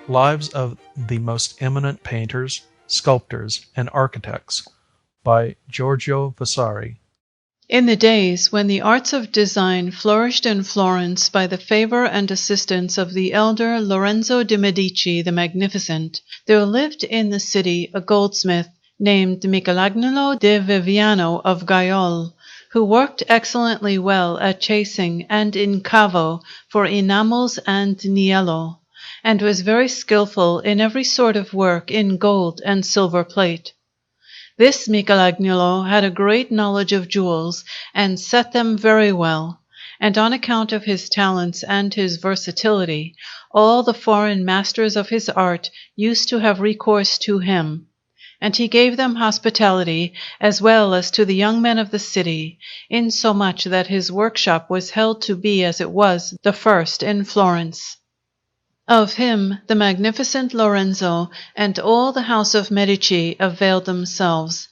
Lives of the Most Eminent Painters, Sculptors, and Architects by Giorgio Vasari. In the days when the arts of design flourished in Florence by the favor and assistance of the elder Lorenzo de Medici the Magnificent, there lived in the city a goldsmith named Michelangelos de Viviano of Gaiole, who worked excellently well at chasing and in cavo for enamels and niello, and was very skilful in every sort of work in gold and silver plate. This Michelangelos had a great knowledge of jewels, and set them very well, and on account of his talents and his versatility, all the foreign masters of his art used to have recourse to him, and he gave them hospitality as well as to the young men of the city, insomuch that his workshop was held to be, as it was, the first in Florence. Of him the magnificent Lorenzo and all the house of Medici availed themselves,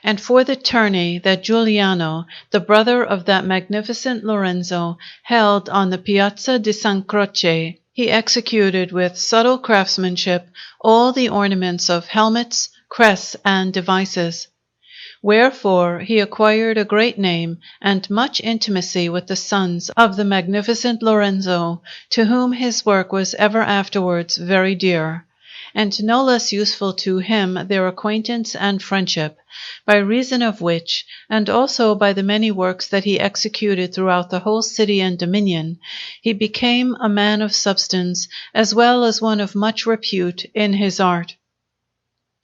and for the tourney that Giuliano, the brother of that magnificent Lorenzo, held on the Piazza di San Croce, he executed with subtle craftsmanship all the ornaments of helmets, crests, and devices. Wherefore he acquired a great name and much intimacy with the sons of the magnificent Lorenzo, to whom his work was ever afterwards very dear, and no less useful to him their acquaintance and friendship, by reason of which, and also by the many works that he executed throughout the whole city and dominion, he became a man of substance as well as one of much repute in his art.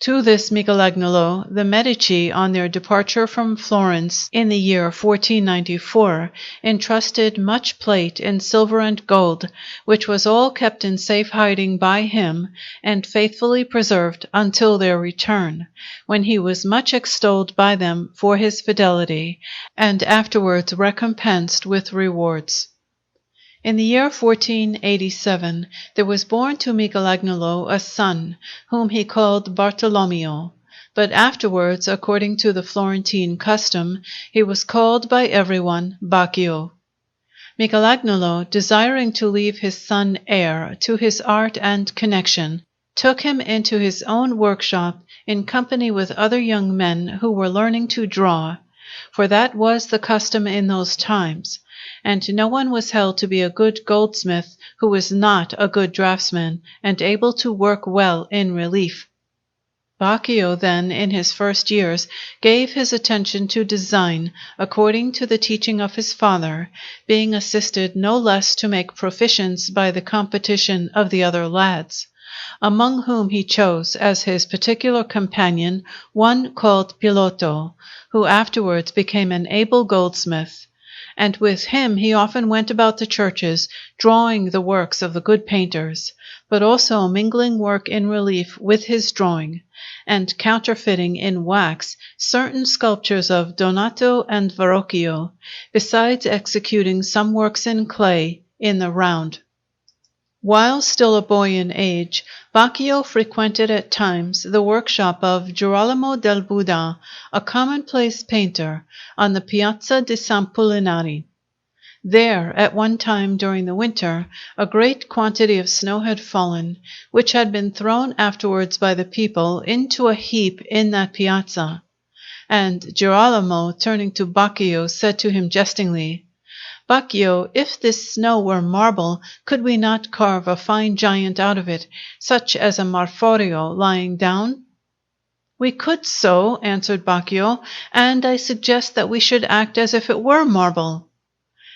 To this Michelangelos, the Medici, on their departure from Florence in the year 1494, entrusted much plate in silver and gold, which was all kept in safe hiding by him, and faithfully preserved until their return, when he was much extolled by them for his fidelity, and afterwards recompensed with rewards. In the year 1487 there was born to Michelangelos a son, whom he called Bartolommeo, but afterwards, according to the Florentine custom, he was called by everyone Baccio. Michelangelos, desiring to leave his son heir to his art and connection, took him into his own workshop in company with other young men who were learning to draw, for that was the custom in those times, and no one was held to be a good goldsmith who was not a good draughtsman and able to work well in relief. Baccio then, in his first years, gave his attention to design according to the teaching of his father, being assisted no less to make proficience by the competition of the other lads, among whom he chose as his particular companion one called Pilotto, who afterwards became an able goldsmith. And with him he often went about the churches, drawing the works of the good painters, but also mingling work in relief with his drawing, and counterfeiting in wax certain sculptures of Donato and Verrocchio, besides executing some works in clay in the round. While still a boy in age, Baccio frequented at times the workshop of Girolamo del Buda, a commonplace painter, on the Piazza di San Pulinari. There, at one time during the winter, a great quantity of snow had fallen, which had been thrown afterwards by the people into a heap in that piazza. And Girolamo, turning to Baccio, said to him jestingly, "Baccio, if this snow were marble, could we not carve a fine giant out of it, such as a Marforio lying down?" "We could so," answered Baccio, "and I suggest that we should act as if it were marble."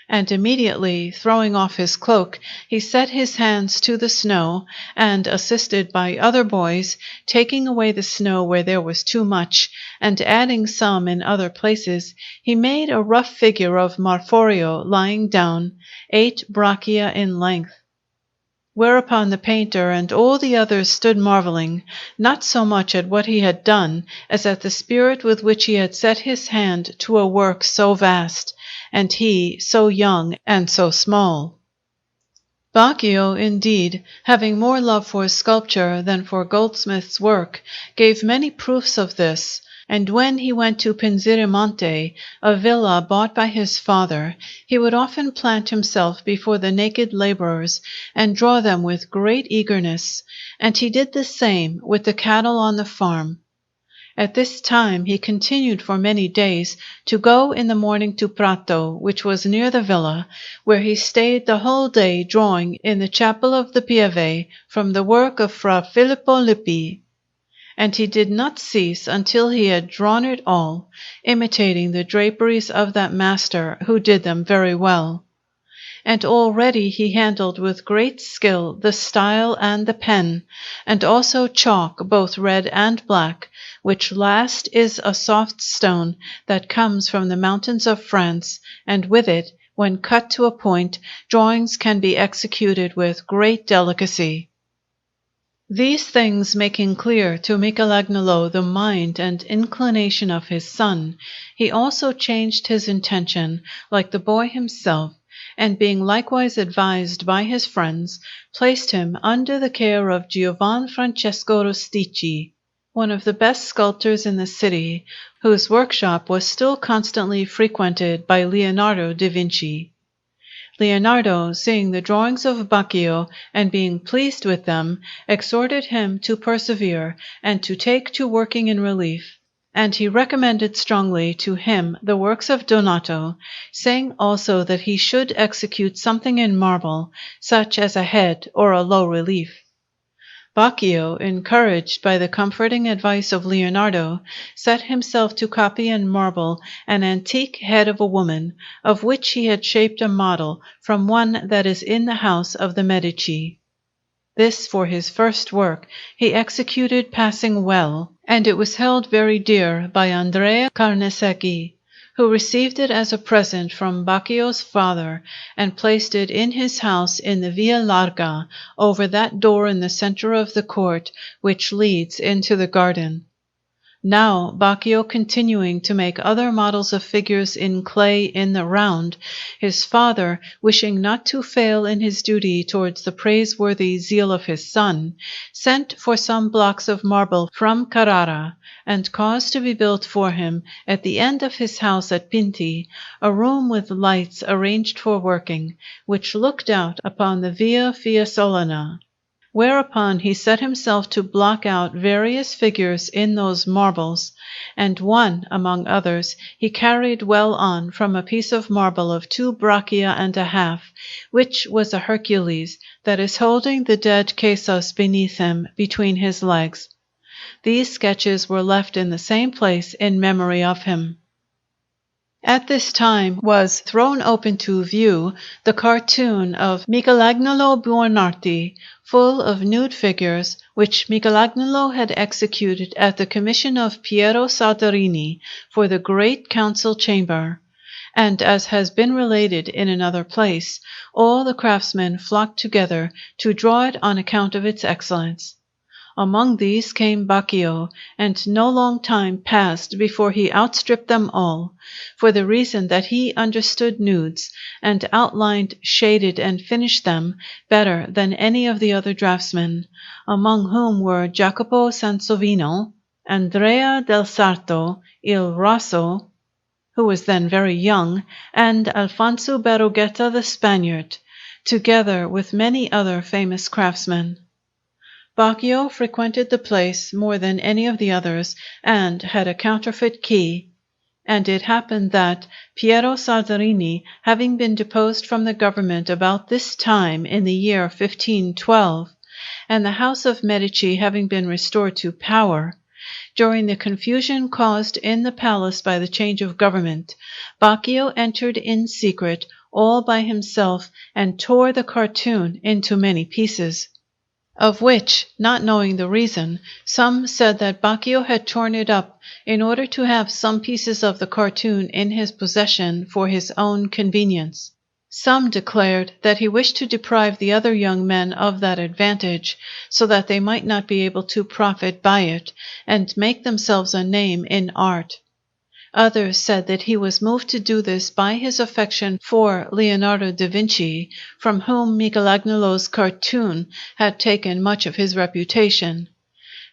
And immediately, throwing off his cloak, he set his hands to the snow, and, assisted by other boys, taking away the snow where there was too much, and adding some in other places, he made a rough figure of Marforio lying down, 8 braccia in length. Whereupon the painter and all the others stood marvelling, not so much at what he had done, as at the spirit with which he had set his hand to a work so vast, and he so young and so small. Baccio, indeed, having more love for sculpture than for goldsmith's work, gave many proofs of this, And when he went to Pinzirimonte, a villa bought by his father, he would often plant himself before the naked laborers and draw them with great eagerness, and he did the same with the cattle on the farm. At this time he continued for many days to go in the morning to Prato, which was near the villa, where he stayed the whole day drawing in the chapel of the Pieve from the work of Fra Filippo Lippi. And he did not cease until he had drawn it all, imitating the draperies of that master, who did them very well. And already he handled with great skill the style and the pen, and also chalk, both red and black, which last is a soft stone that comes from the mountains of France, and with it, when cut to a point, drawings can be executed with great delicacy. These things making clear to Michelangelo the mind and inclination of his son, he also changed his intention, like the boy himself, and being likewise advised by his friends, placed him under the care of Giovanni Francesco Rustici, one of the best sculptors in the city, whose workshop was still constantly frequented by Leonardo da Vinci. Leonardo, seeing the drawings of Baccio and being pleased with them, exhorted him to persevere and to take to working in relief, and he recommended strongly to him the works of Donato, saying also that he should execute something in marble, such as a head or a low relief. Baccio, encouraged by the comforting advice of Leonardo, set himself to copy in marble an antique head of a woman, of which he had shaped a model from one that is in the house of the Medici. This for his first work he executed passing well, and it was held very dear by Andrea Carnesecchi, who received it as a present from Baccio's father, and placed it in his house in the Via Larga, over that door in the centre of the court which leads into the garden. Now Baccio continuing to make other models of figures in clay in the round, his father, wishing not to fail in his duty towards the praiseworthy zeal of his son, sent for some blocks of marble from Carrara, and caused to be built for him, at the end of his house at Pinti, a room with lights arranged for working, which looked out upon the Via Fiesole. Whereupon he set himself to block out various figures in those marbles, and one, among others, he carried well on from a piece of marble of 2 braccia and a half, which was a Hercules that is holding the dead Cacus beneath him between his legs. These sketches were left in the same place in memory of him. At this time was thrown open to view the cartoon of Michelangelo Buonarroti, full of nude figures, which Michelangelo had executed at the commission of Piero Soderini for the great council chamber. And as has been related in another place, all the craftsmen flocked together to draw it on account of its excellence. Among these came Baccio, and no long time passed before he outstripped them all, for the reason that he understood nudes, and outlined, shaded, and finished them better than any of the other draughtsmen, among whom were Jacopo Sansovino, Andrea del Sarto, il Rosso, who was then very young, and Alfonso Berrughetta the Spaniard, together with many other famous craftsmen. Baccio frequented the place more than any of the others, and had a counterfeit key. And it happened that, Piero Soderini having been deposed from the government about this time in the year 1512, and the house of Medici having been restored to power, during the confusion caused in the palace by the change of government, Baccio entered in secret all by himself and tore the cartoon into many pieces. Of which, not knowing the reason, some said that Baccio had torn it up in order to have some pieces of the cartoon in his possession for his own convenience. Some declared that he wished to deprive the other young men of that advantage, so that they might not be able to profit by it, and make themselves a name in art. Others said that he was moved to do this by his affection for Leonardo da Vinci, from whom Michelangelo's cartoon had taken much of his reputation.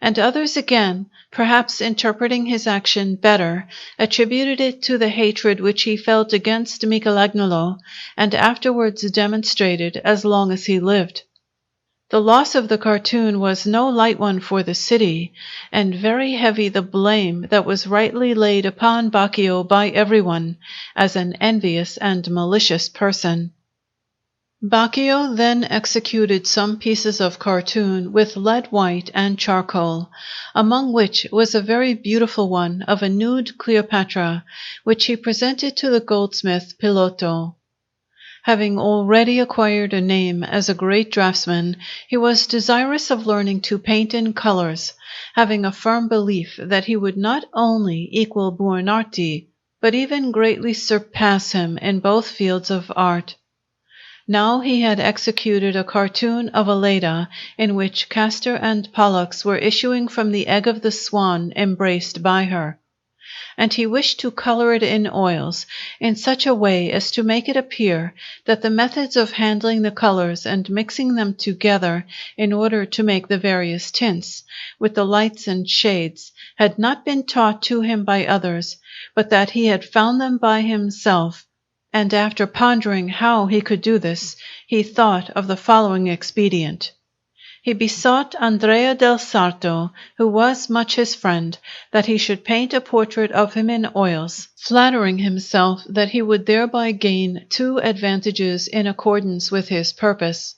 and others again, perhaps interpreting his action better, attributed it to the hatred which he felt against Michelangelo, and afterwards demonstrated as long as he lived. The loss of the cartoon was no light one for the city, and very heavy the blame that was rightly laid upon Baccio by everyone, as an envious and malicious person. Baccio then executed some pieces of cartoon with lead white and charcoal, among which was a very beautiful one of a nude Cleopatra, which he presented to the goldsmith Pilotto. Having already acquired a name as a great draughtsman, he was desirous of learning to paint in colors, having a firm belief that he would not only equal Buonarroti, but even greatly surpass him in both fields of art. Now he had executed a cartoon of a Leda, in which Castor and Pollux were issuing from the egg of the swan embraced by her, and he wished to color it in oils in such a way as to make it appear that the methods of handling the colors and mixing them together in order to make the various tints, with the lights and shades, had not been taught to him by others, but that he had found them by himself. And after pondering how he could do this, he thought of the following expedient. He besought Andrea del Sarto, who was much his friend, that he should paint a portrait of him in oils, flattering himself that he would thereby gain two advantages in accordance with his purpose.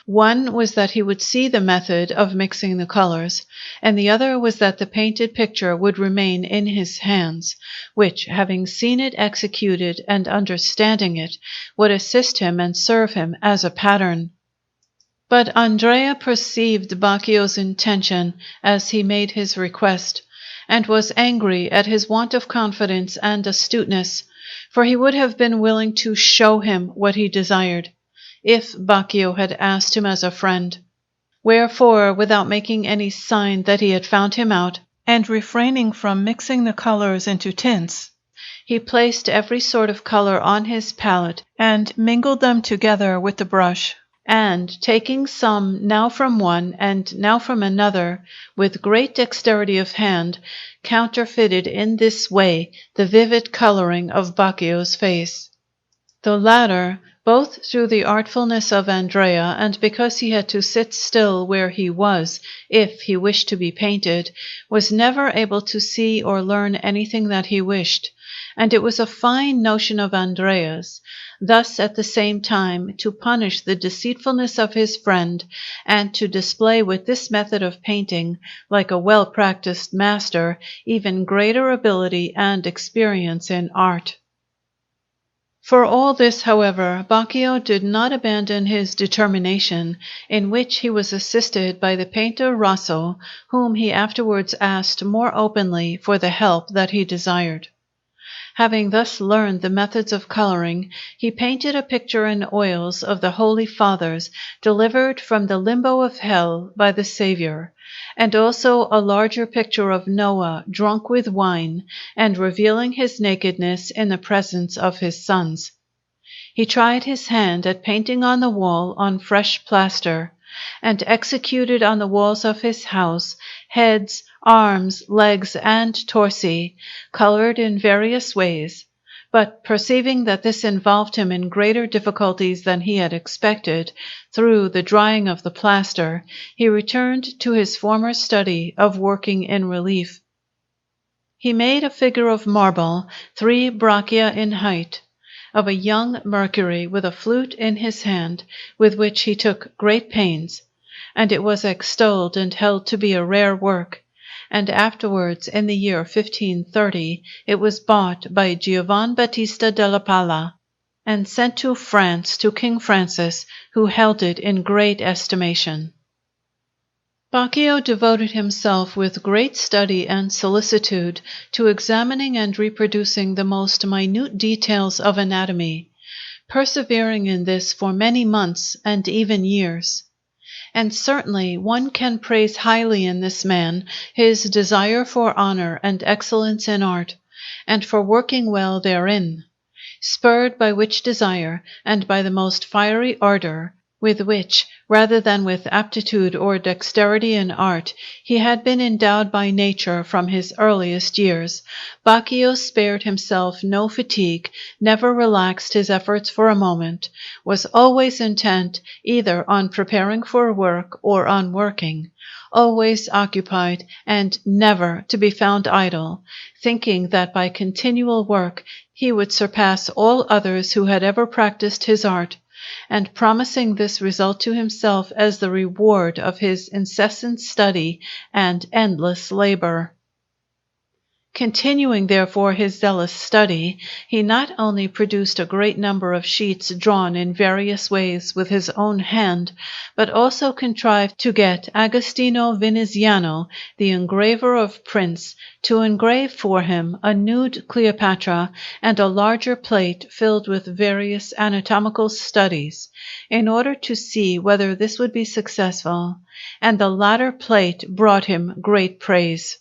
One was that he would see the method of mixing the colors, and the other was that the painted picture would remain in his hands, which, having seen it executed and understanding it, would assist him and serve him as a pattern. But Andrea perceived Baccio's intention as he made his request, and was angry at his want of confidence and astuteness, for he would have been willing to show him what he desired, if Baccio had asked him as a friend. Wherefore, without making any sign that he had found him out, and refraining from mixing the colors into tints, he placed every sort of color on his palette, and mingled them together with the brush, and, taking some now from one and now from another, with great dexterity of hand, counterfeited in this way the vivid coloring of Baccio's face. The latter, both through the artfulness of Andrea and because he had to sit still where he was, if he wished to be painted, was never able to see or learn anything that he wished, and it was a fine notion of Andrea's, thus at the same time to punish the deceitfulness of his friend, and to display with this method of painting, like a well-practiced master, even greater ability and experience in art. For all this, however, Baccio did not abandon his determination, in which he was assisted by the painter Rossi, whom he afterwards asked more openly for the help that he desired. Having thus learned the methods of coloring, he painted a picture in oils of the Holy Fathers delivered from the limbo of hell by the Saviour, and also a larger picture of Noah drunk with wine and revealing his nakedness in the presence of his sons. He tried his hand at painting on the wall on fresh plaster, and executed on the walls of his house heads, arms, legs, and torsi, colored in various ways, but perceiving that this involved him in greater difficulties than he had expected, through the drying of the plaster, he returned to his former study of working in relief. He made a figure of marble, 3 braccia in height, of a young Mercury with a flute in his hand, with which he took great pains, and it was extolled and held to be a rare work, and afterwards, in the year 1530, it was bought by Giovan Battista della Palla, and sent to France to King Francis, who held it in great estimation. Baccio devoted himself with great study and solicitude to examining and reproducing the most minute details of anatomy, persevering in this for many months and even years. And certainly one can praise highly in this man his desire for honor and excellence in art, and for working well therein, spurred by which desire and by the most fiery ardor, with which, rather than with aptitude or dexterity in art, he had been endowed by nature from his earliest years, Baccio spared himself no fatigue, never relaxed his efforts for a moment, was always intent either on preparing for work or on working, always occupied and never to be found idle, thinking that by continual work he would surpass all others who had ever practiced his art, and promising this result to himself as the reward of his incessant study and endless labor. Continuing, therefore, his zealous study, he not only produced a great number of sheets drawn in various ways with his own hand, but also contrived to get Agostino Veneziano, the engraver of prints, to engrave for him a nude Cleopatra and a larger plate filled with various anatomical studies, in order to see whether this would be successful, and the latter plate brought him great praise.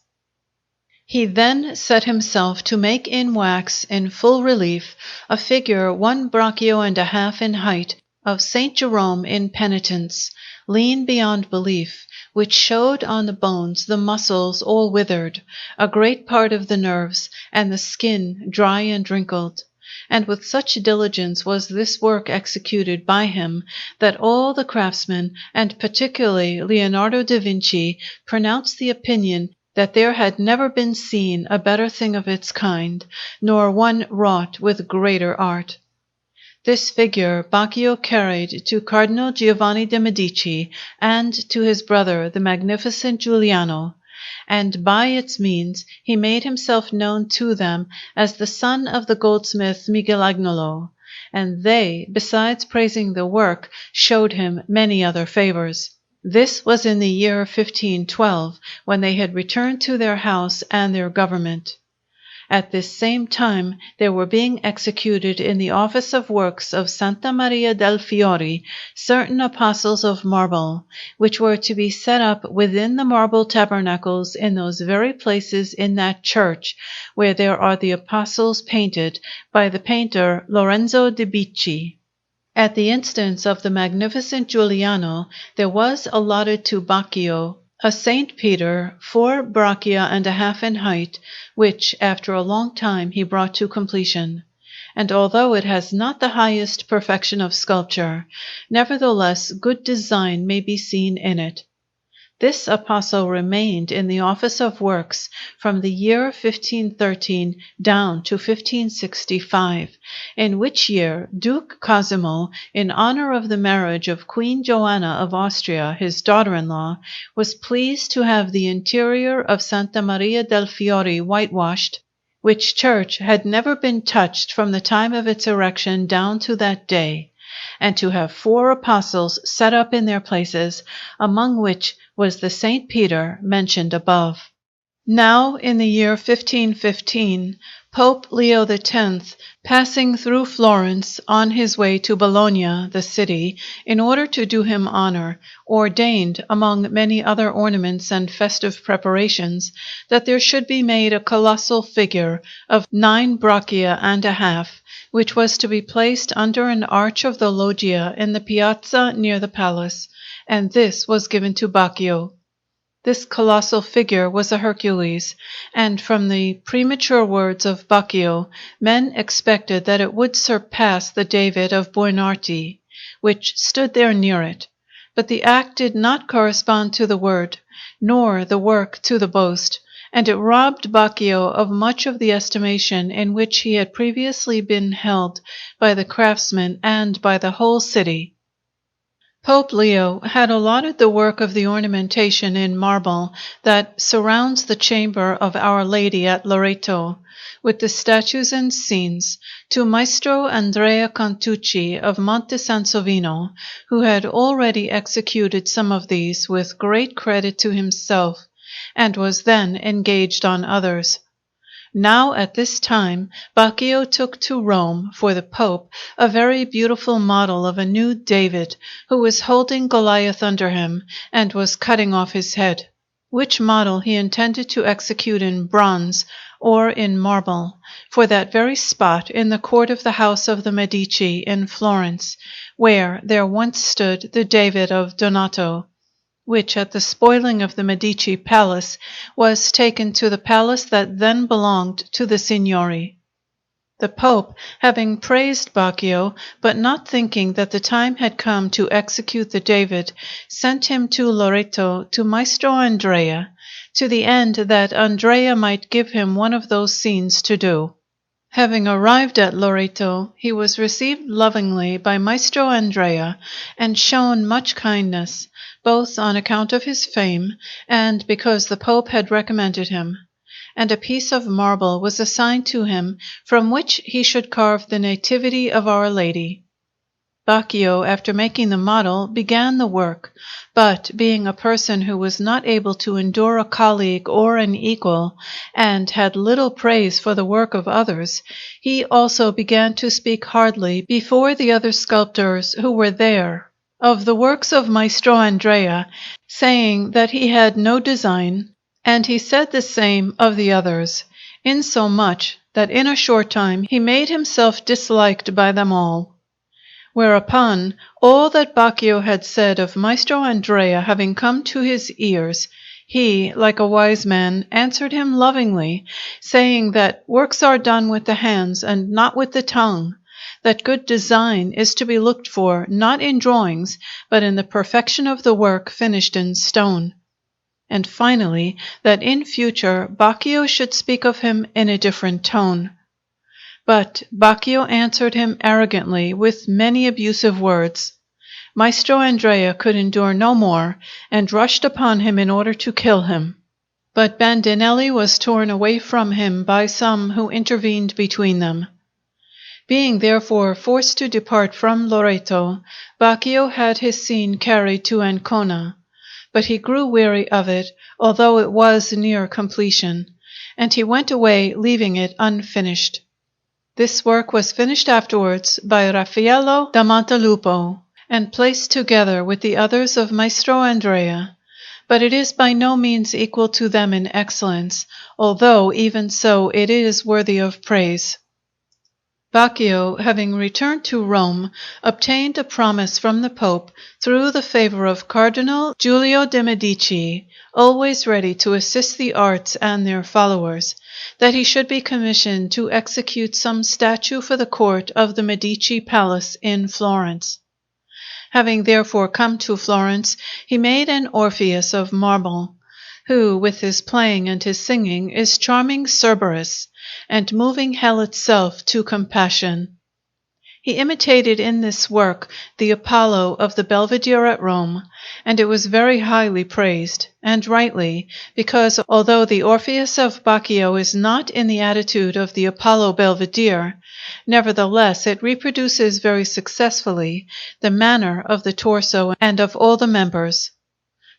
He then set himself to make in wax, in full relief, a figure 1 braccio and a half in height of Saint Jerome in penitence, lean beyond belief, which showed on the bones the muscles all withered, a great part of the nerves, and the skin dry and wrinkled. And with such diligence was this work executed by him, that all the craftsmen, and particularly Leonardo da Vinci, pronounced the opinion that there had never been seen a better thing of its kind, nor one wrought with greater art. This figure Baccio carried to Cardinal Giovanni de Medici and to his brother, the magnificent Giuliano, and by its means he made himself known to them as the son of the goldsmith Michelangelos, and they, besides praising the work, showed him many other favors. This was in the year 1512, when they had returned to their house and their government. At this same time there were being executed in the office of works of Santa Maria del Fiore certain apostles of marble, which were to be set up within the marble tabernacles in those very places in that church where there are the apostles painted by the painter Lorenzo de Medici. At the instance of the magnificent Giuliano, there was allotted to Baccio a Saint Peter 4 braccia and a half in height, which after a long time he brought to completion. And although it has not the highest perfection of sculpture, nevertheless good design may be seen in it. This apostle remained in the office of works from the year 1513 down to 1565, in which year Duke Cosimo, in honor of the marriage of Queen Joanna of Austria, his daughter-in-law, was pleased to have the interior of Santa Maria del Fiore whitewashed, which church had never been touched from the time of its erection down to that day, and to have 4 apostles set up in their places, among which was the Saint Peter mentioned above. Now, in the year 1515, Pope Leo X, passing through Florence on his way to Bologna, the city, in order to do him honor, ordained, among many other ornaments and festive preparations, that there should be made a colossal figure of 9 braccia and a half, which was to be placed under an arch of the loggia in the piazza near the palace, and this was given to Baccio. This colossal figure was a Hercules, and from the premature words of Baccio, men expected that it would surpass the David of Buonarroti, which stood there near it. But the act did not correspond to the word, nor the work to the boast, and it robbed Baccio of much of the estimation in which he had previously been held by the craftsmen and by the whole city. Pope Leo had allotted the work of the ornamentation in marble that surrounds the chamber of Our Lady at Loreto, with the statues and scenes, to Maestro Andrea Contucci of Monte Sansovino, who had already executed some of these with great credit to himself, and was then engaged on others. Now at this time Baccio took to Rome for the Pope a very beautiful model of a nude David, who was holding Goliath under him, and was cutting off his head. which model he intended to execute in bronze or in marble, for that very spot in the court of the house of the Medici in Florence, where there once stood the David of Donato, which at the spoiling of the Medici palace was taken to the palace that then belonged to the Signori. The Pope, having praised Baccio, but not thinking that the time had come to execute the David, sent him to Loreto to Maestro Andrea, to the end that Andrea might give him one of those scenes to do. Having arrived at Loreto, he was received lovingly by Maestro Andrea, and shown much kindness, both on account of his fame and because the Pope had recommended him. And a piece of marble was assigned to him, from which he should carve the Nativity of Our Lady. Baccio, after making the model, began the work, but being a person who was not able to endure a colleague or an equal, and had little praise for the work of others, he also began to speak hardly before the other sculptors who were there of the works of Maestro Andrea, saying that he had no design, and he said the same of the others, insomuch that in a short time he made himself disliked by them all. Whereupon, all that Baccio had said of Maestro Andrea having come to his ears, he, like a wise man, answered him lovingly, saying that works are done with the hands and not with the tongue, that good design is to be looked for not in drawings, but in the perfection of the work finished in stone. And finally, that in future Baccio should speak of him in a different tone. But Baccio answered him arrogantly with many abusive words. Maestro Andrea could endure no more, and rushed upon him in order to kill him. But Bandinelli was torn away from him by some who intervened between them. Being therefore forced to depart from Loreto, Baccio had his scene carried to Ancona. But he grew weary of it, although it was near completion, and he went away leaving it unfinished. This work was finished afterwards by Raffaello da Montelupo, and placed together with the others of Maestro Andrea, but it is by no means equal to them in excellence, although even so it is worthy of praise. Baccio, having returned to Rome, obtained a promise from the Pope through the favor of Cardinal Giuliano de Medici, always ready to assist the arts and their followers, that he should be commissioned to execute some statue for the court of the Medici Palace in Florence. Having therefore come to Florence, he made an Orpheus of marble, who, with his playing and his singing, is charming Cerberus, and moving hell itself to compassion. He imitated in this work the Apollo of the Belvedere at Rome, and it was very highly praised, and rightly, because although the Orpheus of Baccio is not in the attitude of the Apollo Belvedere, nevertheless it reproduces very successfully the manner of the torso and of all the members.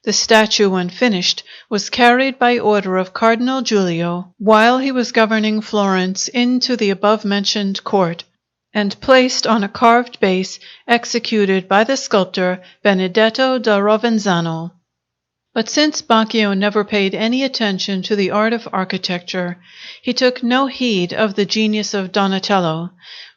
The statue, when finished, was carried by order of Cardinal Giulio, while he was governing Florence, into the above-mentioned court, and placed on a carved base executed by the sculptor Benedetto da Rovenzano. But since Baccio never paid any attention to the art of architecture, he took no heed of the genius of Donatello,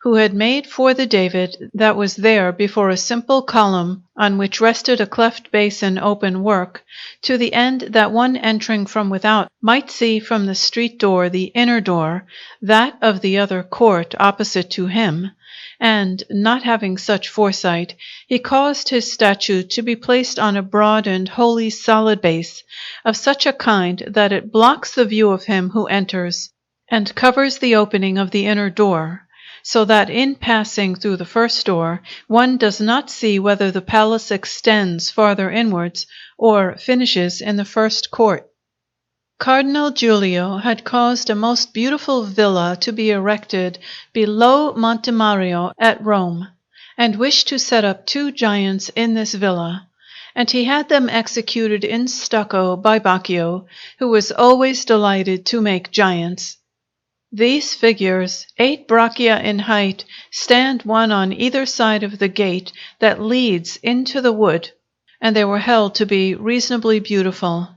who had made for the David that was there before a simple column on which rested a cleft base and open work, to the end that one entering from without might see from the street door the inner door, that of the other court opposite to him, and, not having such foresight, he caused his statue to be placed on a broad and wholly solid base, of such a kind that it blocks the view of him who enters, and covers the opening of the inner door, so that in passing through the first door one does not see whether the palace extends farther inwards or finishes in the first court. Cardinal Giulio had caused a most beautiful villa to be erected below Monte Mario at Rome, and wished to set up 2 giants in this villa, and he had them executed in stucco by Baccio, who was always delighted to make giants. These figures, 8 braccia in height, stand one on either side of the gate that leads into the wood, and they were held to be reasonably beautiful.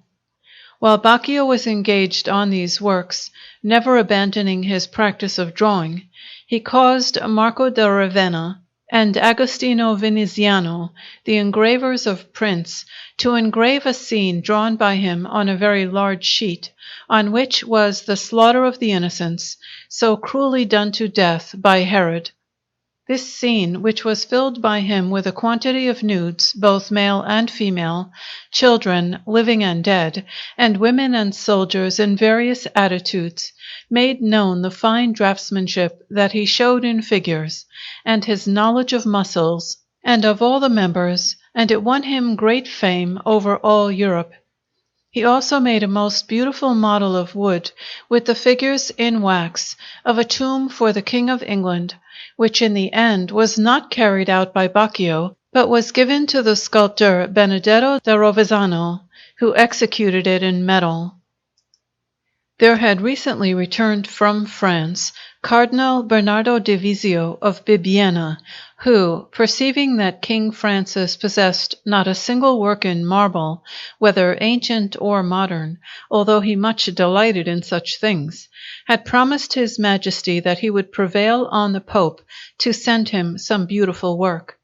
While Baccio was engaged on these works, never abandoning his practice of drawing, he caused Marco da Ravenna and Agostino Veneziano, the engravers of prints, to engrave a scene drawn by him on a very large sheet, on which was the slaughter of the innocents, so cruelly done to death by Herod. This scene, which was filled by him with a quantity of nudes, both male and female, children, living and dead, and women and soldiers in various attitudes, made known the fine draughtsmanship that he showed in figures, and his knowledge of muscles, and of all the members, and it won him great fame over all Europe. He also made a most beautiful model of wood, with the figures in wax, of a tomb for the King of England, which in the end was not carried out by Baccio, but was given to the sculptor Benedetto da Rovezzano, who executed it in metal. There had recently returned from France Cardinal Bernardo de Vizio of Bibbiena, who, perceiving that King Francis possessed not a single work in marble, whether ancient or modern, although he much delighted in such things, had promised his Majesty that he would prevail on the Pope to send him some beautiful work.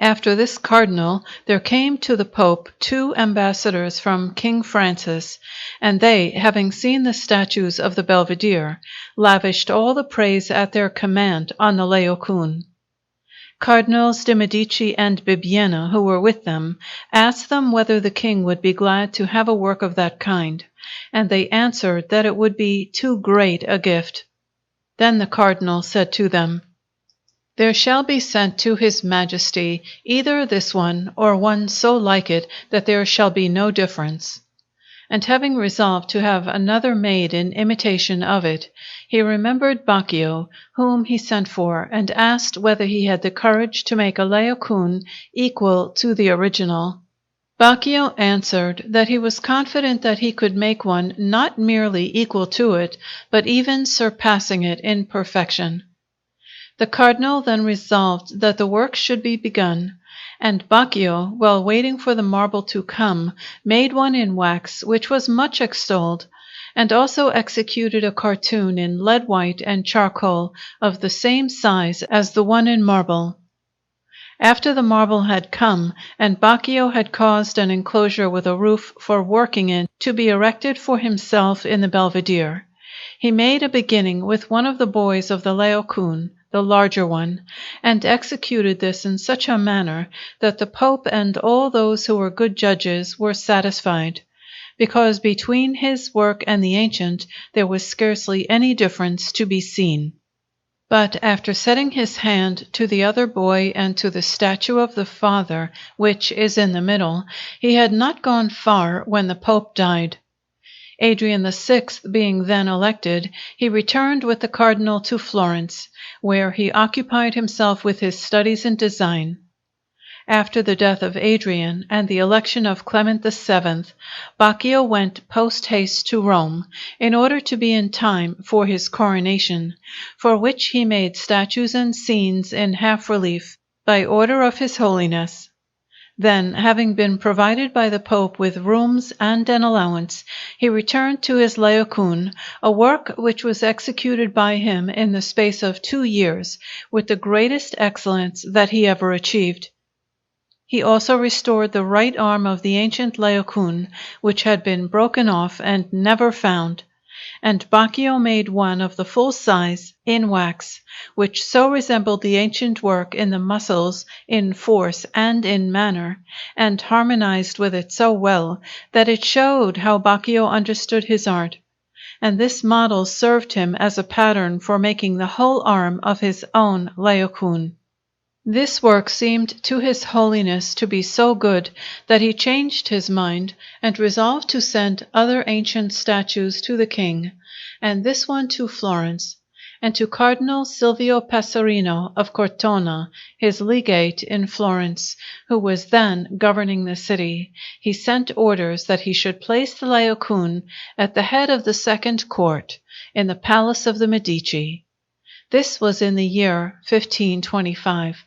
After this cardinal there came to the Pope 2 ambassadors from King Francis, and they, having seen the statues of the Belvedere, lavished all the praise at their command on the Laocoon. Cardinals de Medici and Bibbiena, who were with them, asked them whether the king would be glad to have a work of that kind, and they answered that it would be too great a gift. Then the cardinal said to them, "There shall be sent to his Majesty either this one or one so like it that there shall be no difference." And having resolved to have another made in imitation of it, he remembered Baccio, whom he sent for, and asked whether he had the courage to make a Laocoon equal to the original. Baccio answered that he was confident that he could make one not merely equal to it, but even surpassing it in perfection. The cardinal then resolved that the work should be begun, and Baccio, while waiting for the marble to come, made one in wax which was much extolled, and also executed a cartoon in lead white and charcoal of the same size as the one in marble. After the marble had come, and Baccio had caused an enclosure with a roof for working in to be erected for himself in the Belvedere, he made a beginning with one of the boys of the Laocoon, the larger one, and executed this in such a manner that the Pope and all those who were good judges were satisfied, because between his work and the ancient there was scarcely any difference to be seen. But after setting his hand to the other boy and to the statue of the Father, which is in the middle, he had not gone far when the Pope died. Adrian VI being then elected, he returned with the cardinal to Florence, where he occupied himself with his studies in design. After the death of Adrian and the election of Clement VII, Baccio went post-haste to Rome, in order to be in time for his coronation, for which he made statues and scenes in half-relief, by order of His Holiness. Then, having been provided by the Pope with rooms and an allowance, he returned to his Laocoon, a work which was executed by him in the space of 2 years, with the greatest excellence that he ever achieved. He also restored the right arm of the ancient Laocoon, which had been broken off and never found, and Baccio made one of the full size, in wax, which so resembled the ancient work in the muscles, in force, and in manner, and harmonized with it so well, that it showed how Baccio understood his art, and this model served him as a pattern for making the whole arm of his own Laocoon. This work seemed to His Holiness to be so good that he changed his mind and resolved to send other ancient statues to the king, and this one to Florence, and to Cardinal Silvio Passerino of Cortona, his legate in Florence, who was then governing the city, he sent orders that he should place the Laocoon at the head of the second court, in the palace of the Medici. This was in the year 1525.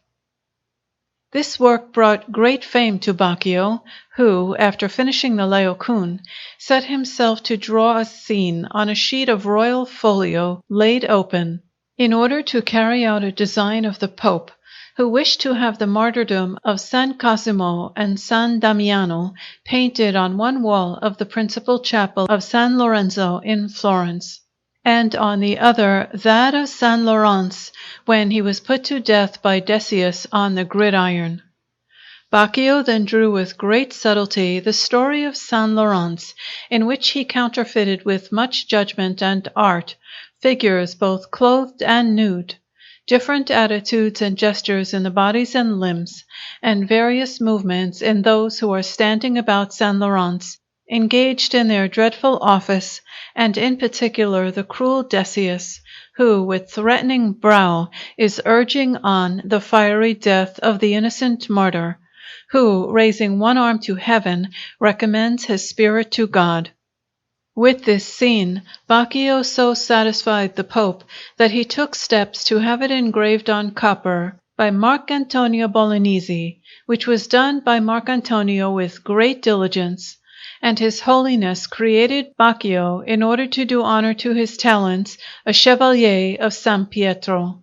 This work brought great fame to Baccio, who, after finishing the Laocoon, set himself to draw a scene on a sheet of royal folio laid open, in order to carry out a design of the Pope, who wished to have the martyrdom of San Cosimo and San Damiano painted on one wall of the principal chapel of San Lorenzo in Florence, and on the other that of San Laurence, when he was put to death by Decius on the gridiron. Baccio then drew with great subtlety the story of San Laurence, in which he counterfeited with much judgment and art figures both clothed and nude, different attitudes and gestures in the bodies and limbs, and various movements in those who are standing about San Laurence, engaged in their dreadful office, and in particular the cruel Decius, who with threatening brow is urging on the fiery death of the innocent martyr, who, raising one arm to heaven, recommends his spirit to God. With this scene, Baccio so satisfied the Pope that he took steps to have it engraved on copper by Marcantonio Bolognese, which was done by Marcantonio with great diligence, and His Holiness created Baccio, in order to do honor to his talents, a Chevalier of San Pietro.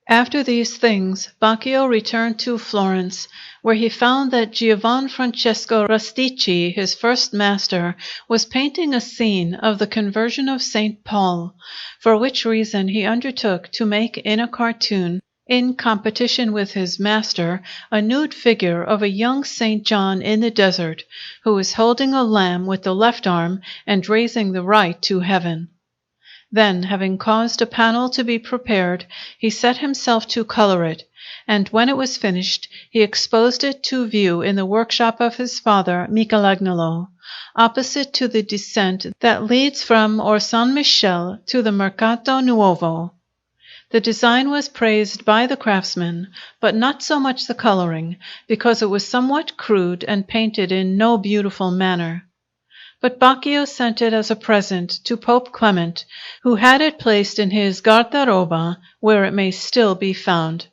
After these things, Baccio returned to Florence, where he found that Giovanni Francesco Rustici, his first master, was painting a scene of the conversion of St. Paul, for which reason he undertook to make in a cartoon, in competition with his master, a nude figure of a young St. John in the desert, who is holding a lamb with the left arm and raising the right to heaven. Then, having caused a panel to be prepared, he set himself to color it, and when it was finished, he exposed it to view in the workshop of his father Michelangelos, opposite to the descent that leads from Or San Michele to the Mercato Nuovo. The design was praised by the craftsman, but not so much the coloring, because it was somewhat crude and painted in no beautiful manner. But Baccio sent it as a present to Pope Clement, who had it placed in his guardaroba, where it may still be found.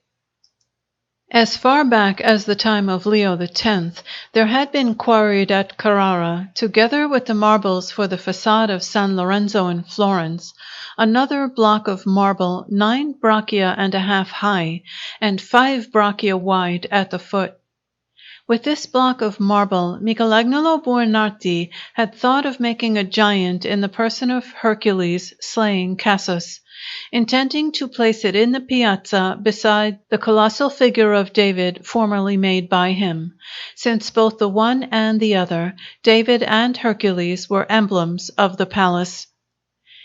As far back as the time of Leo X, there had been quarried at Carrara, together with the marbles for the façade of San Lorenzo in Florence, another block of marble 9 braccia and a half high, and 5 braccia wide at the foot. With this block of marble, Michelangelo Buonarroti had thought of making a giant in the person of Hercules slaying Cacus, intending to place it in the piazza beside the colossal figure of David formerly made by him, since both the one and the other, David and Hercules, were emblems of the palace.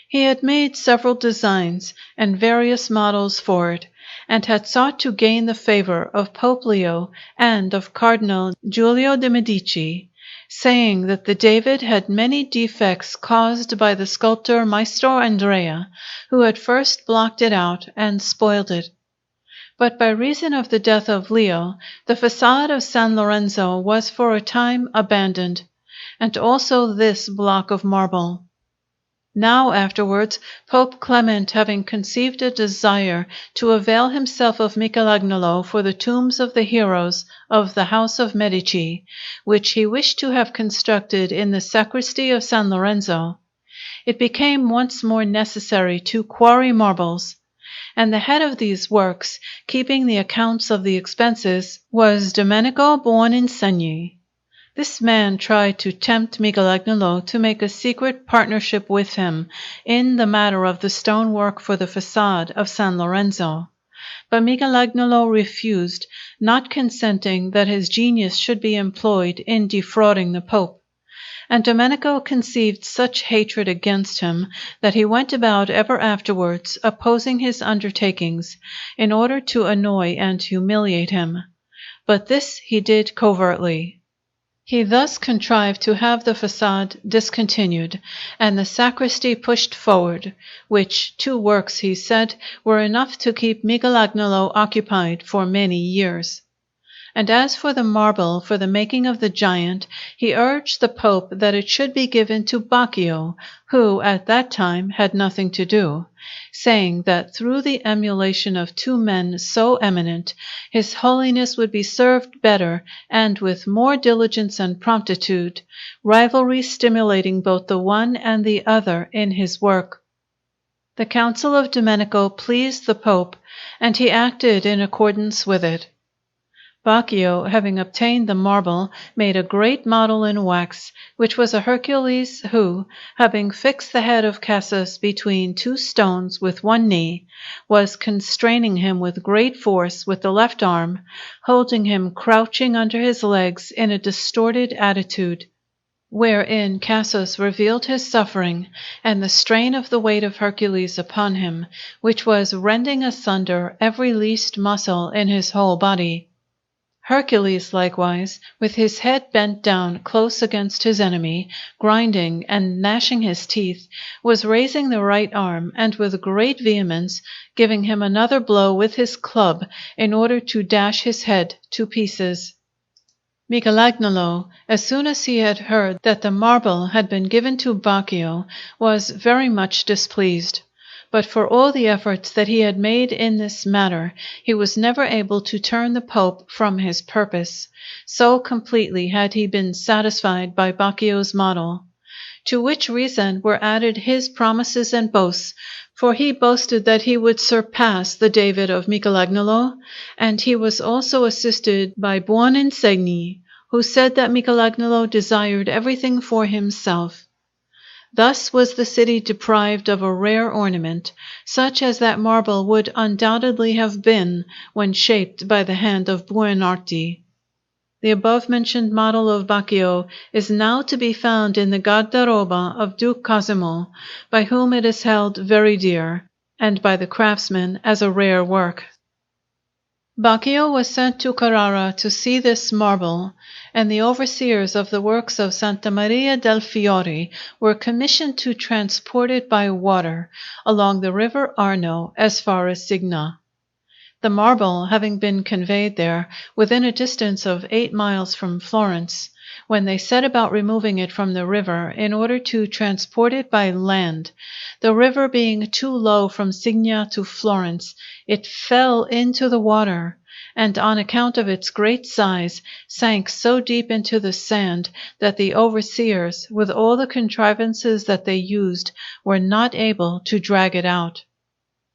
He had made several designs and various models for it, and had sought to gain the favor of Pope Leo and of Cardinal Giulio de Medici, saying that the David had many defects caused by the sculptor Maestro Andrea, who had first blocked it out and spoiled it. But by reason of the death of Leo, the façade of San Lorenzo was for a time abandoned, and also this block of marble. Now afterwards, Pope Clement, having conceived a desire to avail himself of Michelangelo for the tombs of the heroes of the house of Medici, which he wished to have constructed in the sacristy of San Lorenzo, it became once more necessary to quarry marbles, and the head of these works, keeping the accounts of the expenses, was Domenico Buoninsegni. This man tried to tempt Michelangelo to make a secret partnership with him in the matter of the stonework for the façade of San Lorenzo, but Michelangelo refused, not consenting that his genius should be employed in defrauding the Pope, and Domenico conceived such hatred against him that he went about ever afterwards opposing his undertakings in order to annoy and humiliate him, but this he did covertly. He thus contrived to have the façade discontinued, and the sacristy pushed forward, which 2 works, he said, were enough to keep Michelangelo occupied for many years. And as for the marble for the making of the giant, he urged the Pope that it should be given to Baccio, who at that time had nothing to do, saying that through the emulation of two men so eminent, His Holiness would be served better and with more diligence and promptitude, rivalry stimulating both the one and the other in his work. The Council of Domenico pleased the Pope, and he acted in accordance with it. Baccio, having obtained the marble, made a great model in wax, which was a Hercules who, having fixed the head of Cacus between two stones with one knee, was constraining him with great force with the left arm, holding him crouching under his legs in a distorted attitude, wherein Cacus revealed his suffering and the strain of the weight of Hercules upon him, which was rending asunder every least muscle in his whole body. Hercules, likewise, with his head bent down close against his enemy, grinding and gnashing his teeth, was raising the right arm, and with great vehemence giving him another blow with his club in order to dash his head to pieces. Michelangelo, as soon as he had heard that the marble had been given to Baccio, was very much displeased. But for all the efforts that he had made in this matter, he was never able to turn the Pope from his purpose, so completely had he been satisfied by Baccio's model. To which reason were added his promises and boasts, for he boasted that he would surpass the David of Michelangelo, and he was also assisted by Buoninsegni, who said that Michelangelo desired everything for himself. Thus was the city deprived of a rare ornament, such as that marble would undoubtedly have been when shaped by the hand of Buonarroti. The above-mentioned model of Baccio is now to be found in the guardaroba of Duke Cosimo, by whom it is held very dear, and by the craftsmen as a rare work. Baccio was sent to Carrara to see this marble, and the overseers of the works of Santa Maria del Fiore were commissioned to transport it by water along the river Arno as far as Signa. The marble having been conveyed there, within a distance of 8 miles from Florence, when they set about removing it from the river in order to transport it by land, the river being too low from Signa to Florence, it fell into the water, and on account of its great size, sank so deep into the sand that the overseers, with all the contrivances that they used, were not able to drag it out.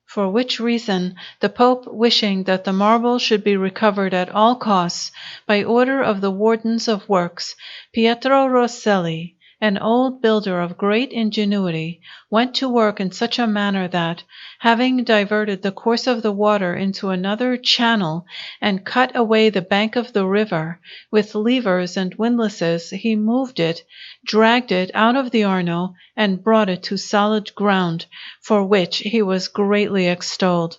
For which reason, the Pope, wishing that the marble should be recovered at all costs, by order of the Wardens of Works, Pietro Rosselli, an old builder of great ingenuity, went to work in such a manner that, having diverted the course of the water into another channel, and cut away the bank of the river, with levers and windlasses he moved it, dragged it out of the Arno, and brought it to solid ground, for which he was greatly extolled.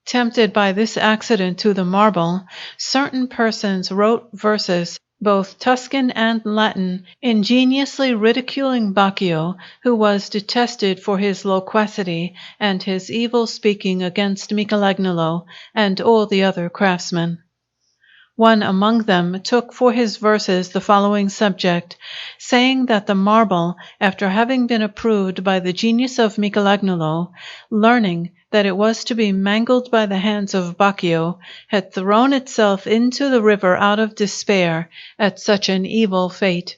Tempted by this accident to the marble, certain persons wrote verses, both Tuscan and Latin, ingeniously ridiculing Baccio, who was detested for his loquacity and his evil speaking against Michelangelo and all the other craftsmen. One among them took for his verses the following subject, saying that the marble, after having been approved by the genius of Michelangelo, learning that it was to be mangled by the hands of Baccio, had thrown itself into the river out of despair at such an evil fate.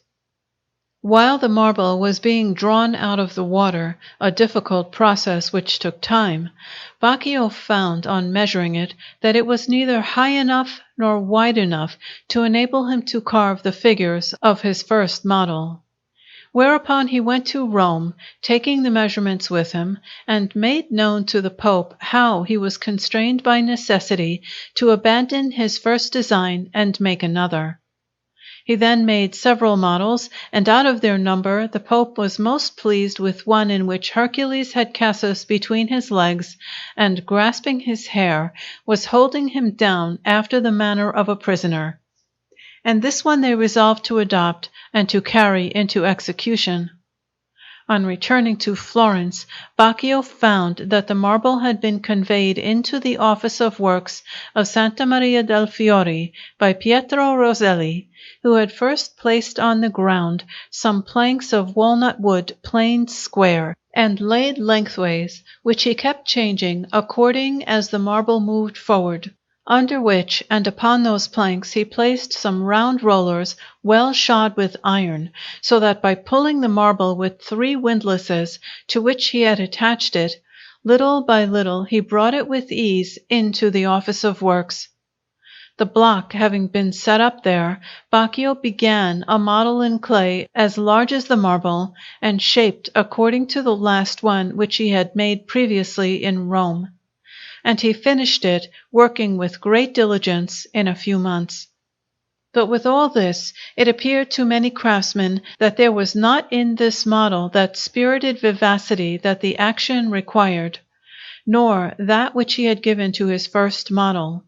While the marble was being drawn out of the water, a difficult process which took time, Baccio found on measuring it that it was neither high enough nor wide enough to enable him to carve the figures of his first model. Whereupon he went to Rome, taking the measurements with him, and made known to the Pope how he was constrained by necessity to abandon his first design and make another. He then made several models, and out of their number the Pope was most pleased with one in which Hercules had Cacus between his legs, and grasping his hair, was holding him down after the manner of a prisoner. And this one they resolved to adopt, and to carry into execution. On returning to Florence, Baccio found that the marble had been conveyed into the Office of Works of Santa Maria del Fiore by Pietro Rosselli, who had first placed on the ground some planks of walnut wood planed square and laid lengthways, which he kept changing according as the marble moved forward, under which and upon those planks he placed some round rollers well shod with iron, so that by pulling the marble with 3 windlasses to which he had attached it, little by little he brought it with ease into the Office of Works. The block having been set up there, Baccio began a model in clay as large as the marble, and shaped according to the last one which he had made previously in Rome. And he finished it, working with great diligence, in a few months. But with all this, it appeared to many craftsmen that there was not in this model that spirited vivacity that the action required, nor that which he had given to his first model.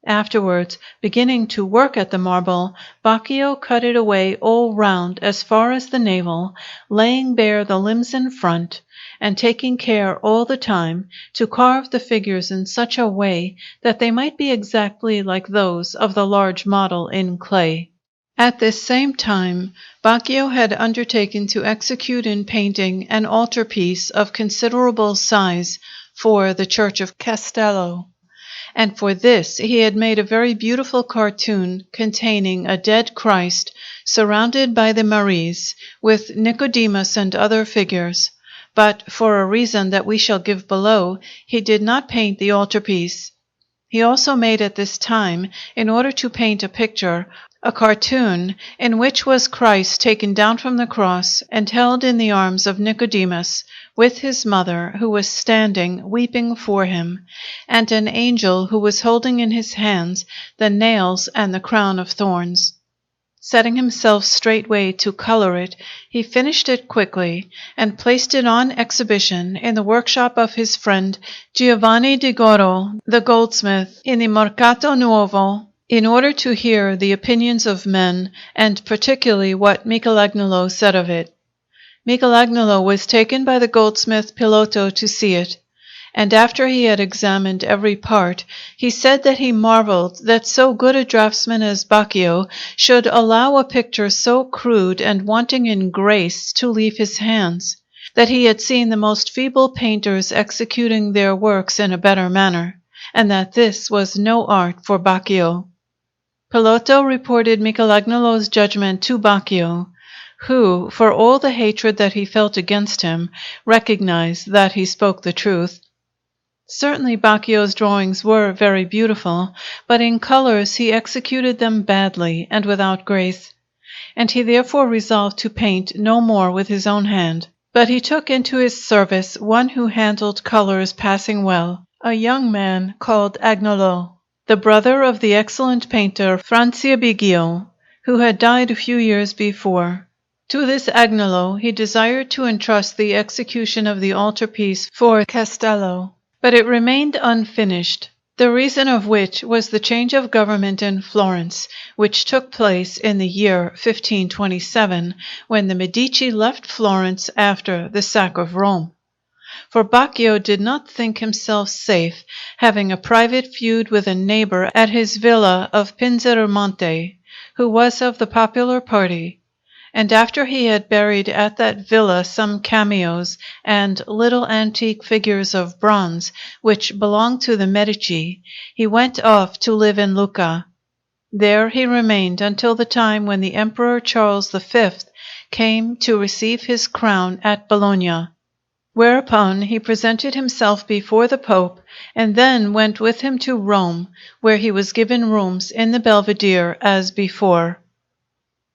Afterwards, beginning to work at the marble, Baccio cut it away all round as far as the navel, laying bare the limbs in front, and taking care all the time to carve the figures in such a way that they might be exactly like those of the large model in clay. At this same time, Baccio had undertaken to execute in painting an altarpiece of considerable size for the Church of Castello, and for this he had made a very beautiful cartoon containing a dead Christ surrounded by the Maries, with Nicodemus and other figures. But for a reason that we shall give below, he did not paint the altarpiece. He also made at this time, in order to paint a picture, a cartoon in which was Christ taken down from the cross and held in the arms of Nicodemus, with his mother, who was standing weeping for him, and an angel who was holding in his hands the nails and the crown of thorns. Setting himself straightway to color it, he finished it quickly, and placed it on exhibition in the workshop of his friend Giovanni di Goro, the goldsmith, in the Mercato Nuovo, in order to hear the opinions of men, and particularly what Michelangelo said of it. Michelangelo was taken by the goldsmith Pilotto to see it, and after he had examined every part, he said that he marveled that so good a draughtsman as Baccio should allow a picture so crude and wanting in grace to leave his hands, that he had seen the most feeble painters executing their works in a better manner, and that this was no art for Baccio. Pilotto reported Michelangelo's judgment to Baccio, who, for all the hatred that he felt against him, recognized that he spoke the truth. Certainly Baccio's drawings were very beautiful, but in colors he executed them badly and without grace, and he therefore resolved to paint no more with his own hand. But he took into his service one who handled colors passing well, a young man called Agnolo, the brother of the excellent painter Franciabigio, who had died a few years before. To this Agnolo he desired to entrust the execution of the altarpiece for Castello, but it remained unfinished, the reason of which was the change of government in Florence, which took place in the year 1527, when the Medici left Florence after the sack of Rome. For Baccio did not think himself safe, having a private feud with a neighbor at his villa of Pinzermonte, who was of the popular party. And after he had buried at that villa some cameos and little antique figures of bronze, which belonged to the Medici, he went off to live in Lucca. There he remained until the time when the Emperor Charles V came to receive his crown at Bologna, whereupon he presented himself before the Pope, and then went with him to Rome, where he was given rooms in the Belvedere as before.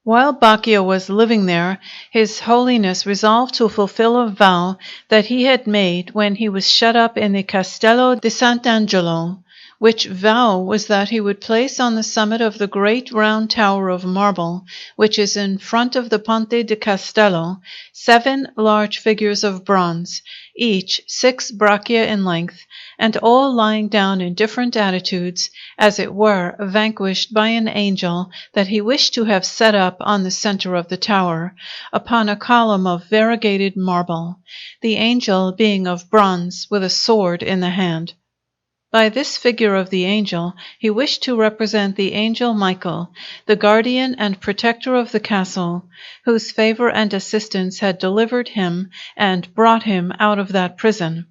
While Baccio was living there, His Holiness resolved to fulfill a vow that he had made when he was shut up in the Castello di Sant'Angelo, which vow was that he would place on the summit of the great round tower of marble, which is in front of the Ponte di Castello, 7 large figures of bronze, each 6 braccia in length, and all lying down in different attitudes, as it were vanquished by an angel that he wished to have set up on the center of the tower, upon a column of variegated marble, the angel being of bronze, with a sword in the hand. By this figure of the angel he wished to represent the angel Michael, the guardian and protector of the castle, whose favor and assistance had delivered him and brought him out of that prison.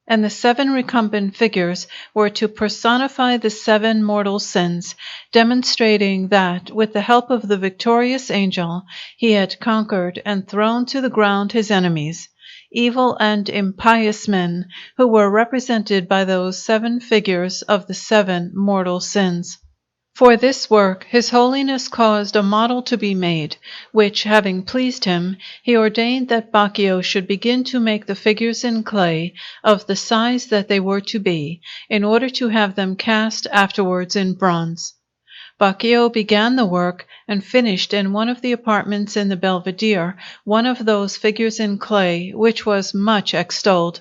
And the 7 recumbent figures were to personify the 7 mortal sins, demonstrating that, with the help of the victorious angel, he had conquered and thrown to the ground his enemies, evil and impious men, who were represented by those 7 figures of the 7 mortal sins. For this work His Holiness caused a model to be made, which, having pleased him, he ordained that Baccio should begin to make the figures in clay of the size that they were to be, in order to have them cast afterwards in bronze. Baccio began the work and finished in one of the apartments in the Belvedere one of those figures in clay which was much extolled.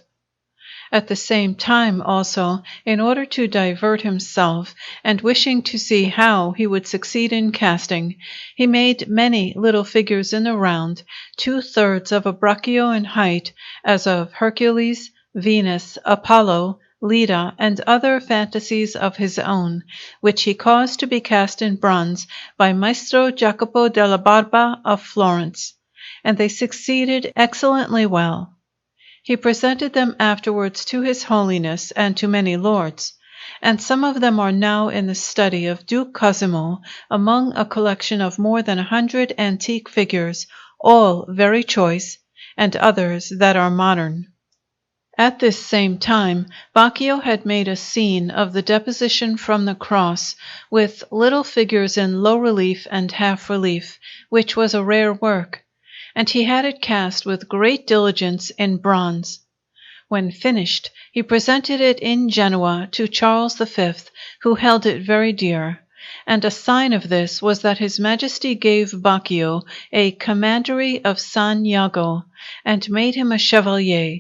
At the same time also, in order to divert himself, and wishing to see how he would succeed in casting, he made many little figures in the round, 2/3 of a braccio in height, as of Hercules, Venus, Apollo, Leda, and other fantasies of his own, which he caused to be cast in bronze by Maestro Jacopo della Barba of Florence, and they succeeded excellently well. He presented them afterwards to His Holiness and to many lords, and some of them are now in the study of Duke Cosimo, among a collection of more than 100 antique figures, all very choice, and others that are modern. At this same time, Baccio had made a scene of the Deposition from the Cross, with little figures in low relief and half relief, which was a rare work, and he had it cast with great diligence in bronze. When finished, he presented it in Genoa to Charles V, who held it very dear, and a sign of this was that His Majesty gave Baccio a commandery of San Jago, and made him a chevalier.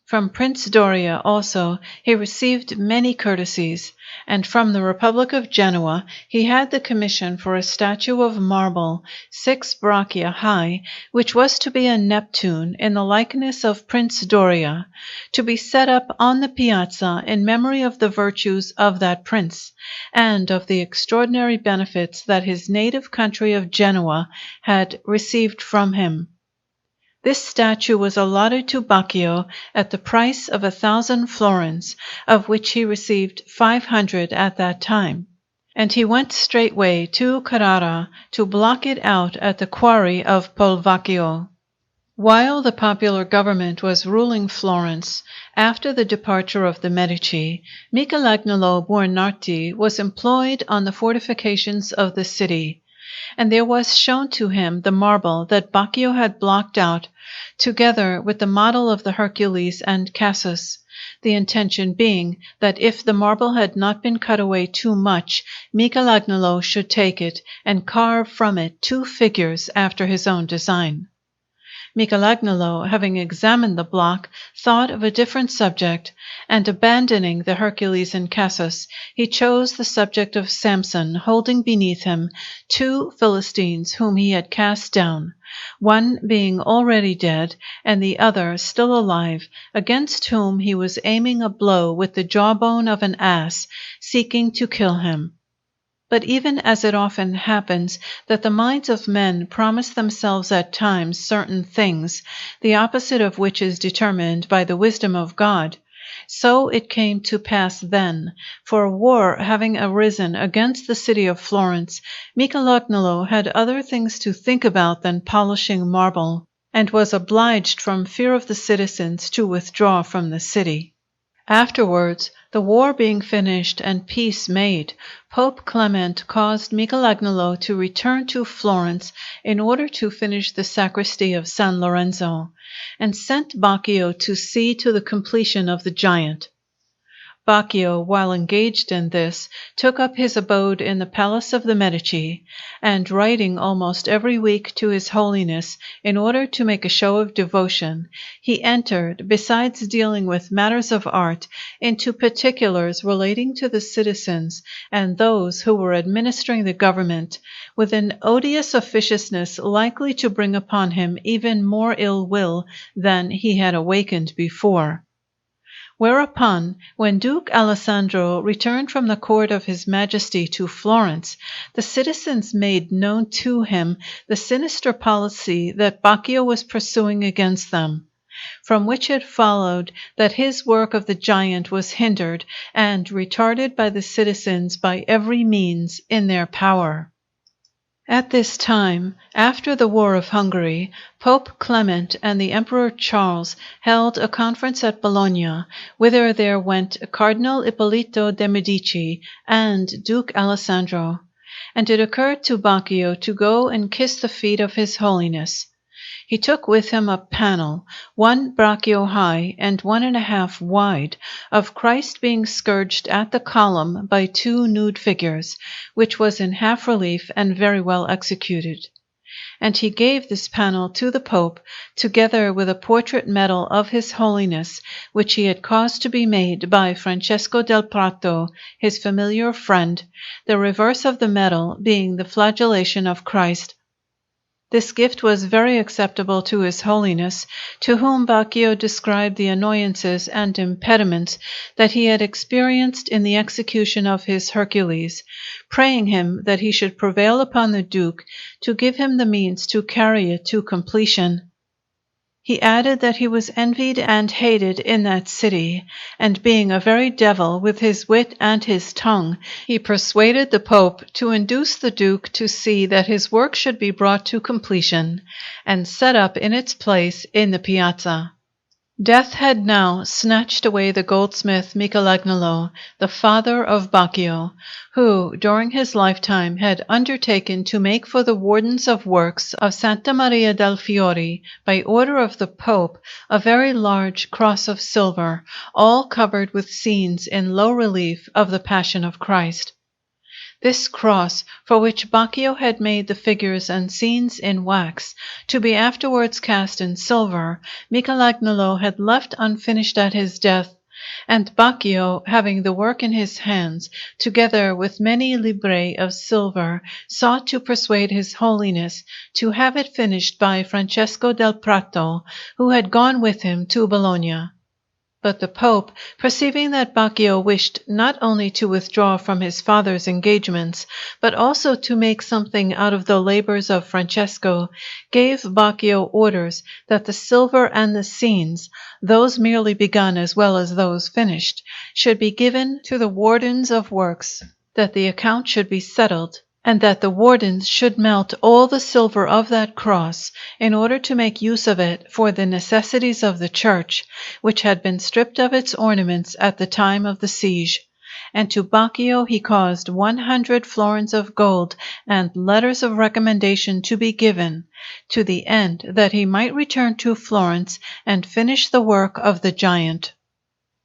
From Prince Doria also he received many courtesies, and from the Republic of Genoa he had the commission for a statue of marble 6 braccia high, which was to be a Neptune in the likeness of Prince Doria, to be set up on the piazza in memory of the virtues of that prince, and of the extraordinary benefits that his native country of Genoa had received from him. This statue was allotted to Baccio at the price of 1,000 florins, of which he received 500 at that time, and he went straightway to Carrara to block it out at the quarry of Polvacchio. While the popular government was ruling Florence, after the departure of the Medici, Michelangelo Buonarroti was employed on the fortifications of the city, and there was shown to him the marble that Baccio had blocked out, together with the model of the Hercules and Cacus, the intention being that if the marble had not been cut away too much, Michelangelo should take it and carve from it 2 figures after his own design. Michelangelo, having examined the block, thought of a different subject, and abandoning the Hercules and Cacus, he chose the subject of Samson, holding beneath him 2 Philistines whom he had cast down, one being already dead, and the other still alive, against whom he was aiming a blow with the jawbone of an ass, seeking to kill him. But even as it often happens that the minds of men promise themselves at times certain things, the opposite of which is determined by the wisdom of God, so it came to pass then, for war having arisen against the city of Florence, Michelangelo had other things to think about than polishing marble, and was obliged from fear of the citizens to withdraw from the city. Afterwards, the war being finished and peace made, Pope Clement caused Michelangelo to return to Florence in order to finish the sacristy of San Lorenzo, and sent Baccio to see to the completion of the giant. Baccio, while engaged in this, took up his abode in the palace of the Medici, and writing almost every week to His Holiness in order to make a show of devotion, he entered, besides dealing with matters of art, into particulars relating to the citizens and those who were administering the government, with an odious officiousness likely to bring upon him even more ill will than he had awakened before. Whereupon, when Duke Alessandro returned from the court of His Majesty to Florence, the citizens made known to him the sinister policy that Baccio was pursuing against them, from which it followed that his work of the giant was hindered and retarded by the citizens by every means in their power. At this time, after the War of Hungary, Pope Clement and the Emperor Charles held a conference at Bologna, whither there went Cardinal Ippolito de' Medici and Duke Alessandro, and it occurred to Baccio to go and kiss the feet of His Holiness. He took with him a panel, 1 braccio high and 1½ wide, of Christ being scourged at the column by 2 nude figures, which was in half relief and very well executed. And he gave this panel to the Pope, together with a portrait medal of His Holiness, which he had caused to be made by Francesco del Prato, his familiar friend, the reverse of the medal being the flagellation of Christ. This gift was very acceptable to His Holiness, to whom Baccio described the annoyances and impediments that he had experienced in the execution of his Hercules, praying him that he should prevail upon the Duke to give him the means to carry it to completion. He added that he was envied and hated in that city, and being a very devil with his wit and his tongue, he persuaded the Pope to induce the Duke to see that his work should be brought to completion, and set up in its place in the Piazza. Death had now snatched away the goldsmith Michelangelos, the father of Baccio, who, during his lifetime, had undertaken to make for the wardens of works of Santa Maria del Fiori, by order of the Pope, a very large cross of silver, all covered with scenes in low relief of the Passion of Christ. This cross, for which Baccio had made the figures and scenes in wax, to be afterwards cast in silver, Michelangelos had left unfinished at his death, and Baccio, having the work in his hands, together with many libbre of silver, sought to persuade His Holiness to have it finished by Francesco del Prato, who had gone with him to Bologna. But the Pope, perceiving that Baccio wished not only to withdraw from his father's engagements, but also to make something out of the labors of Francesco, gave Baccio orders that the silver and the scenes, those merely begun as well as those finished, should be given to the wardens of works, that the account should be settled, and that the wardens should melt all the silver of that cross, in order to make use of it for the necessities of the church, which had been stripped of its ornaments at the time of the siege. And to Baccio he caused 100 florins of gold and letters of recommendation to be given, to the end that he might return to Florence and finish the work of the giant.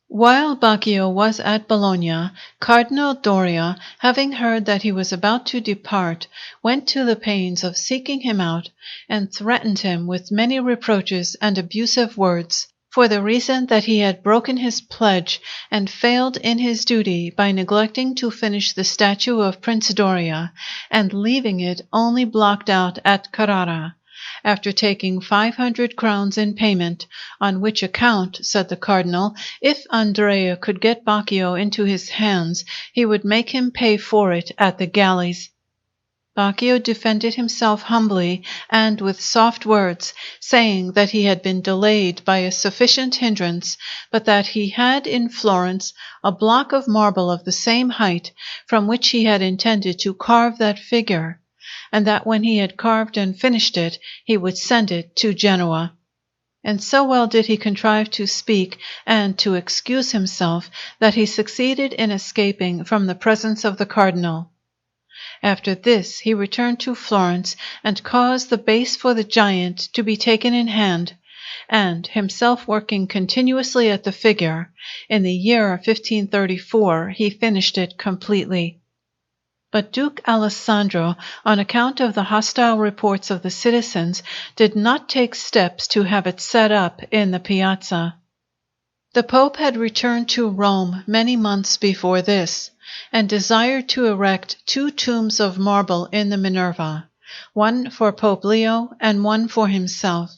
While Baccio was at Bologna, Cardinal Doria, having heard that he was about to depart, went to the pains of seeking him out, and threatened him with many reproaches and abusive words, for the reason that he had broken his pledge and failed in his duty by neglecting to finish the statue of Prince Doria, and leaving it only blocked out at Carrara, after taking 500 crowns in payment, on which account, said the cardinal, if Andrea could get Baccio into his hands, he would make him pay for it at the galleys. Baccio defended himself humbly and with soft words, saying that he had been delayed by a sufficient hindrance, but that he had in Florence a block of marble of the same height, from which he had intended to carve that figure, and that when he had carved and finished it, he would send it to Genoa. And so well did he contrive to speak and to excuse himself, that he succeeded in escaping from the presence of the cardinal. After this he returned to Florence, and caused the base for the giant to be taken in hand, and, himself working continuously at the figure, in the year 1534 he finished it completely. But Duke Alessandro, on account of the hostile reports of the citizens, did not take steps to have it set up in the piazza. The Pope had returned to Rome many months before this, and desired to erect 2 tombs of marble in the Minerva, one for Pope Leo and one for himself,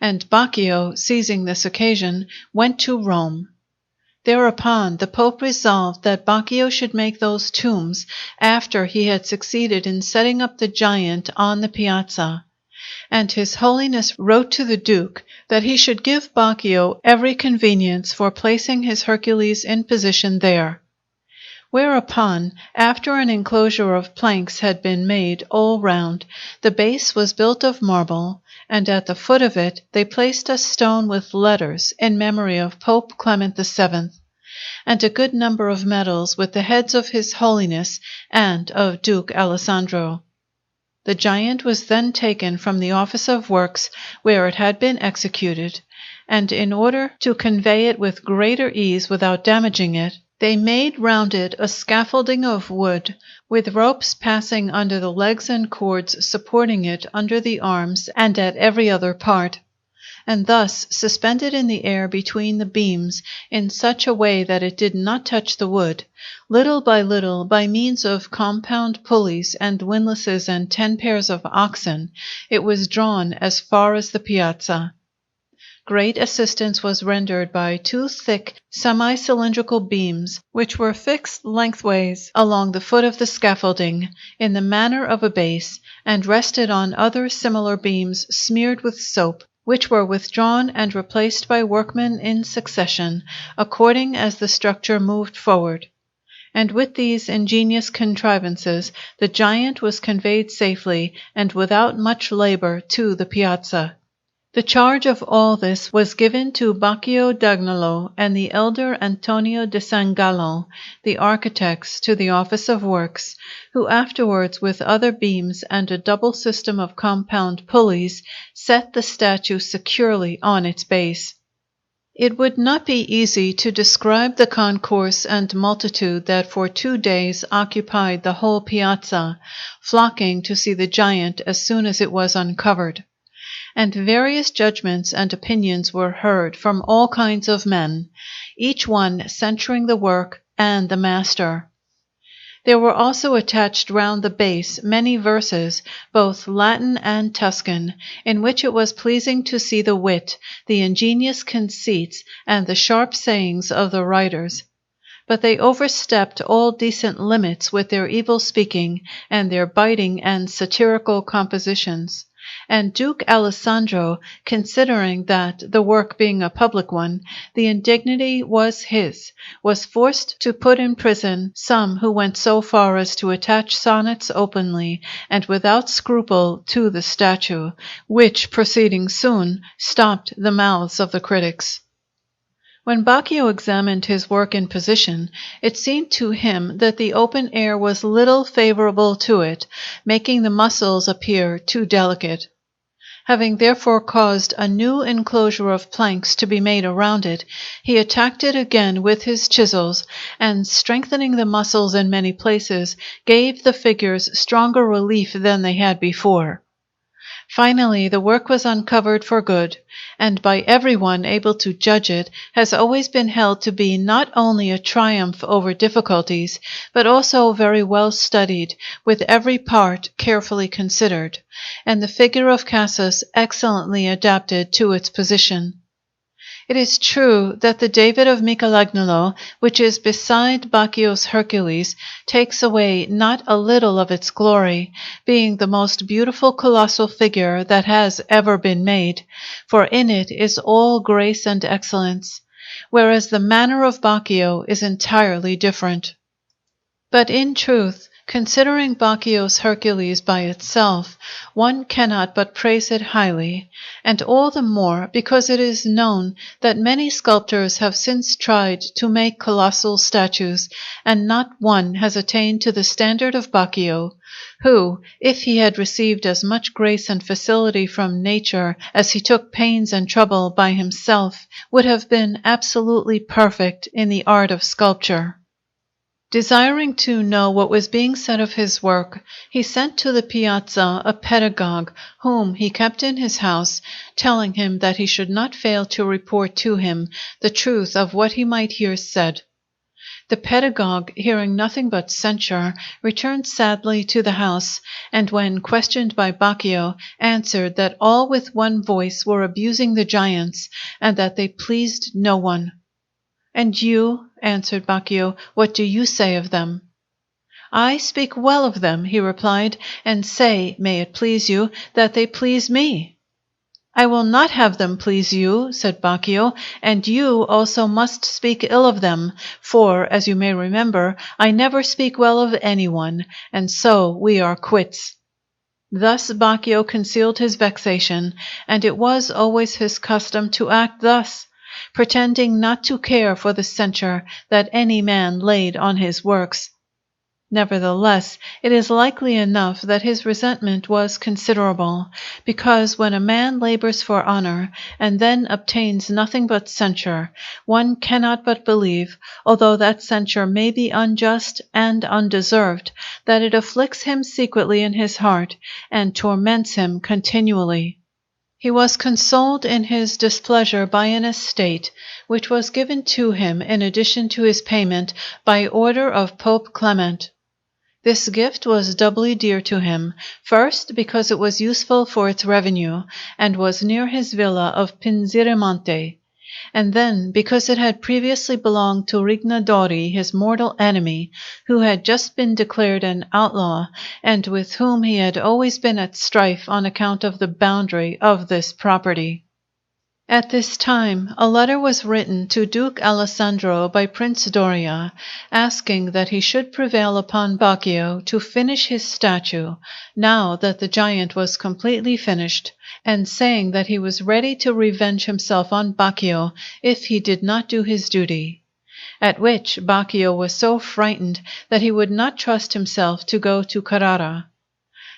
and Baccio, seizing this occasion, went to Rome. Thereupon the Pope resolved that Baccio should make those tombs after he had succeeded in setting up the giant on the piazza, and His Holiness wrote to the Duke that he should give Baccio every convenience for placing his Hercules in position there. Whereupon, after an enclosure of planks had been made all round, the base was built of marble, and at the foot of it they placed a stone with letters in memory of Pope Clement VII, and a good number of medals with the heads of His Holiness and of Duke Alessandro. The giant was then taken from the Office of Works where it had been executed, and in order to convey it with greater ease without damaging it, they made round it a scaffolding of wood, with ropes passing under the legs and cords supporting it under the arms and at every other part, and thus suspended in the air between the beams in such a way that it did not touch the wood, little, by means of compound pulleys and windlasses and 10 pairs of oxen, it was drawn as far as the piazza. Great assistance was rendered by 2 thick semi-cylindrical beams, which were fixed lengthways along the foot of the scaffolding, in the manner of a base, and rested on other similar beams smeared with soap, which were withdrawn and replaced by workmen in succession, according as the structure moved forward. And with these ingenious contrivances the giant was conveyed safely and without much labor to the piazza. The charge of all this was given to Baccio d'Agnolo and the elder Antonio de San Gallo, the architects, to the Office of Works, who afterwards, with other beams and a double system of compound pulleys, set the statue securely on its base. It would not be easy to describe the concourse and multitude that for 2 days occupied the whole piazza, flocking to see the giant as soon as it was uncovered. And various judgments and opinions were heard from all kinds of men, each one censuring the work and the master. There were also attached round the base many verses, both Latin and Tuscan, in which it was pleasing to see the wit, the ingenious conceits, and the sharp sayings of the writers. But they overstepped all decent limits with their evil speaking and their biting and satirical compositions. And Duke Alessandro, considering that, the work being a public one, the indignity was his, was forced to put in prison some who went so far as to attach sonnets openly and without scruple to the statue, which proceeding soon stopped the mouths of the critics. When Baccio examined his work in position, it seemed to him that the open air was little favorable to it, making the muscles appear too delicate. Having therefore caused a new enclosure of planks to be made around it, he attacked it again with his chisels, and strengthening the muscles in many places, gave the figures stronger relief than they had before. Finally, the work was uncovered for good, and by everyone able to judge it, has always been held to be not only a triumph over difficulties, but also very well studied, with every part carefully considered, and the figure of Cacus excellently adapted to its position. It is true that the David of Michelangelo, which is beside Baccio's Hercules, takes away not a little of its glory, being the most beautiful colossal figure that has ever been made, for in it is all grace and excellence, whereas the manner of Baccio is entirely different. But in truth, Considering Baccio's Hercules by itself, one cannot but praise it highly, and all the more because it is known that many sculptors have since tried to make colossal statues, and not one has attained to the standard of Baccio, who, if he had received as much grace and facility from nature as he took pains and trouble by himself, would have been absolutely perfect in the art of sculpture. Desiring to know what was being said of his work, he sent to the piazza a pedagogue whom he kept in his house, telling him that he should not fail to report to him the truth of what he might hear said. The pedagogue, hearing nothing but censure, returned sadly to the house, and when questioned by Baccio, answered that all with one voice were abusing the giants, and that they pleased no one. "And you," answered Baccio, "what do you say of them?" "I speak well of them," he replied, "and say, may it please you, that they please me." "I will not have them please you," said Baccio, "and you also must speak ill of them, for, as you may remember, I never speak well of anyone, and so we are quits." Thus Baccio concealed his vexation, and it was always his custom to act thus, pretending not to care for the censure that any man laid on his works. Nevertheless, it is likely enough that his resentment was considerable, because when a man labors for honor, and then obtains nothing but censure, one cannot but believe, although that censure may be unjust and undeserved, that it afflicts him secretly in his heart, and torments him continually. He was consoled in his displeasure by an estate, which was given to him in addition to his payment by order of Pope Clement. This gift was doubly dear to him, first because it was useful for its revenue, and was near his villa of Pinziramonte, and then because it had previously belonged to Rignadori, his mortal enemy, who had just been declared an outlaw, and with whom he had always been at strife on account of the boundary of this property. At this time, a letter was written to Duke Alessandro by Prince Doria, asking that he should prevail upon Baccio to finish his statue, now that the giant was completely finished, and saying that he was ready to revenge himself on Baccio if he did not do his duty. At which Baccio was so frightened that he would not trust himself to go to Carrara.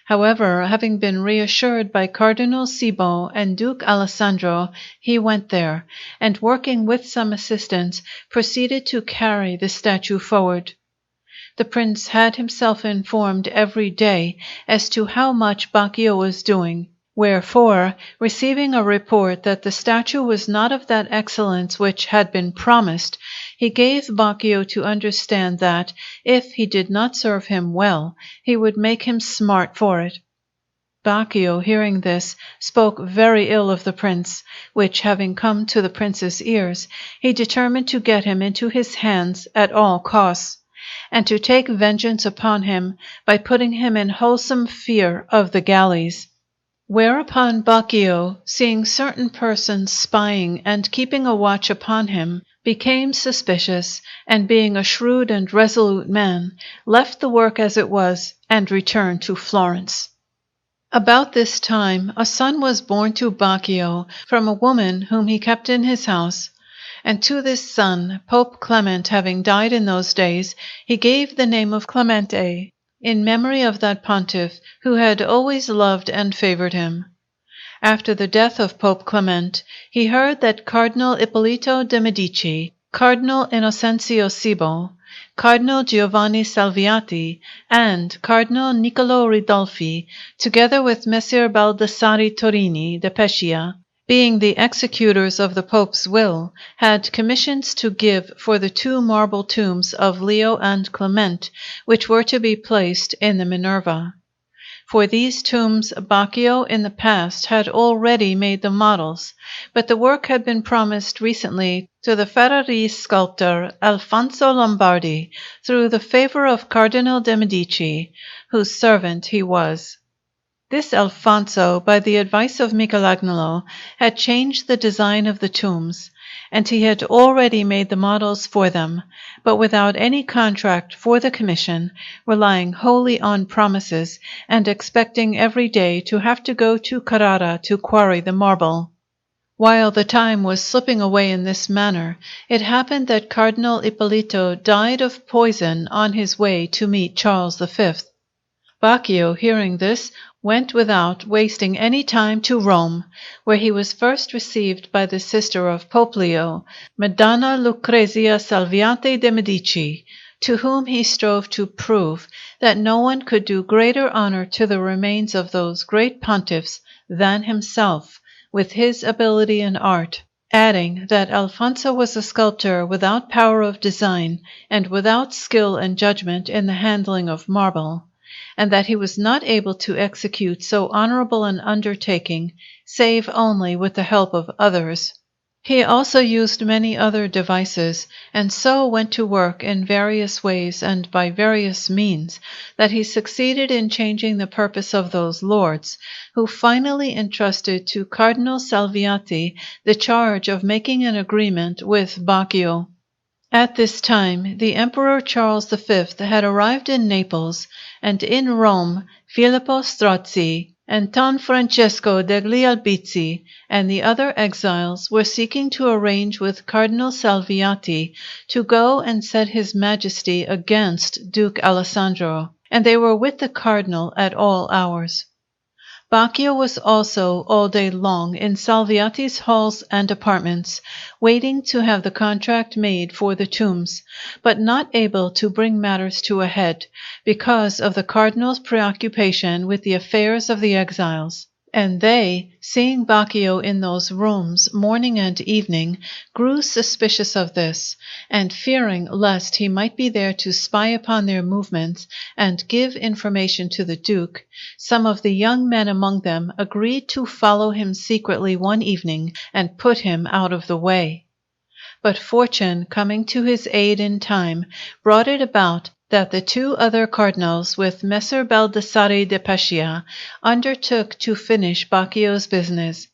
However, having been reassured by Cardinal Cibo and Duke Alessandro, he went there, and working with some assistants, proceeded to carry the statue forward. The prince had himself informed every day as to how much Baccio was doing, wherefore, receiving a report that the statue was not of that excellence which had been promised, he gave Baccio to understand that, if he did not serve him well, he would make him smart for it. Baccio, hearing this, spoke very ill of the prince, which having come to the prince's ears, he determined to get him into his hands at all costs, and to take vengeance upon him by putting him in wholesome fear of the galleys. Whereupon Baccio, seeing certain persons spying and keeping a watch upon him, became suspicious, and being a shrewd and resolute man, left the work as it was, and returned to Florence. About this time a son was born to Baccio from a woman whom he kept in his house, and to this son, Pope Clement having died in those days, he gave the name of Clemente, in memory of that pontiff who had always loved and favored him. After the death of Pope Clement, he heard that Cardinal Ippolito de Medici, Cardinal Innocenzio Cibo, Cardinal Giovanni Salviati, and Cardinal Niccolo Ridolfi, together with Messer Baldassari Torini de Pescia, being the executors of the Pope's will, had commissions to give for the 2 marble tombs of Leo and Clement, which were to be placed in the Minerva. For these tombs Baccio in the past had already made the models, but the work had been promised recently to the Ferrarese sculptor Alfonso Lombardi through the favor of Cardinal de Medici, whose servant he was. This Alfonso, by the advice of Michelangelo, had changed the design of the tombs, and he had already made the models for them, but without any contract for the commission, relying wholly on promises, and expecting every day to have to go to Carrara to quarry the marble. While the time was slipping away in this manner, it happened that Cardinal Ippolito died of poison on his way to meet Charles V. Baccio, hearing this, went without wasting any time to Rome, where he was first received by the sister of Pope Leo, Madonna Lucrezia Salviati de Medici, to whom he strove to prove that no one could do greater honor to the remains of those great pontiffs than himself, with his ability in art, adding that Alfonso was a sculptor without power of design and without skill and judgment in the handling of marble, and that he was not able to execute so honorable an undertaking, save only with the help of others. He also used many other devices, and so went to work in various ways and by various means, that he succeeded in changing the purpose of those lords, who finally entrusted to Cardinal Salviati the charge of making an agreement with Baccio. At this time the Emperor Charles V had arrived in Naples, and in Rome Filippo Strozzi, Anton Francesco degli Albizzi, and the other exiles were seeking to arrange with Cardinal Salviati to go and set His Majesty against Duke Alessandro, and they were with the cardinal at all hours. Baccio was also all day long in Salviati's halls and apartments, waiting to have the contract made for the tombs, but not able to bring matters to a head, because of the cardinal's preoccupation with the affairs of the exiles. And they, seeing Baccio in those rooms morning and evening, grew suspicious of this, and fearing lest he might be there to spy upon their movements and give information to the duke, some of the young men among them agreed to follow him secretly one evening and put him out of the way. But fortune, coming to his aid in time, brought it about that the two other cardinals, with Messer Baldassare de Pescia, undertook to finish Baccio's business.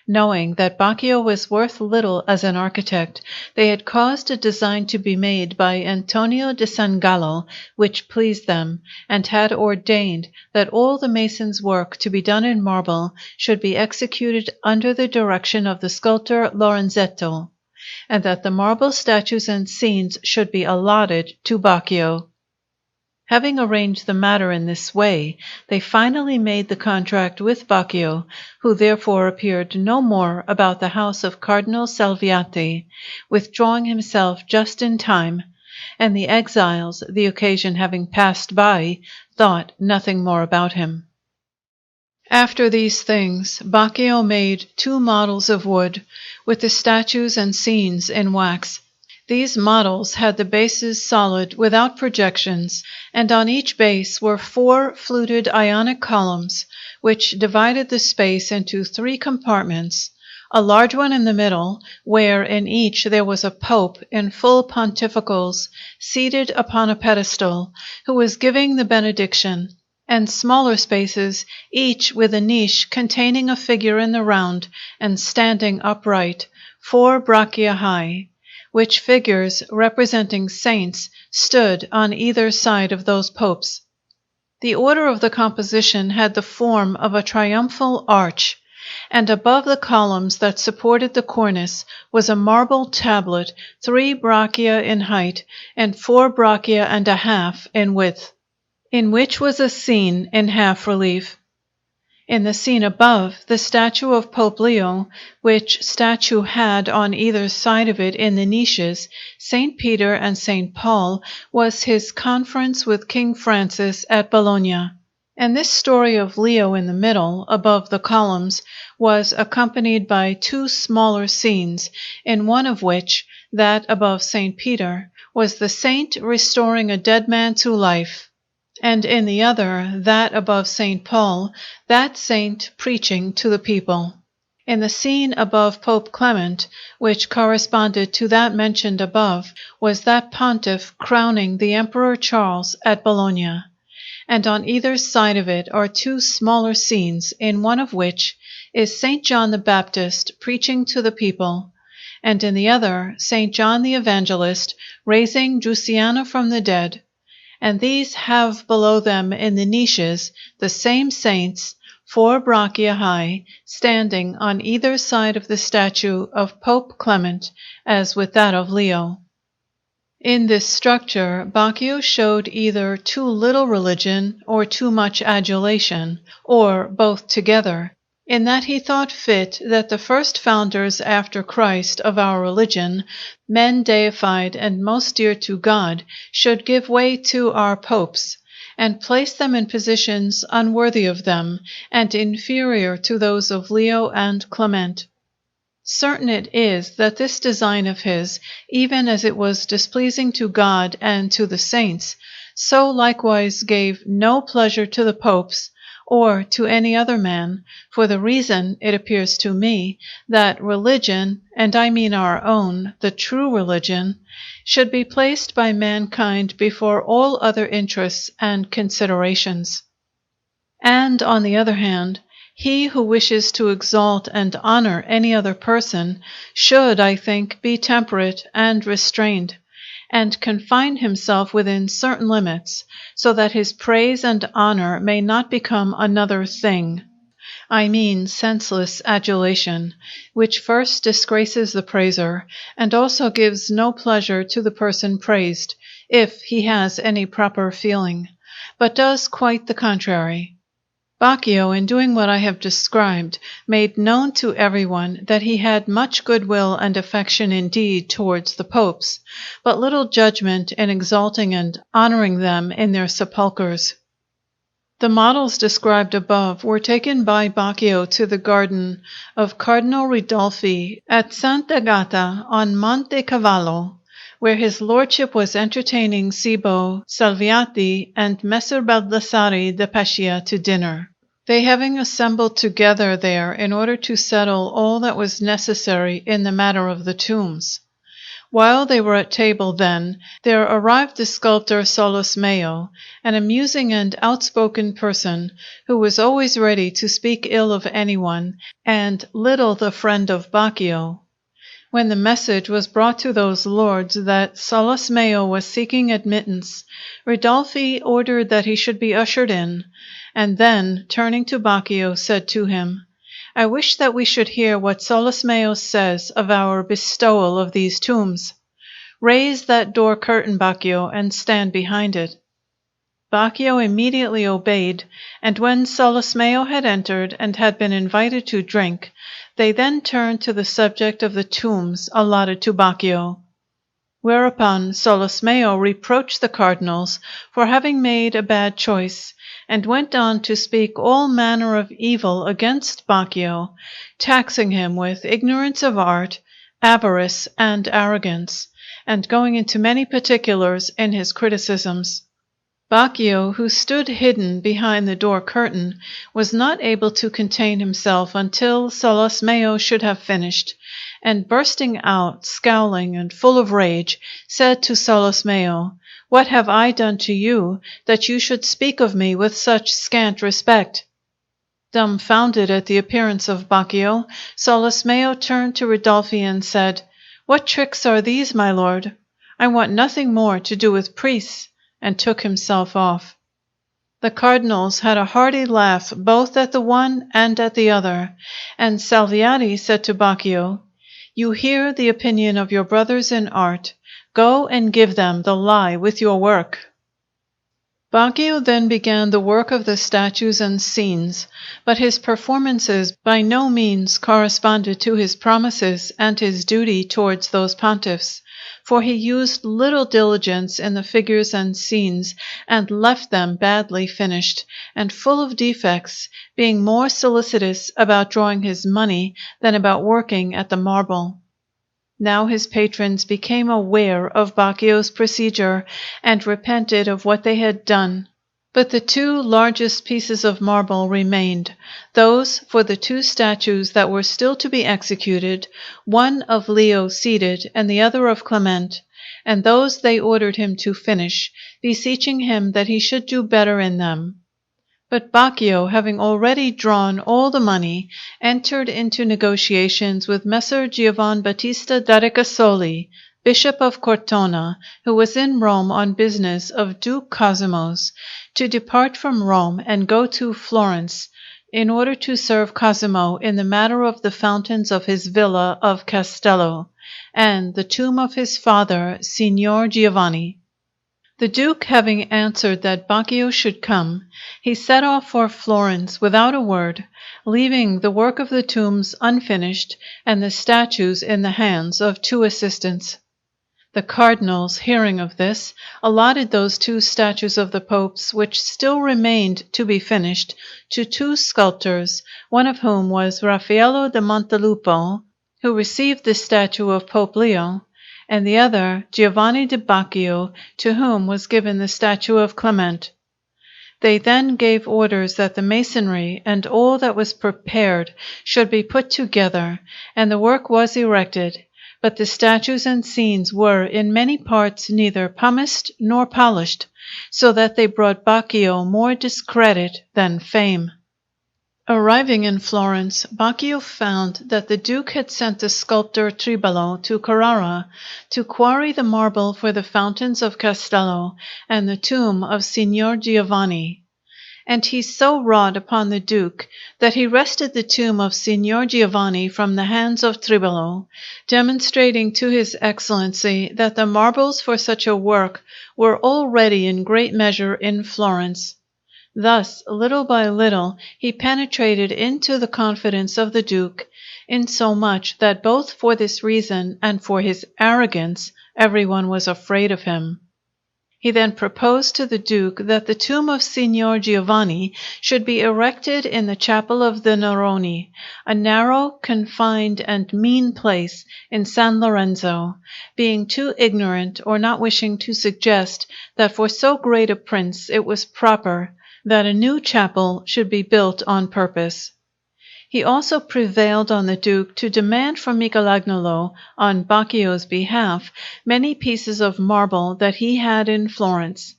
Knowing that Baccio was worth little as an architect, they had caused a design to be made by Antonio de San Gallo, which pleased them, and had ordained that all the mason's work to be done in marble should be executed under the direction of the sculptor Lorenzetto, and that the marble statues and scenes should be allotted to Baccio. Having arranged the matter in this way, they finally made the contract with Baccio, who therefore appeared no more about the house of Cardinal Salviati, withdrawing himself just in time, and the exiles, the occasion having passed by, thought nothing more about him. After these things, Baccio made 2 models of wood, with the statues and scenes in wax. These models had the bases solid without projections, and on each base were 4 fluted Ionic columns, which divided the space into 3 compartments, a large one in the middle, where in each there was a pope in full pontificals, seated upon a pedestal, who was giving the benediction, and smaller spaces, each with a niche containing a figure in the round and standing upright, 4 braccia high, which figures, representing saints, stood on either side of those popes. The order of the composition had the form of a triumphal arch, and above the columns that supported the cornice was a marble tablet 3 braccia in height and 4 braccia and a half in width, in which was a scene in half relief. In the scene above, the statue of Pope Leo, which statue had on either side of it in the niches St. Peter and St. Paul, was his conference with King Francis at Bologna. And this story of Leo in the middle, above the columns, was accompanied by 2 smaller scenes, in one of which, that above St. Peter, was the saint restoring a dead man to life, and in the other, that above St. Paul, that saint preaching to the people. In the scene above Pope Clement, which corresponded to that mentioned above, was that pontiff crowning the Emperor Charles at Bologna. and on either side of it are two smaller scenes, in one of which is St. John the Baptist preaching to the people, and in the other St. John the Evangelist raising Giuliano from the dead. And these have below them in the niches the same saints, 4 braccia high, standing on either side of the statue of Pope Clement, as with that of Leo. In this structure, Baccio showed either too little religion or too much adulation, or both together, in that he thought fit that the first founders after Christ of our religion, men deified and most dear to God, should give way to our popes, and place them in positions unworthy of them, and inferior to those of Leo and Clement. Certain it is that this design of his, even as it was displeasing to God and to the saints, so likewise gave no pleasure to the popes, or to any other man, for the reason, it appears to me, that religion, and I mean our own, the true religion, should be placed by mankind before all other interests and considerations. And, on the other hand, he who wishes to exalt and honor any other person should, I think, be temperate and restrained, and confine himself within certain limits, so that his praise and honor may not become another thing. I mean senseless adulation, which first disgraces the praiser, and also gives no pleasure to the person praised, if he has any proper feeling, but does quite the contrary. Baccio, in doing what I have described, made known to everyone that he had much goodwill and affection indeed towards the popes, but little judgment in exalting and honoring them in their sepulchres. The models described above were taken by Baccio to the garden of Cardinal Ridolfi at Sant'Agata on Monte Cavallo, where his lordship was entertaining Cibo, Salviati, and Messer Baldassari de Pescia to dinner, they having assembled together there in order to settle all that was necessary in the matter of the tombs. While they were at table then, there arrived the sculptor Solosmeo, an amusing and outspoken person, who was always ready to speak ill of anyone, and little the friend of Baccio. When the message was brought to those lords that Solosmeo was seeking admittance, Ridolfi ordered that he should be ushered in, and then, turning to Baccio, said to him, "I wish that we should hear what Solosmeo says of our bestowal of these tombs. Raise that door curtain, Baccio, and stand behind it." Baccio immediately obeyed, and when Solosmeo had entered and had been invited to drink, they then turned to the subject of the tombs allotted to Baccio. Whereupon Solosmeo reproached the cardinals for having made a bad choice, and went on to speak all manner of evil against Baccio, taxing him with ignorance of art, avarice, and arrogance, and going into many particulars in his criticisms. Baccio, who stood hidden behind the door curtain, was not able to contain himself until Solosmeo should have finished, and bursting out, scowling and full of rage, said to Solosmeo, "What have I done to you, that you should speak of me with such scant respect?" Dumbfounded at the appearance of Baccio, Solosmeo turned to Ridolfi and said, "What tricks are these, my lord? I want nothing more to do with priests," and took himself off. The cardinals had a hearty laugh both at the one and at the other, and Salviati said to Baccio, "You hear the opinion of your brothers in art. Go and give them the lie with your work." Baccio then began the work of the statues and scenes, but his performances by no means corresponded to his promises and his duty towards those pontiffs, for he used little diligence in the figures and scenes, and left them badly finished, and full of defects, being more solicitous about drawing his money than about working at the marble. Now his patrons became aware of Baccio's procedure, and repented of what they had done. But the two largest pieces of marble remained, those for the two statues that were still to be executed, one of Leo seated and the other of Clement, and those they ordered him to finish, beseeching him that he should do better in them. But Baccio, having already drawn all the money, entered into negotiations with Messer Giovan Battista da Ricasoli, Bishop of Cortona, who was in Rome on business of Duke Cosimo's, to depart from Rome and go to Florence, in order to serve Cosimo in the matter of the fountains of his villa of Castello, and the tomb of his father, Signor Giovanni. The Duke having answered that Baccio should come, he set off for Florence without a word, leaving the work of the tombs unfinished and the statues in the hands of 2 assistants. The cardinals, hearing of this, allotted those 2 statues of the popes which still remained to be finished to 2 sculptors, one of whom was Raffaello da Montelupo, who received the statue of Pope Leo, and the other Giovanni de Baccio, to whom was given the statue of Clement. They then gave orders that the masonry and all that was prepared should be put together, and the work was erected, but the statues and scenes were in many parts neither pumised nor polished, so that they brought Baccio more discredit than fame. Arriving in Florence, Baccio found that the Duke had sent the sculptor Tribalo to Carrara to quarry the marble for the fountains of Castello and the tomb of Signor Giovanni. And he so wrought upon the Duke that he wrested the tomb of Signor Giovanni from the hands of Tribalo, demonstrating to his Excellency that the marbles for such a work were already in great measure in Florence. Thus, little by little, he penetrated into the confidence of the Duke, insomuch that both for this reason and for his arrogance everyone was afraid of him. He then proposed to the Duke that the tomb of Signor Giovanni should be erected in the chapel of the Neroni, a narrow, confined, and mean place in San Lorenzo, being too ignorant or not wishing to suggest that for so great a prince it was proper that a new chapel should be built on purpose. He also prevailed on the Duke to demand from Michelangelo, on Baccio's behalf, many pieces of marble that he had in Florence.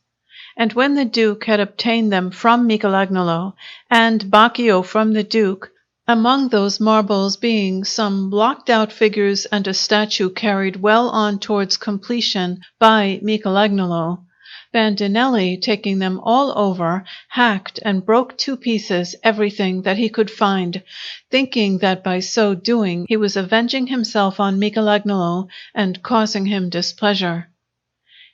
And when the Duke had obtained them from Michelangelo, and Baccio from the Duke, among those marbles being some blocked-out figures and a statue carried well on towards completion by Michelangelo, Bandinelli, taking them all over, hacked and broke to pieces everything that he could find, thinking that by so doing he was avenging himself on Michelangelo and causing him displeasure.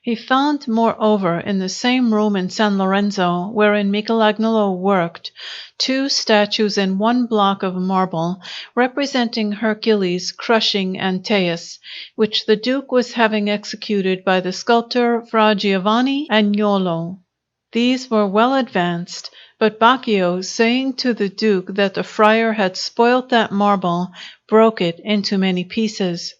He found, moreover, in the same room in San Lorenzo, wherein Michelangelo worked, 2 statues in 1 block of marble, representing Hercules crushing Antaeus, which the Duke was having executed by the sculptor Fra Giovanni Agnolo. These were well advanced, but Baccio, saying to the Duke that the friar had spoilt that marble, broke it into many pieces.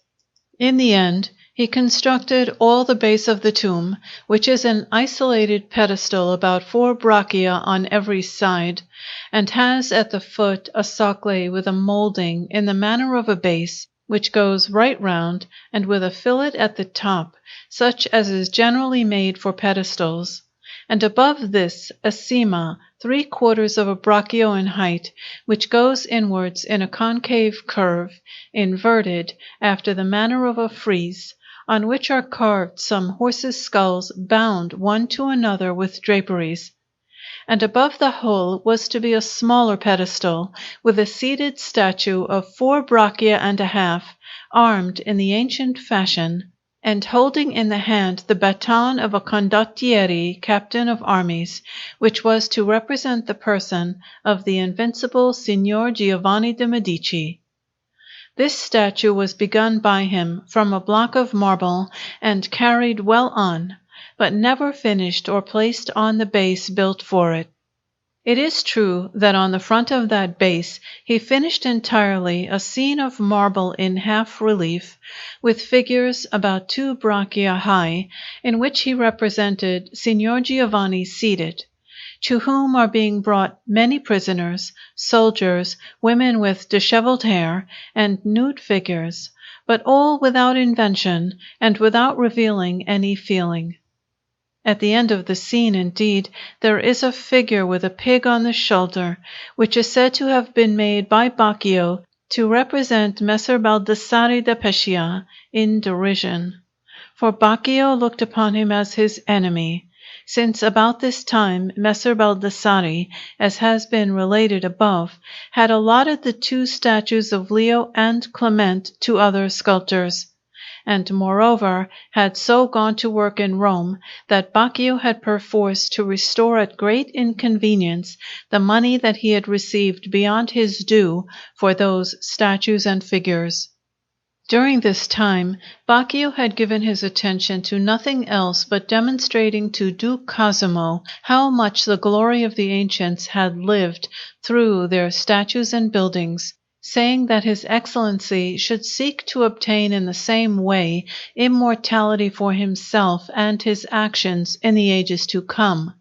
In the end, he constructed all the base of the tomb, which is an isolated pedestal about 4 braccia on every side, and has at the foot a socle with a moulding in the manner of a base, which goes right round, and with a fillet at the top, such as is generally made for pedestals. And above this a cima, 3/4 of a braccio in height, which goes inwards in a concave curve, inverted, after the manner of a frieze, on which are carved some horses' skulls bound one to another with draperies. And above the whole was to be a smaller pedestal, with a seated statue of 4 braccia and a half, armed in the ancient fashion, and holding in the hand the baton of a condottieri, captain of armies, which was to represent the person of the invincible Signor Giovanni de Medici. This statue was begun by him from a block of marble and carried well on, but never finished or placed on the base built for it. It is true that on the front of that base he finished entirely a scene of marble in half relief, with figures about 2 braccia high, in which he represented Signor Giovanni seated, to whom are being brought many prisoners, soldiers, women with dishevelled hair, and nude figures, but all without invention and without revealing any feeling. At the end of the scene, indeed, there is a figure with a pig on the shoulder, which is said to have been made by Baccio to represent Messer Baldassare da Pescia in derision. For Baccio looked upon him as his enemy, since about this time Messer Baldassare, as has been related above, had allotted the 2 statues of Leo and Clement to other sculptors, and moreover had so gone to work in Rome that Baccio had perforce to restore at great inconvenience the money that he had received beyond his due for those statues and figures. During this time, Baccio had given his attention to nothing else but demonstrating to Duke Cosimo how much the glory of the ancients had lived through their statues and buildings, saying that His Excellency should seek to obtain in the same way immortality for himself and his actions in the ages to come.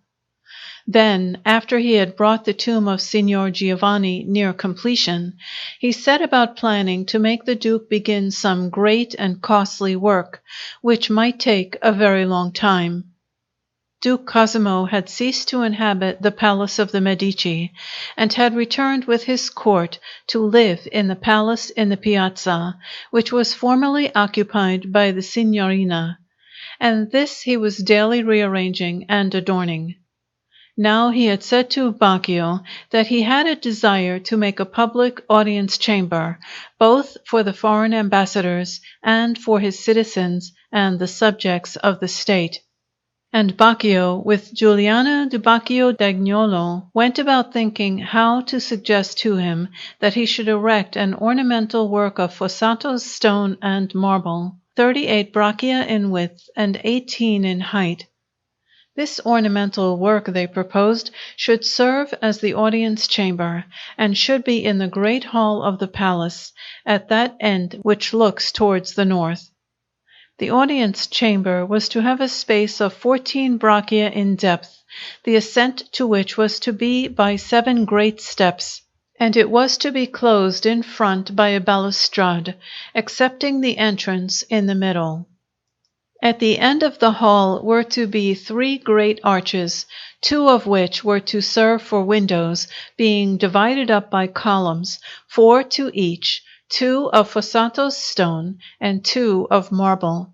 Then, after he had brought the tomb of Signor Giovanni near completion, he set about planning to make the Duke begin some great and costly work, which might take a very long time. Duke Cosimo had ceased to inhabit the palace of the Medici, and had returned with his court to live in the palace in the piazza, which was formerly occupied by the Signorina, and this he was daily rearranging and adorning. Now he had said to Baccio that he had a desire to make a public audience chamber, both for the foreign ambassadors and for his citizens and the subjects of the state. And Baccio, with Giuliano de Baccio d'Agnolo, went about thinking how to suggest to him that he should erect an ornamental work of fossato stone and marble, 38 braccia in width and 18 in height. This ornamental work, they proposed, should serve as the audience chamber, and should be in the great hall of the palace, at that end which looks towards the north. The audience chamber was to have a space of 14 braccia in depth, the ascent to which was to be by 7 great steps, and it was to be closed in front by a balustrade, excepting the entrance in the middle. At the end of the hall were to be 3 great arches, 2 of which were to serve for windows, being divided up by columns, 4 to each, 2 of fossato stone and 2 of marble.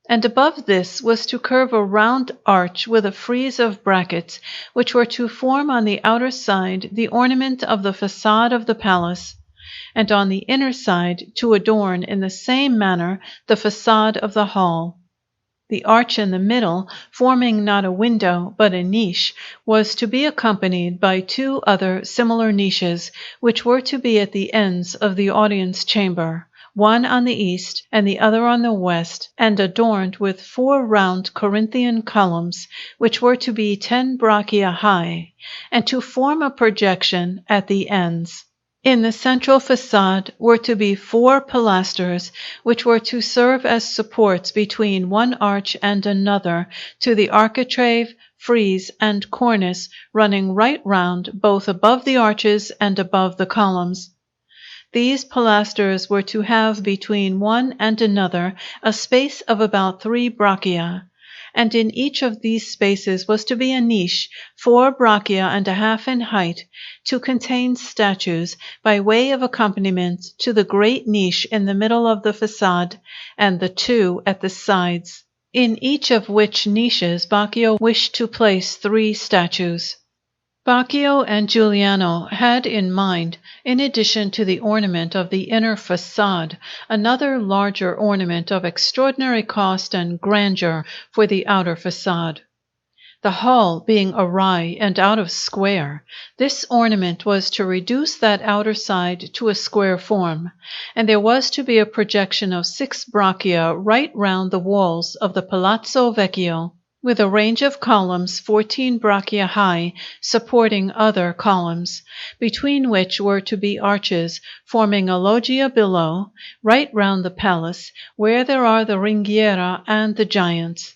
And above this was to curve a round arch with a frieze of brackets, which were to form on the outer side the ornament of the façade of the palace, and on the inner side to adorn in the same manner the façade of the hall. The arch in the middle, forming not a window but a niche, was to be accompanied by 2 other similar niches, which were to be at the ends of the audience chamber, one on the east and the other on the west, and adorned with 4 round Corinthian columns, which were to be 10 braccia high, and to form a projection at the ends. In the central façade were to be 4 pilasters, which were to serve as supports between one arch and another to the architrave, frieze, and cornice running right round both above the arches and above the columns. These pilasters were to have between one and another a space of about 3 braccia, and in each of these spaces was to be a niche 4 braccia and a half in height, to contain statues by way of accompaniment to the great niche in the middle of the façade and the 2 at the sides, in each of which niches Baccio wished to place 3 statues. Baccio and Giuliano had in mind, in addition to the ornament of the inner façade, another larger ornament of extraordinary cost and grandeur for the outer façade. The hall being awry and out of square, this ornament was to reduce that outer side to a square form, and there was to be a projection of 6 braccia right round the walls of the Palazzo Vecchio, with a range of columns 14 braccia high supporting other columns, between which were to be arches forming a loggia below, right round the palace, where there are the ringhiera and the giants.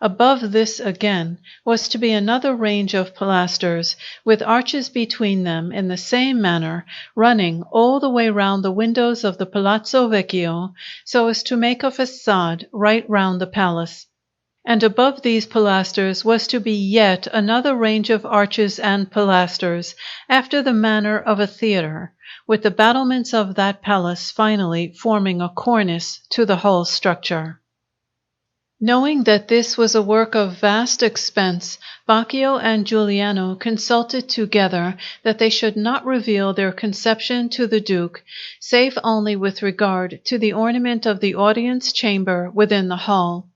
Above this again was to be another range of pilasters, with arches between them in the same manner, running all the way round the windows of the Palazzo Vecchio, so as to make a façade right round the palace. And above these pilasters was to be yet another range of arches and pilasters, after the manner of a theatre, with the battlements of that palace finally forming a cornice to the whole structure. Knowing that this was a work of vast expense, Baccio and Giuliano consulted together that they should not reveal their conception to the Duke, save only with regard to the ornament of the audience chamber within the hall,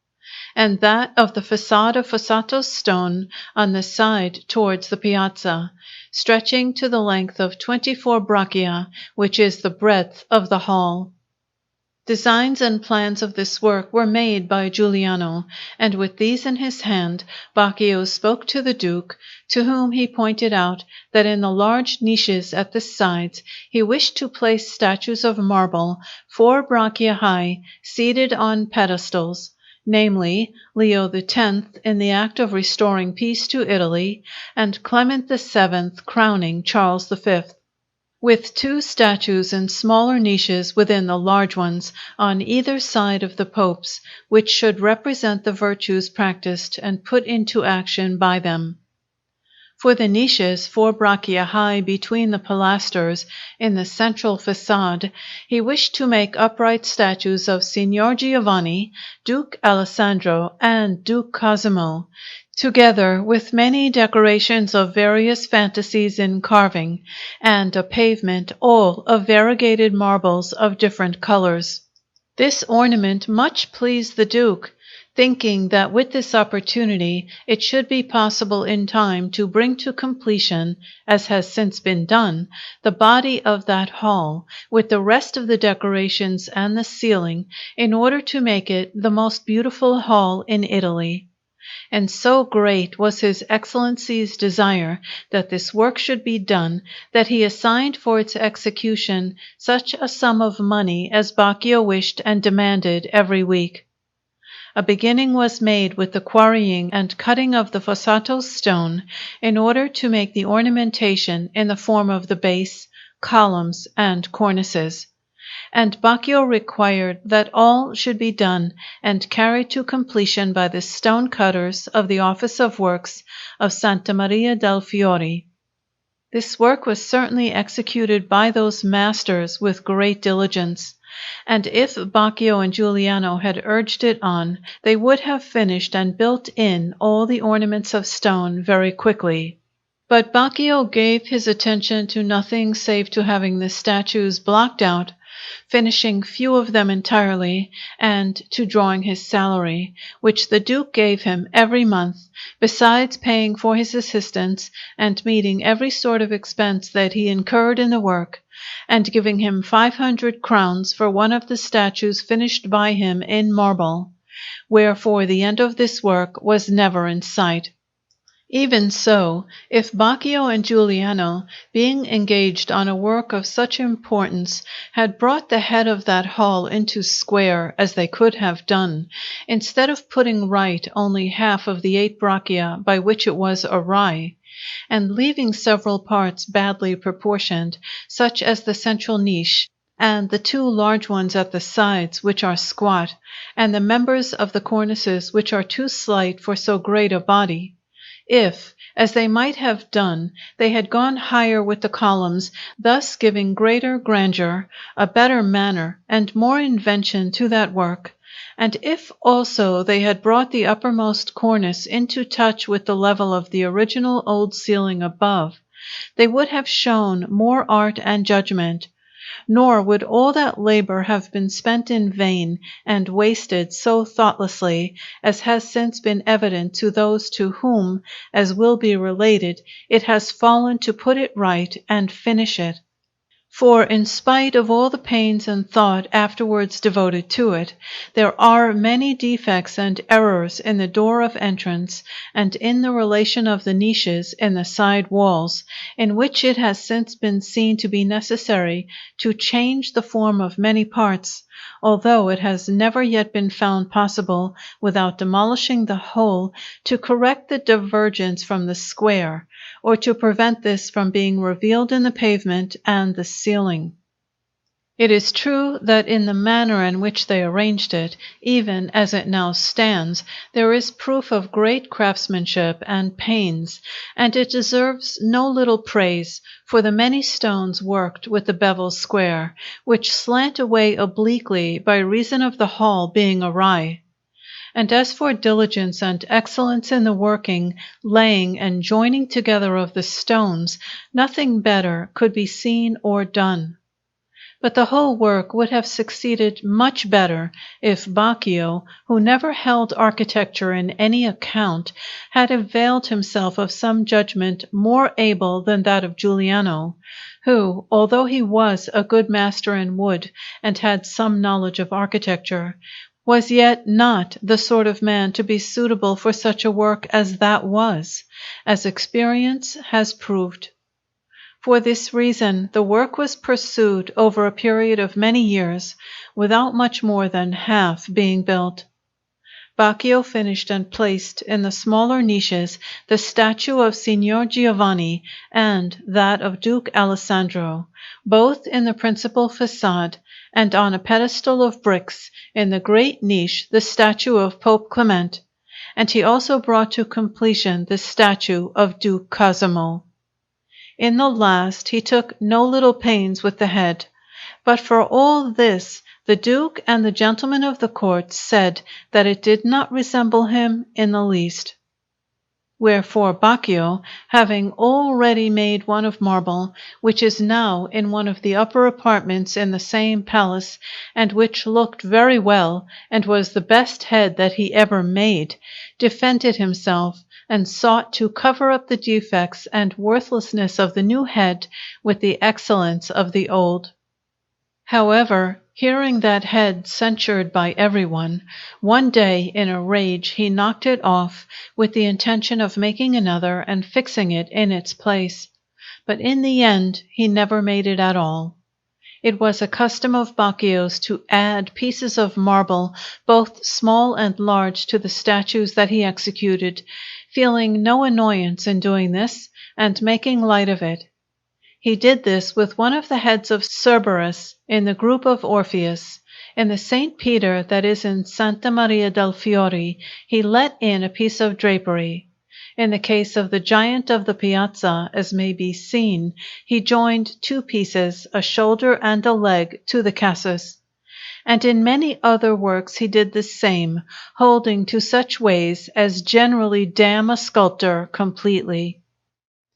and that of the façade of Fossato stone on the side towards the piazza, stretching to the length of 24 braccia, which is the breadth of the hall. Designs and plans of this work were made by Giuliano, and with these in his hand, Baccio spoke to the Duke, to whom he pointed out that in the large niches at the sides he wished to place statues of marble 4 braccia high, seated on pedestals, namely Leo X in the act of restoring peace to Italy, and Clement VII crowning Charles V, with 2 statues in smaller niches within the large ones on either side of the popes, which should represent the virtues practiced and put into action by them. For the niches 4 braccia high between the pilasters in the central façade, he wished to make upright statues of Signor Giovanni, Duke Alessandro, and Duke Cosimo, together with many decorations of various fantasies in carving, and a pavement all of variegated marbles of different colors. This ornament much pleased the Duke, thinking that with this opportunity it should be possible in time to bring to completion, as has since been done, the body of that hall, with the rest of the decorations and the ceiling, in order to make it the most beautiful hall in Italy. And so great was His Excellency's desire that this work should be done, that he assigned for its execution such a sum of money as Baccio wished and demanded every week. A beginning was made with the quarrying and cutting of the Fossato stone, in order to make the ornamentation in the form of the base, columns, and cornices. And Baccio required that all should be done and carried to completion by the stone cutters of the Office of Works of Santa Maria del Fiori. This work was certainly executed by those masters with great diligence, and if Baccio and Giuliano had urged it on, they would have finished and built in all the ornaments of stone very quickly. But Baccio gave his attention to nothing save to having the statues blocked out, finishing few of them entirely, and to drawing his salary, which the Duke gave him every month, besides paying for his assistants and meeting every sort of expense that he incurred in the work, and giving him 500 crowns for one of the statues finished by him in marble, wherefore the end of this work was never in sight. Even so, if Baccio and Giuliano, being engaged on a work of such importance, had brought the head of that hall into square, as they could have done, instead of putting right only half of the 8 braccia by which it was awry, and leaving several parts badly proportioned, such as the central niche, and the 2 large ones at the sides, which are squat, and the members of the cornices, which are too slight for so great a body, if, as they might have done, they had gone higher with the columns, thus giving greater grandeur, a better manner, and more invention to that work, and if also they had brought the uppermost cornice into touch with the level of the original old ceiling above, they would have shown more art and judgment, nor would all that labor have been spent in vain and wasted so thoughtlessly, as has since been evident to those to whom, as will be related, it has fallen to put it right and finish it. For in spite of all the pains and thought afterwards devoted to it, there are many defects and errors in the door of entrance, and in the relation of the niches in the side walls, in which it has since been seen to be necessary to change the form of many parts, although it has never yet been found possible, without demolishing the whole, to correct the divergence from the square, or to prevent this from being revealed in the pavement and the ceiling. It is true that in the manner in which they arranged it, even as it now stands, there is proof of great craftsmanship and pains, and it deserves no little praise for the many stones worked with the bevel square, which slant away obliquely by reason of the hall being awry. And as for diligence and excellence in the working, laying, and joining together of the stones, nothing better could be seen or done. But the whole work would have succeeded much better if Baccio, who never held architecture in any account, had availed himself of some judgment more able than that of Giuliano, who, although he was a good master in wood and had some knowledge of architecture, was yet not the sort of man to be suitable for such a work as that was, as experience has proved. For this reason, the work was pursued over a period of many years, without much more than half being built. Baccio finished and placed in the smaller niches the statue of Signor Giovanni and that of Duke Alessandro, both in the principal façade, and on a pedestal of bricks in the great niche the statue of Pope Clement, and he also brought to completion the statue of Duke Cosimo. In the last he took no little pains with the head, but for all this the Duke and the gentlemen of the court said that it did not resemble him in the least. Wherefore Baccio, having already made one of marble, which is now in one of the upper apartments in the same palace, and which looked very well, and was the best head that he ever made, defended himself, and sought to cover up the defects and worthlessness of the new head with the excellence of the old. However, hearing that head censured by everyone, one day in a rage he knocked it off, with the intention of making another and fixing it in its place. But in the end he never made it at all. It was a custom of Baccio's to add pieces of marble, both small and large, to the statues that he executed, feeling no annoyance in doing this, and making light of it. He did this with one of the heads of Cerberus in the group of Orpheus. In the St. Peter that is in Santa Maria del Fiore, he let in a piece of drapery. In the case of the giant of the Piazza, as may be seen, he joined two pieces, a shoulder and a leg, to the Cacus. And in many other works he did the same, holding to such ways as generally damn a sculptor completely.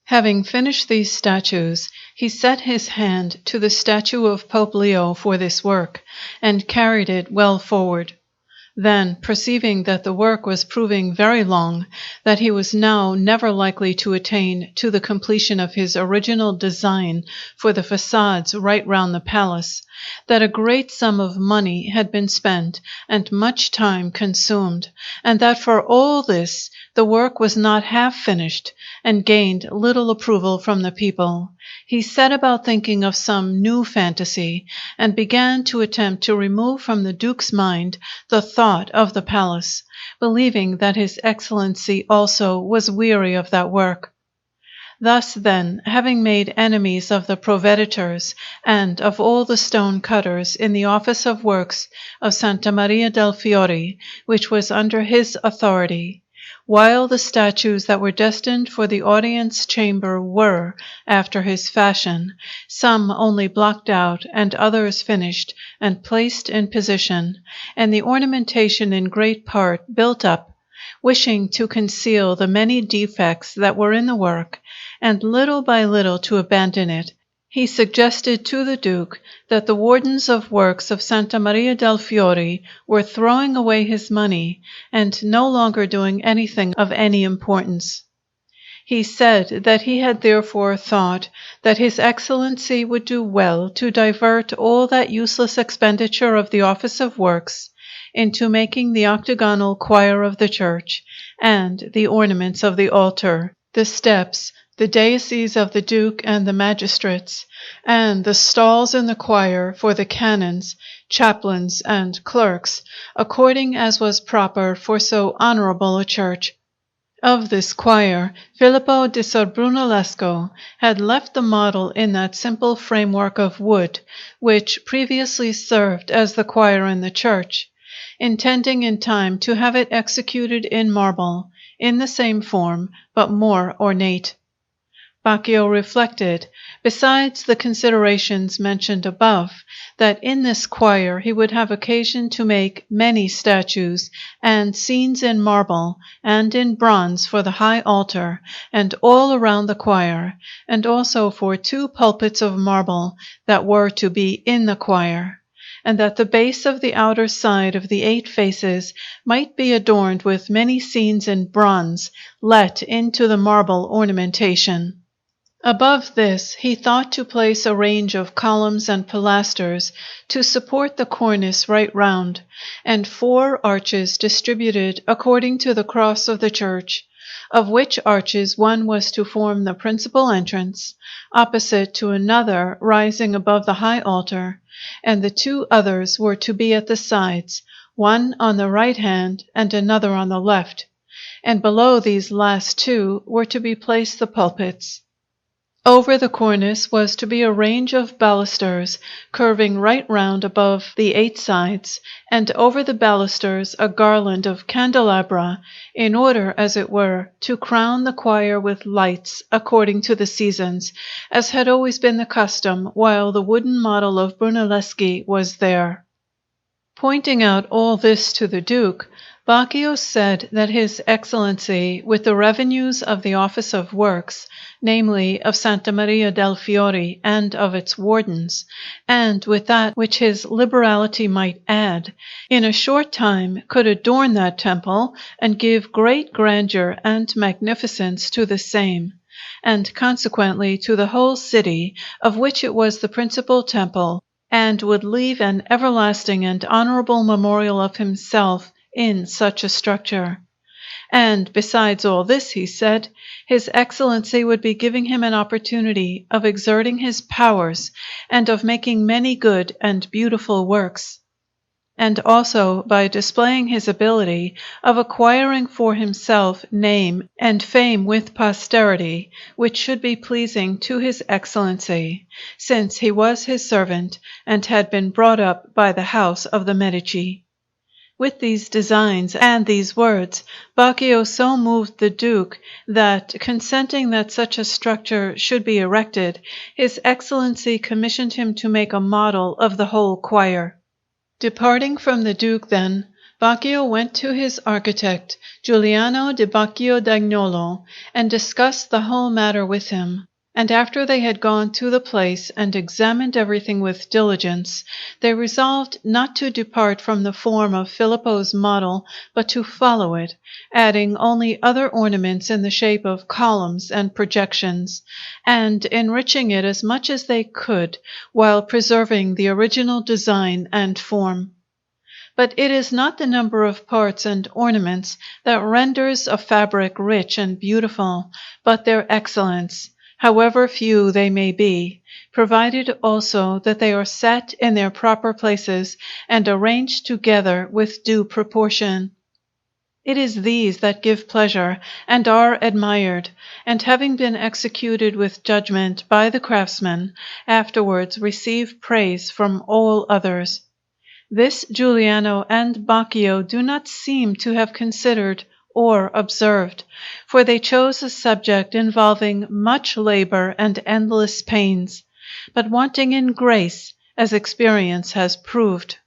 Having finished these statues, he set his hand to the statue of Pope Leo for this work, and carried it well forward. Then, perceiving that the work was proving very long, that he was now never likely to attain to the completion of his original design for the façades right round the palace, that a great sum of money had been spent and much time consumed, and that for all this the work was not half finished, and gained little approval from the people, he set about thinking of some new fantasy, and began to attempt to remove from the Duke's mind the thought of the palace, believing that His Excellency also was weary of that work. Thus then, having made enemies of the proveditors and of all the stone cutters in the office of works of Santa Maria del Fiore, which was under his authority, while the statues that were destined for the audience chamber were, after his fashion, some only blocked out and others finished and placed in position, and the ornamentation in great part built up, wishing to conceal the many defects that were in the work, and little by little to abandon it, he suggested to the Duke that the wardens of works of Santa Maria del Fiore were throwing away his money, and no longer doing anything of any importance. He said that he had therefore thought that His Excellency would do well to divert all that useless expenditure of the office of works into making the octagonal choir of the church, and the ornaments of the altar, the steps, the daises of the Duke and the magistrates, and the stalls in the choir for the canons, chaplains, and clerks, according as was proper for so honorable a church. Of this choir, Filippo di Brunellesco had left the model in that simple framework of wood which previously served as the choir in the church, intending in time to have it executed in marble, in the same form, but more ornate. Baccio reflected, besides the considerations mentioned above, that in this choir he would have occasion to make many statues and scenes in marble and in bronze for the high altar and all around the choir, and also for 2 pulpits of marble that were to be in the choir, and that the base of the outer side of the 8 faces might be adorned with many scenes in bronze let into the marble ornamentation. Above this he thought to place a range of columns and pilasters to support the cornice right round, and 4 arches distributed according to the cross of the church, of which arches one was to form the principal entrance, opposite to another rising above the high altar, and the 2 others were to be at the sides, one on the right hand and another on the left, and below these last 2 were to be placed the pulpits. Over the cornice was to be a range of balusters curving right round above the 8 sides, and over the balusters a garland of candelabra, in order, as it were, to crown the choir with lights according to the seasons, as had always been the custom while the wooden model of Brunelleschi was there. Pointing out all this to the Duke, Baccio said that His Excellency, with the revenues of the Office of Works, namely of Santa Maria del Fiore and of its wardens, and with that which his liberality might add, in a short time could adorn that temple and give great grandeur and magnificence to the same, and consequently to the whole city, of which it was the principal temple, and would leave an everlasting and honorable memorial of himself in such a structure. And besides all this, he said, His Excellency would be giving him an opportunity of exerting his powers and of making many good and beautiful works, and also by displaying his ability of acquiring for himself name and fame with posterity, which should be pleasing to His Excellency, since he was his servant and had been brought up by the house of the Medici. With these designs and these words, Baccio so moved the Duke that, consenting that such a structure should be erected, His Excellency commissioned him to make a model of the whole choir. Departing from the Duke, then, Baccio went to his architect, Giuliano de Baccio d'Agnolo, and discussed the whole matter with him. And after they had gone to the place and examined everything with diligence, they resolved not to depart from the form of Filippo's model, but to follow it, adding only other ornaments in the shape of columns and projections, and enriching it as much as they could, while preserving the original design and form. But it is not the number of parts and ornaments that renders a fabric rich and beautiful, but their excellence, however few they may be, provided also that they are set in their proper places and arranged together with due proportion. It is these that give pleasure and are admired, and having been executed with judgment by the craftsman, afterwards receive praise from all others. This Giuliano and Baccio do not seem to have considered or observed, for they chose a subject involving much labor and endless pains, but wanting in grace, as experience has proved.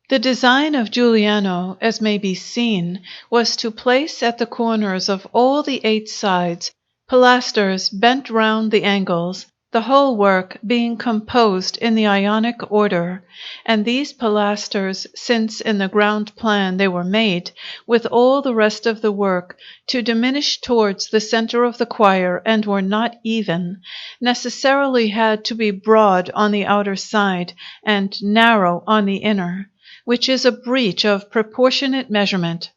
The design of Giuliano, as may be seen, was to place at the corners of all the 8 sides pilasters bent round the angles, the whole work being composed in the Ionic order, and these pilasters, since in the ground plan they were made, with all the rest of the work, to diminish towards the center of the choir and were not even, necessarily had to be broad on the outer side and narrow on the inner, which is a breach of proportionate measurement.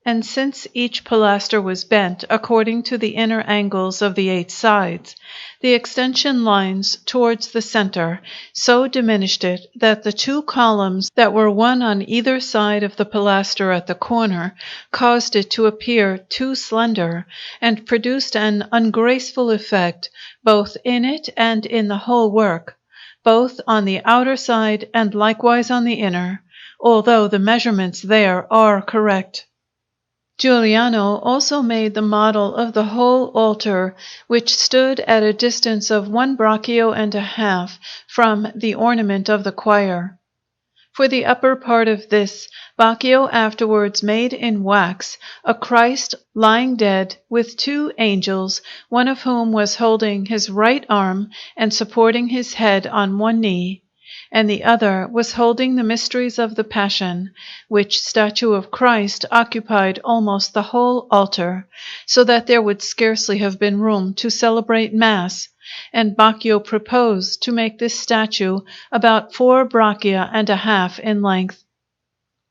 And since each pilaster was bent according to the inner angles of the 8 sides, the extension lines towards the center so diminished it that the 2 columns that were one on either side of the pilaster at the corner caused it to appear too slender, and produced an ungraceful effect both in it and in the whole work, both on the outer side and likewise on the inner, although the measurements there are correct. Giuliano also made the model of the whole altar, which stood at a distance of 1 braccio and a half from the ornament of the choir. For the upper part of this, Baccio afterwards made in wax a Christ lying dead with 2 angels, one of whom was holding his right arm and supporting his head on 1 knee, and the other was holding the mysteries of the Passion, which statue of Christ occupied almost the whole altar, so that there would scarcely have been room to celebrate Mass, and Baccio proposed to make this statue about 4 braccia and a half in length.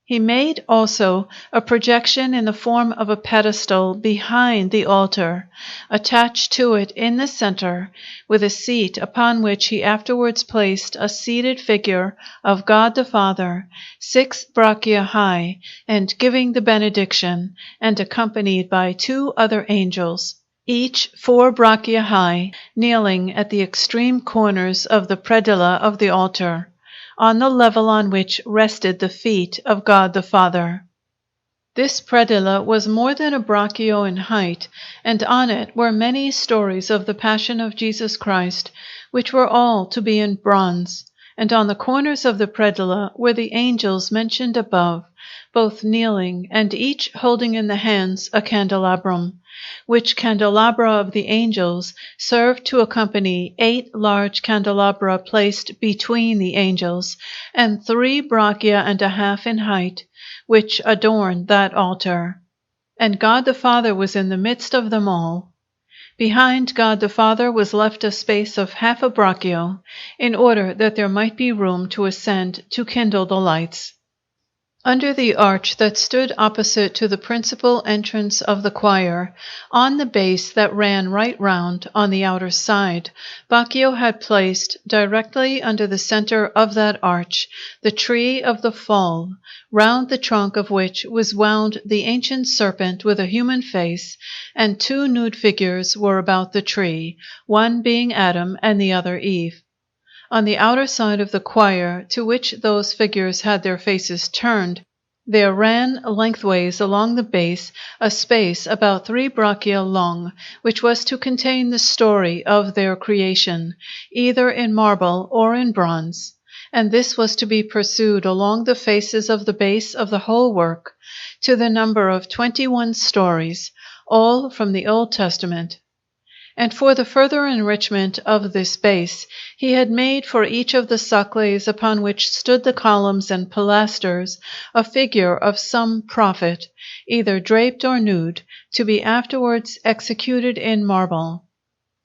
He made also a projection in the form of a pedestal behind the altar, attached to it in the center, with a seat upon which he afterwards placed a seated figure of God the Father, 6 braccia high, and giving the benediction, and accompanied by 2 other angels, each 4 braccia high, kneeling at the extreme corners of the predella of the altar, on the level on which rested the feet of God the Father. This predella was more than a braccio in height, and on it were many stories of the Passion of Jesus Christ, which were all to be in bronze, and on the corners of the predella were the angels mentioned above, both kneeling, and each holding in the hands a candelabrum, which candelabra of the angels served to accompany 8 large candelabra placed between the angels, and 3 braccia and a half in height, which adorned that altar. And God the Father was in the midst of them all. Behind God the Father was left a space of half a braccio, in order that there might be room to ascend to kindle the lights. Under the arch that stood opposite to the principal entrance of the choir, on the base that ran right round on the outer side, Baccio had placed, directly under the center of that arch, the tree of the fall, round the trunk of which was wound the ancient serpent with a human face, and 2 nude figures were about the tree, one being Adam and the other Eve. On the outer side of the choir, to which those figures had their faces turned, there ran lengthways along the base a space about 3 braccia long, which was to contain the story of their creation, either in marble or in bronze, and this was to be pursued along the faces of the base of the whole work, to the number of 21 stories, all from the Old Testament. And for the further enrichment of this base, he had made for each of the socles upon which stood the columns and pilasters a figure of some prophet, either draped or nude, to be afterwards executed in marble.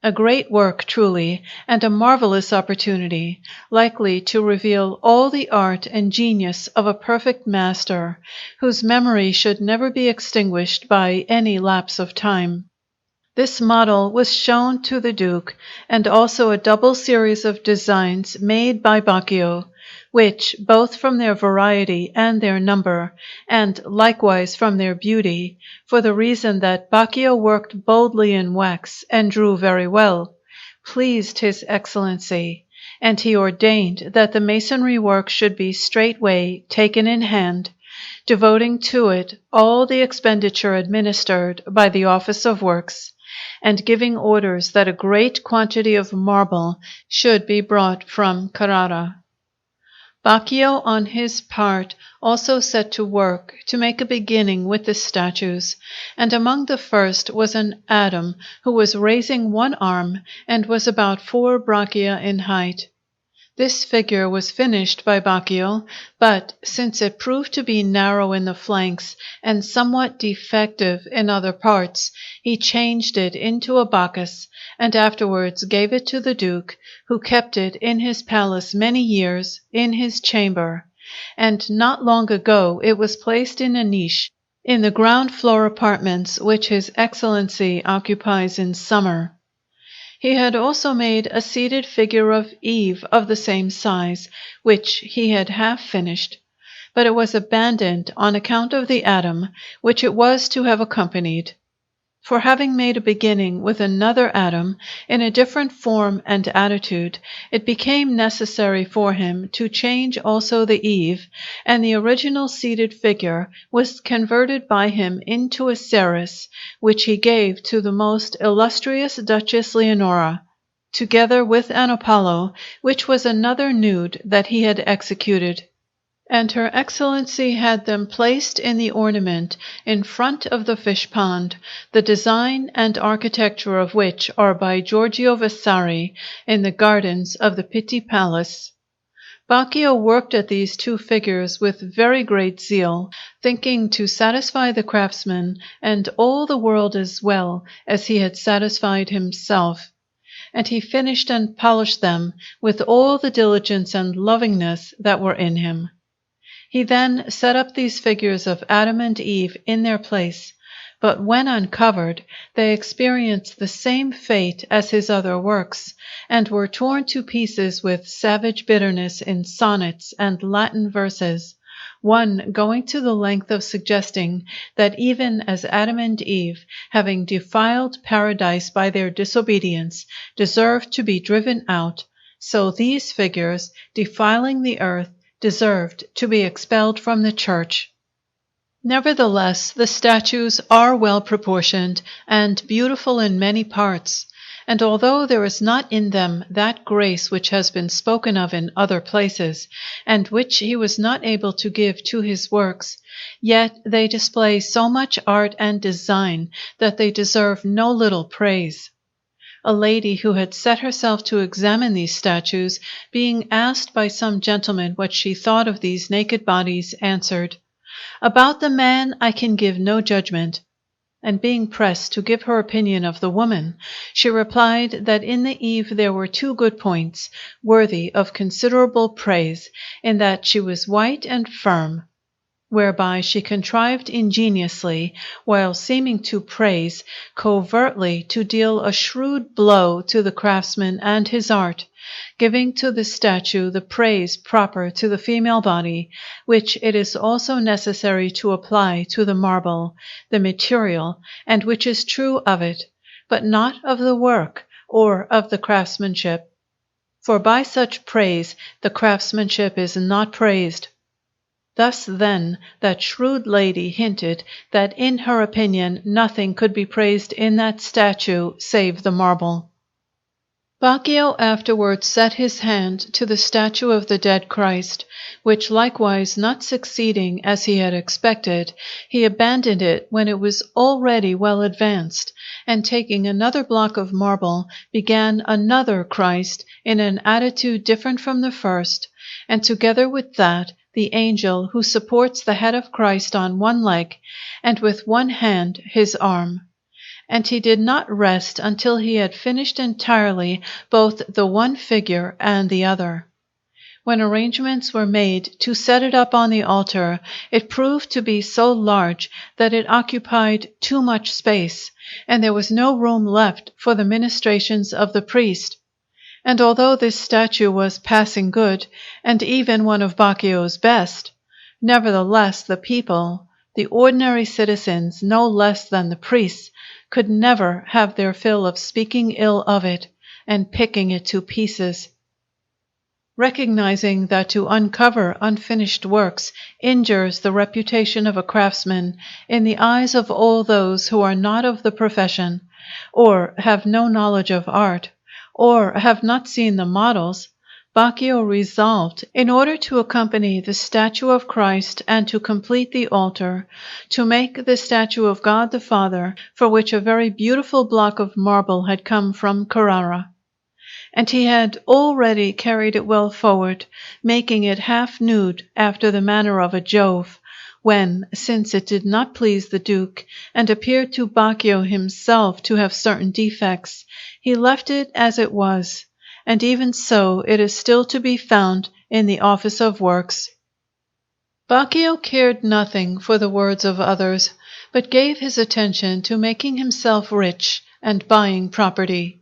A great work truly, and a marvelous opportunity, likely to reveal all the art and genius of a perfect master, whose memory should never be extinguished by any lapse of time. This model was shown to the Duke, and also a double series of designs made by Baccio, which, both from their variety and their number, and likewise from their beauty, for the reason that Baccio worked boldly in wax and drew very well, pleased His Excellency, and he ordained that the masonry work should be straightway taken in hand, devoting to it all the expenditure administered by the Office of Works, and giving orders that a great quantity of marble should be brought from Carrara. Baccio, on his part, also set to work to make a beginning with the statues, and among the first was an Adam who was raising one arm and was about 4 braccia in height. This figure was finished by Baccio, but since it proved to be narrow in the flanks and somewhat defective in other parts, he changed it into a Bacchus, and afterwards gave it to the Duke, who kept it in his palace many years, in his chamber, and not long ago it was placed in a niche in the ground floor apartments which His Excellency occupies in summer. He had also made a seated figure of Eve of the same size, which he had half finished, but it was abandoned on account of the Adam which it was to have accompanied. For having made a beginning with another Adam in a different form and attitude, it became necessary for him to change also the Eve, and the original seated figure was converted by him into a Ceres, which he gave to the most illustrious Duchess Leonora, together with an Apollo, which was another nude that he had executed. And Her Excellency had them placed in the ornament in front of the fish pond, the design and architecture of which are by Giorgio Vasari in the gardens of the Pitti Palace. Baccio worked at these two figures with very great zeal, thinking to satisfy the craftsman and all the world as well as he had satisfied himself. And he finished and polished them with all the diligence and lovingness that were in him. He then set up these figures of Adam and Eve in their place, but when uncovered, they experienced the same fate as his other works, and were torn to pieces with savage bitterness in sonnets and Latin verses, one going to the length of suggesting that even as Adam and Eve, having defiled paradise by their disobedience, deserved to be driven out, so these figures, defiling the earth, deserved to be expelled from the church. Nevertheless, the statues are well proportioned and beautiful in many parts, and although there is not in them that grace which has been spoken of in other places, and which he was not able to give to his works, yet they display so much art and design that they deserve no little praise. A lady who had set herself to examine these statues, being asked by some gentleman what she thought of these naked bodies, answered, "About the man I can give no judgment." And being pressed to give her opinion of the woman, she replied that in the Eve there were two good points, worthy of considerable praise, in that she was white and firm, whereby she contrived ingeniously, while seeming to praise, covertly to deal a shrewd blow to the craftsman and his art, giving to the statue the praise proper to the female body, which it is also necessary to apply to the marble, the material, and which is true of it, but not of the work or of the craftsmanship. For by such praise the craftsmanship is not praised. Thus, then, that shrewd lady hinted that in her opinion nothing could be praised in that statue save the marble. Baccio afterwards set his hand to the statue of the dead Christ, which likewise not succeeding as he had expected, he abandoned it when it was already well advanced, and taking another block of marble, began another Christ in an attitude different from the first, and together with that, the angel who supports the head of Christ on one leg, and with one hand his arm. And he did not rest until he had finished entirely both the one figure and the other. When arrangements were made to set it up on the altar, it proved to be so large that it occupied too much space, and there was no room left for the ministrations of the priest. And although this statue was passing good, and even one of Baccio's best, nevertheless the people, the ordinary citizens no less than the priests, could never have their fill of speaking ill of it and picking it to pieces. Recognizing that to uncover unfinished works injures the reputation of a craftsman in the eyes of all those who are not of the profession, or have no knowledge of art, or have not seen the models, Baccio resolved, in order to accompany the statue of Christ and to complete the altar, to make the statue of God the Father, for which a very beautiful block of marble had come from Carrara. And he had already carried it well forward, making it half nude after the manner of a Jove, when, since it did not please the Duke, and appeared to Baccio himself to have certain defects, he left it as it was, and even so it is still to be found in the Office of Works. Baccio cared nothing for the words of others, but gave his attention to making himself rich and buying property.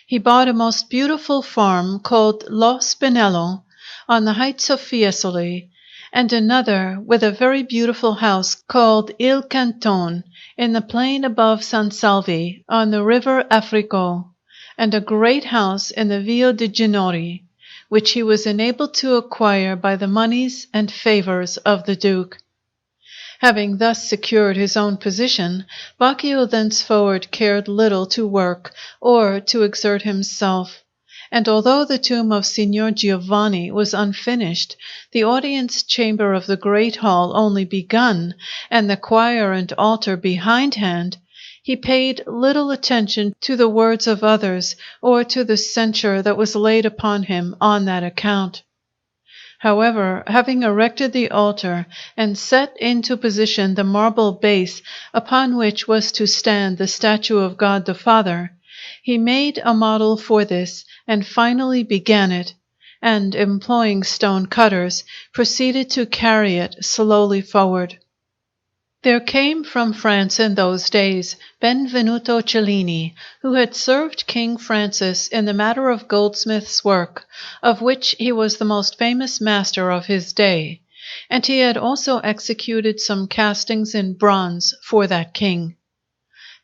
He bought a most beautiful farm called Lo Spinello on the heights of Fiesole, and another with a very beautiful house called Il Canton in the plain above San Salvi on the river Africo, and a great house in the Via de' Ginori, which he was enabled to acquire by the moneys and favors of the Duke. Having thus secured his own position, Baccio thenceforward cared little to work or to exert himself, and although the tomb of Signor Giovanni was unfinished, the audience chamber of the great hall only begun, and the choir and altar behindhand, he paid little attention to the words of others or to the censure that was laid upon him on that account. However, having erected the altar and set into position the marble base upon which was to stand the statue of God the Father, he made a model for this and finally began it, and employing stone cutters, proceeded to carry it slowly forward. There came from France in those days Benvenuto Cellini, who had served King Francis in the matter of goldsmith's work, of which he was the most famous master of his day, and he had also executed some castings in bronze for that king.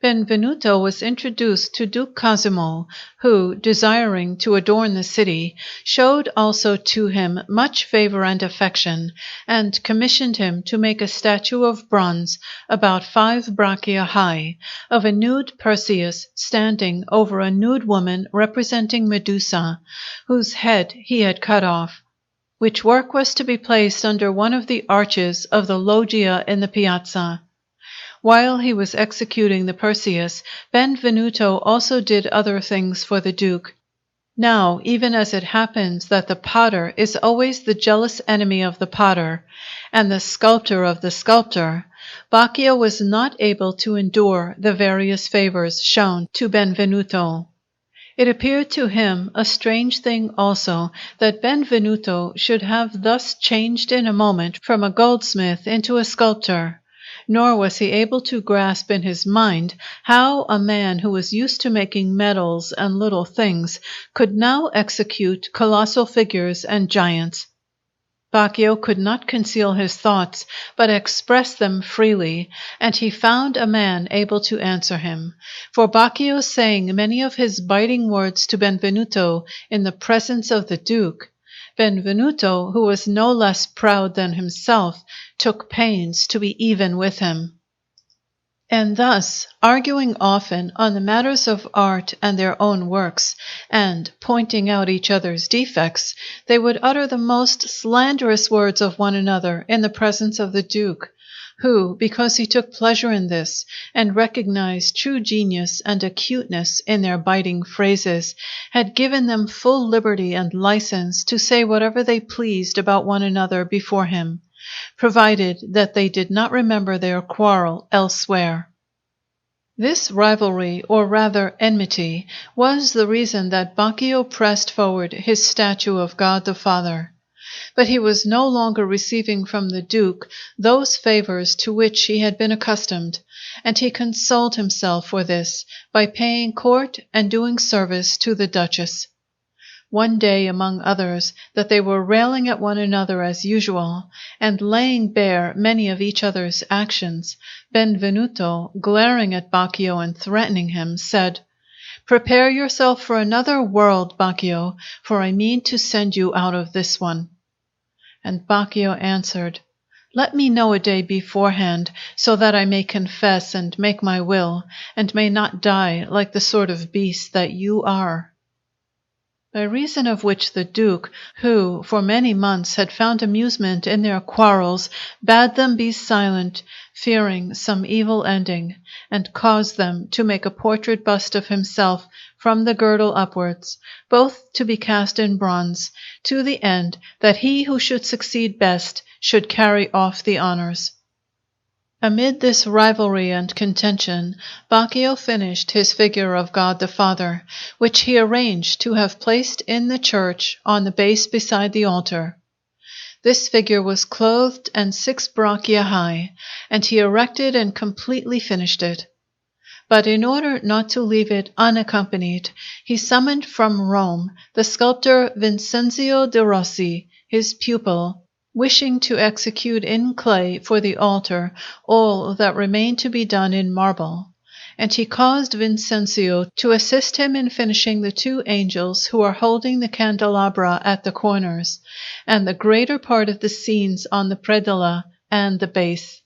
Benvenuto was introduced to Duke Cosimo, who, desiring to adorn the city, showed also to him much favor and affection, and commissioned him to make a statue of bronze about 5 braccia high, of a nude Perseus standing over a nude woman representing Medusa, whose head he had cut off, which work was to be placed under one of the arches of the loggia in the piazza. While he was executing the Perseus, Benvenuto also did other things for the Duke. Now, even as it happens that the potter is always the jealous enemy of the potter, and the sculptor of the sculptor, Baccio was not able to endure the various favors shown to Benvenuto. It appeared to him a strange thing also that Benvenuto should have thus changed in a moment from a goldsmith into a sculptor. Nor was he able to grasp in his mind how a man who was used to making medals and little things could now execute colossal figures and giants. Baccio could not conceal his thoughts, but expressed them freely, and he found a man able to answer him. For Baccio saying many of his biting words to Benvenuto in the presence of the Duke, Benvenuto, who was no less proud than himself, took pains to be even with him. And thus, arguing often on the matters of art and their own works, and pointing out each other's defects, they would utter the most slanderous words of one another in the presence of the Duke, who, because he took pleasure in this, and recognized true genius and acuteness in their biting phrases, had given them full liberty and license to say whatever they pleased about one another before him, provided that they did not remember their quarrel elsewhere. This rivalry, or rather enmity, was the reason that Baccio pressed forward his statue of God the Father. But he was no longer receiving from the Duke those favors to which he had been accustomed, and he consoled himself for this by paying court and doing service to the Duchess. One day, among others, that they were railing at one another as usual, and laying bare many of each other's actions, Benvenuto, glaring at Baccio and threatening him, said, "Prepare yourself for another world, Baccio, for I mean to send you out of this one." And Baccio answered, "Let me know a day beforehand, so that I may confess and make my will, and may not die like the sort of beast that you are." By reason of which the Duke, who for many months had found amusement in their quarrels, bade them be silent, fearing some evil ending, and caused them to make a portrait bust of himself from the girdle upwards, both to be cast in bronze, to the end that he who should succeed best should carry off the honors. Amid this rivalry and contention, Baccio finished his figure of God the Father, which he arranged to have placed in the church on the base beside the altar. This figure was clothed and 6 braccia high, and he erected and completely finished it. But in order not to leave it unaccompanied, he summoned from Rome the sculptor Vincenzo de Rossi, his pupil, wishing to execute in clay for the altar all that remained to be done in marble. And he caused Vincenzo to assist him in finishing the 2 angels who are holding the candelabra at the corners, and the greater part of the scenes on the predella and the base.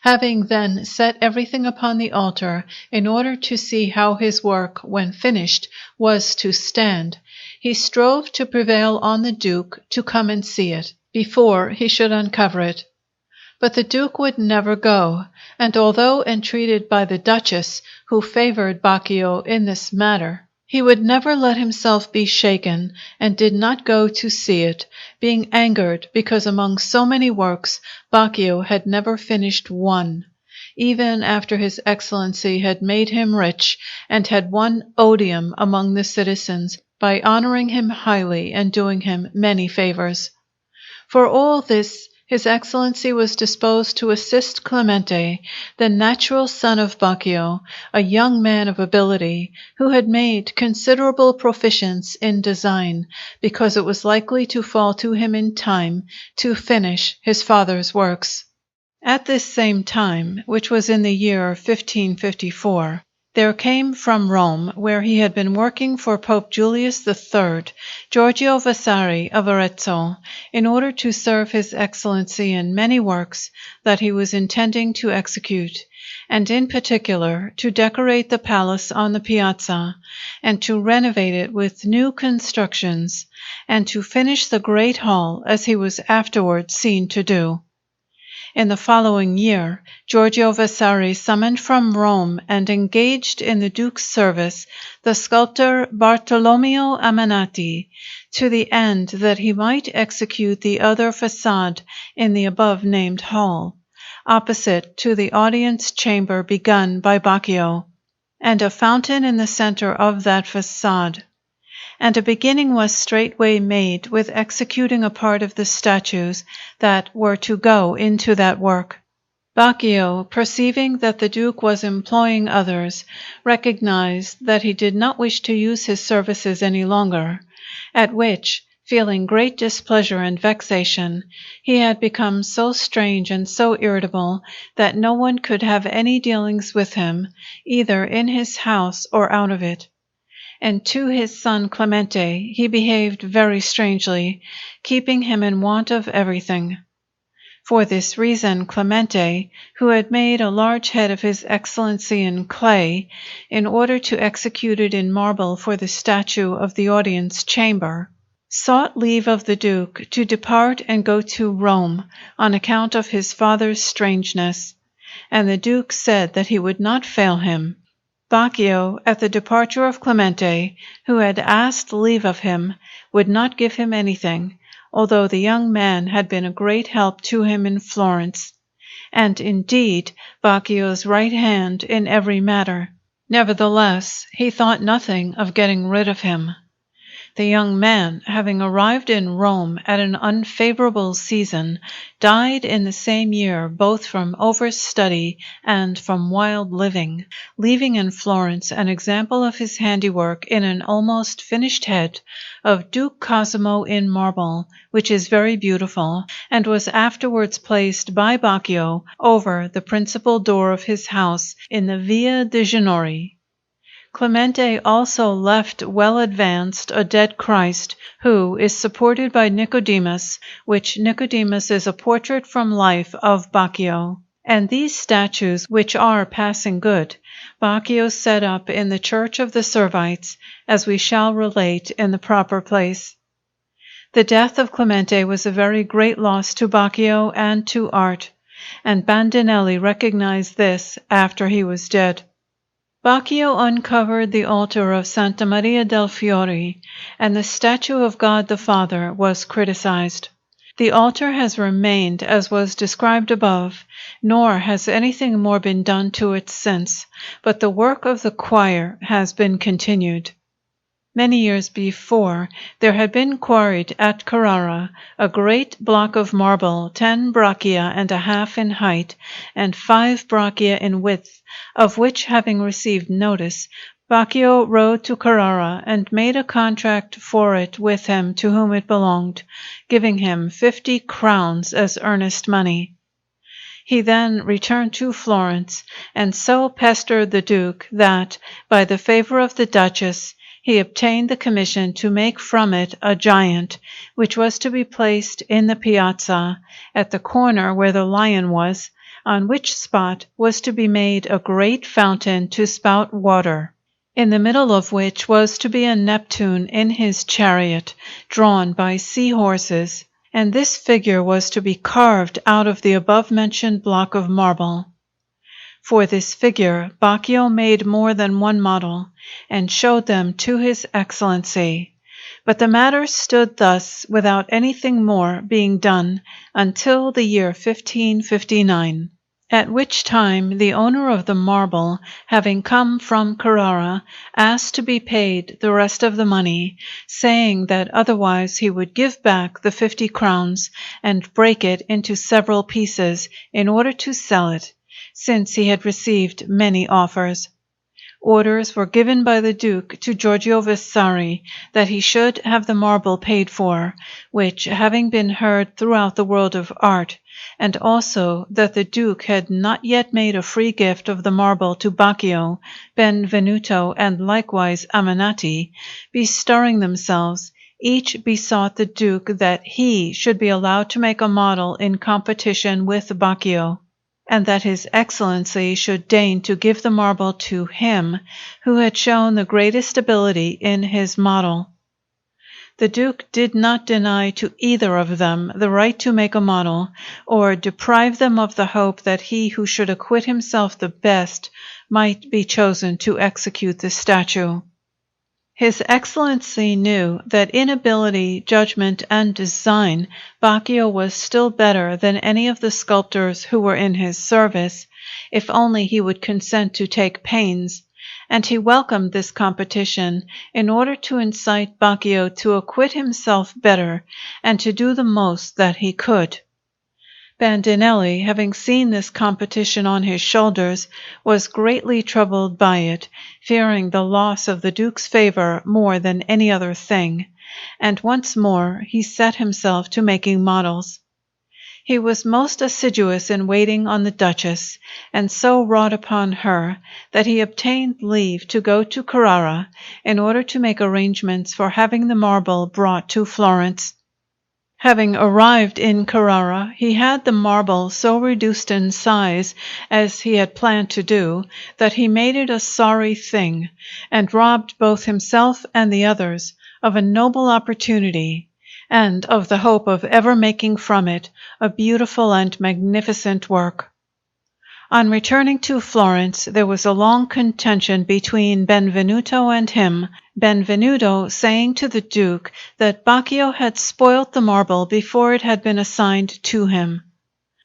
Having then set everything upon the altar, in order to see how his work, when finished, was to stand, he strove to prevail on the Duke to come and see it, before he should uncover it. But the Duke would never go, and although entreated by the Duchess, who favored Baccio in this matter, he would never let himself be shaken, and did not go to see it, being angered because among so many works Baccio had never finished one, even after his Excellency had made him rich, and had won odium among the citizens by honoring him highly and doing him many favors. For all this, His Excellency was disposed to assist Clemente, the natural son of Baccio, a young man of ability, who had made considerable proficience in design, because it was likely to fall to him in time to finish his father's works. At this same time, which was in the year 1554, there came from Rome, where he had been working for Pope Julius III, Giorgio Vasari of Arezzo, in order to serve His Excellency in many works that he was intending to execute, and in particular to decorate the palace on the piazza, and to renovate it with new constructions, and to finish the great hall as he was afterwards seen to do. In the following year, Giorgio Vasari summoned from Rome and engaged in the Duke's service the sculptor Bartolommeo Brandini, to the end that he might execute the other façade in the above-named hall, opposite to the audience chamber begun by Baccio, and a fountain in the centre of that façade. And a beginning was straightway made with executing a part of the statues that were to go into that work. Baccio, perceiving that the Duke was employing others, recognized that he did not wish to use his services any longer, at which, feeling great displeasure and vexation, he had become so strange and so irritable that no one could have any dealings with him, either in his house or out of it. And to his son Clemente he behaved very strangely, keeping him in want of everything. For this reason Clemente, who had made a large head of His Excellency in clay, in order to execute it in marble for the statue of the audience chamber, sought leave of the Duke to depart and go to Rome on account of his father's strangeness, and the Duke said that he would not fail him. Baccio, at the departure of Clemente, who had asked leave of him, would not give him anything, although the young man had been a great help to him in Florence, and indeed Baccio's right hand in every matter. Nevertheless, he thought nothing of getting rid of him. The young man, having arrived in Rome at an unfavorable season, died in the same year both from overstudy and from wild living, leaving in Florence an example of his handiwork in an almost finished head of Duke Cosimo in marble, which is very beautiful, and was afterwards placed by Baccio over the principal door of his house in the Via de' Ginori. Clemente also left well advanced a dead Christ, who is supported by Nicodemus, which Nicodemus is a portrait from life of Baccio. And these statues, which are passing good, Baccio set up in the Church of the Servites, as we shall relate in the proper place. The death of Clemente was a very great loss to Baccio and to art, and Bandinelli recognized this after he was dead. Baccio uncovered the altar of Santa Maria del Fiore, and the statue of God the Father was criticized. The altar has remained as was described above, nor has anything more been done to it since, but the work of the choir has been continued. Many years before, there had been quarried at Carrara a great block of marble 10 braccia and a half in height, and 5 braccia in width, of which having received notice, Baccio rode to Carrara and made a contract for it with him to whom it belonged, giving him 50 crowns as earnest money. He then returned to Florence, and so pestered the Duke that, by the favor of the Duchess, he obtained the commission to make from it a giant, which was to be placed in the piazza, at the corner where the lion was, on which spot was to be made a great fountain to spout water, in the middle of which was to be a Neptune in his chariot, drawn by sea-horses, and this figure was to be carved out of the above-mentioned block of marble. For this figure Baccio made more than one model, and showed them to his Excellency. But the matter stood thus without anything more being done until the year 1559, at which time the owner of the marble, having come from Carrara, asked to be paid the rest of the money, saying that otherwise he would give back the 50 crowns and break it into several pieces in order to sell it, since he had received many offers. Orders were given by the Duke to Giorgio Vasari that he should have the marble paid for, which, having been heard throughout the world of art, and also that the Duke had not yet made a free gift of the marble to Baccio, Benvenuto, and likewise Aminati, bestirring themselves, each besought the Duke that he should be allowed to make a model in competition with Baccio, and that his Excellency should deign to give the marble to him who had shown the greatest ability in his model. The Duke did not deny to either of them the right to make a model, or deprive them of the hope that he who should acquit himself the best might be chosen to execute the statue. His Excellency knew that in ability, judgment, and design, Baccio was still better than any of the sculptors who were in his service, if only he would consent to take pains, and he welcomed this competition in order to incite Baccio to acquit himself better and to do the most that he could. Bandinelli, having seen this competition on his shoulders, was greatly troubled by it, fearing the loss of the Duke's favor more than any other thing, and once more he set himself to making models. He was most assiduous in waiting on the Duchess, and so wrought upon her that he obtained leave to go to Carrara in order to make arrangements for having the marble brought to Florence. Having arrived in Carrara, he had the marble so reduced in size, as he had planned to do, that he made it a sorry thing, and robbed both himself and the others of a noble opportunity, and of the hope of ever making from it a beautiful and magnificent work. On returning to Florence, there was a long contention between Benvenuto and him, Benvenuto saying to the Duke that Baccio had spoilt the marble before it had been assigned to him.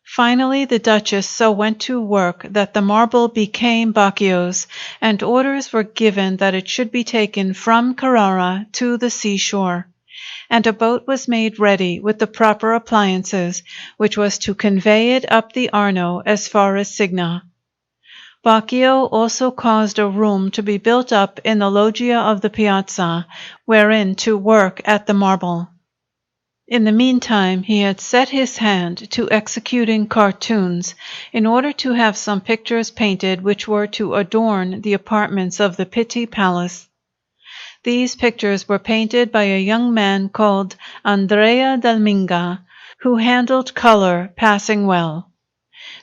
Finally, the Duchess so went to work that the marble became Baccio's, and orders were given that it should be taken from Carrara to the seashore, and a boat was made ready with the proper appliances, which was to convey it up the Arno as far as Signa. Baccio also caused a room to be built up in the loggia of the piazza, wherein to work at the marble. In the meantime he had set his hand to executing cartoons, in order to have some pictures painted which were to adorn the apartments of the Pitti Palace. These pictures were painted by a young man called Andrea del Minga, who handled color passing well.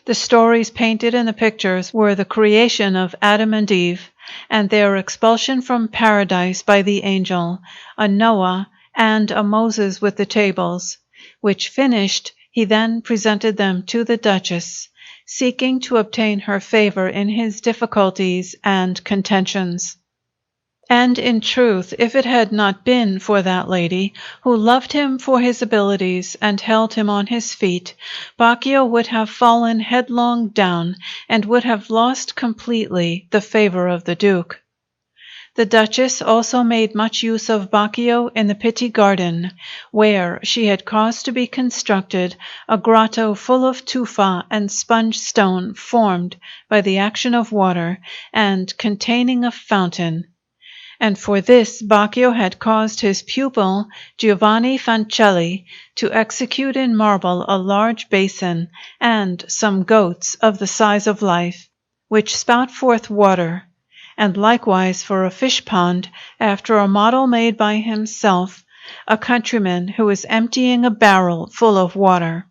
The stories painted in the pictures were the creation of Adam and Eve, and their expulsion from paradise by the angel, a Noah, and a Moses with the tables, which finished, he then presented them to the Duchess, seeking to obtain her favor in his difficulties and contentions. And in truth, if it had not been for that lady, who loved him for his abilities and held him on his feet, Baccio would have fallen headlong down, and would have lost completely the favor of the Duke. The Duchess also made much use of Baccio in the Pitti Garden, where she had caused to be constructed a grotto full of tufa and sponge stone formed by the action of water, and containing a fountain. And for this Baccio had caused his pupil Giovanni Francesco to execute in marble a large basin and some goats of the size of life, which spout forth water, and likewise for a fish pond, after a model made by himself, a countryman who was emptying a barrel full of water.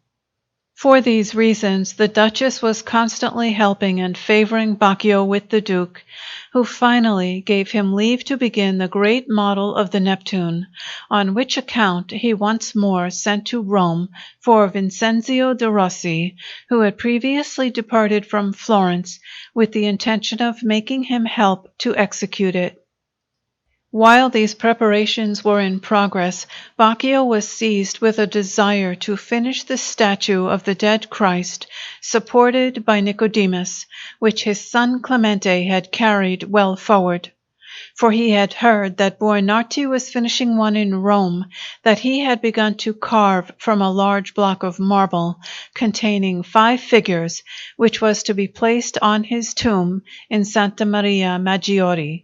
For these reasons the Duchess was constantly helping and favoring Baccio with the Duke, who finally gave him leave to begin the great model of the Neptune, on which account he once more sent to Rome for Vincenzo de Rossi, who had previously departed from Florence with the intention of making him help to execute it. While these preparations were in progress, Baccio was seized with a desire to finish the statue of the dead Christ, supported by Nicodemus, which his son Clemente had carried well forward. For he had heard that Buonarroti was finishing one in Rome, that he had begun to carve from a large block of marble, containing 5 figures, which was to be placed on his tomb in Santa Maria Maggiore.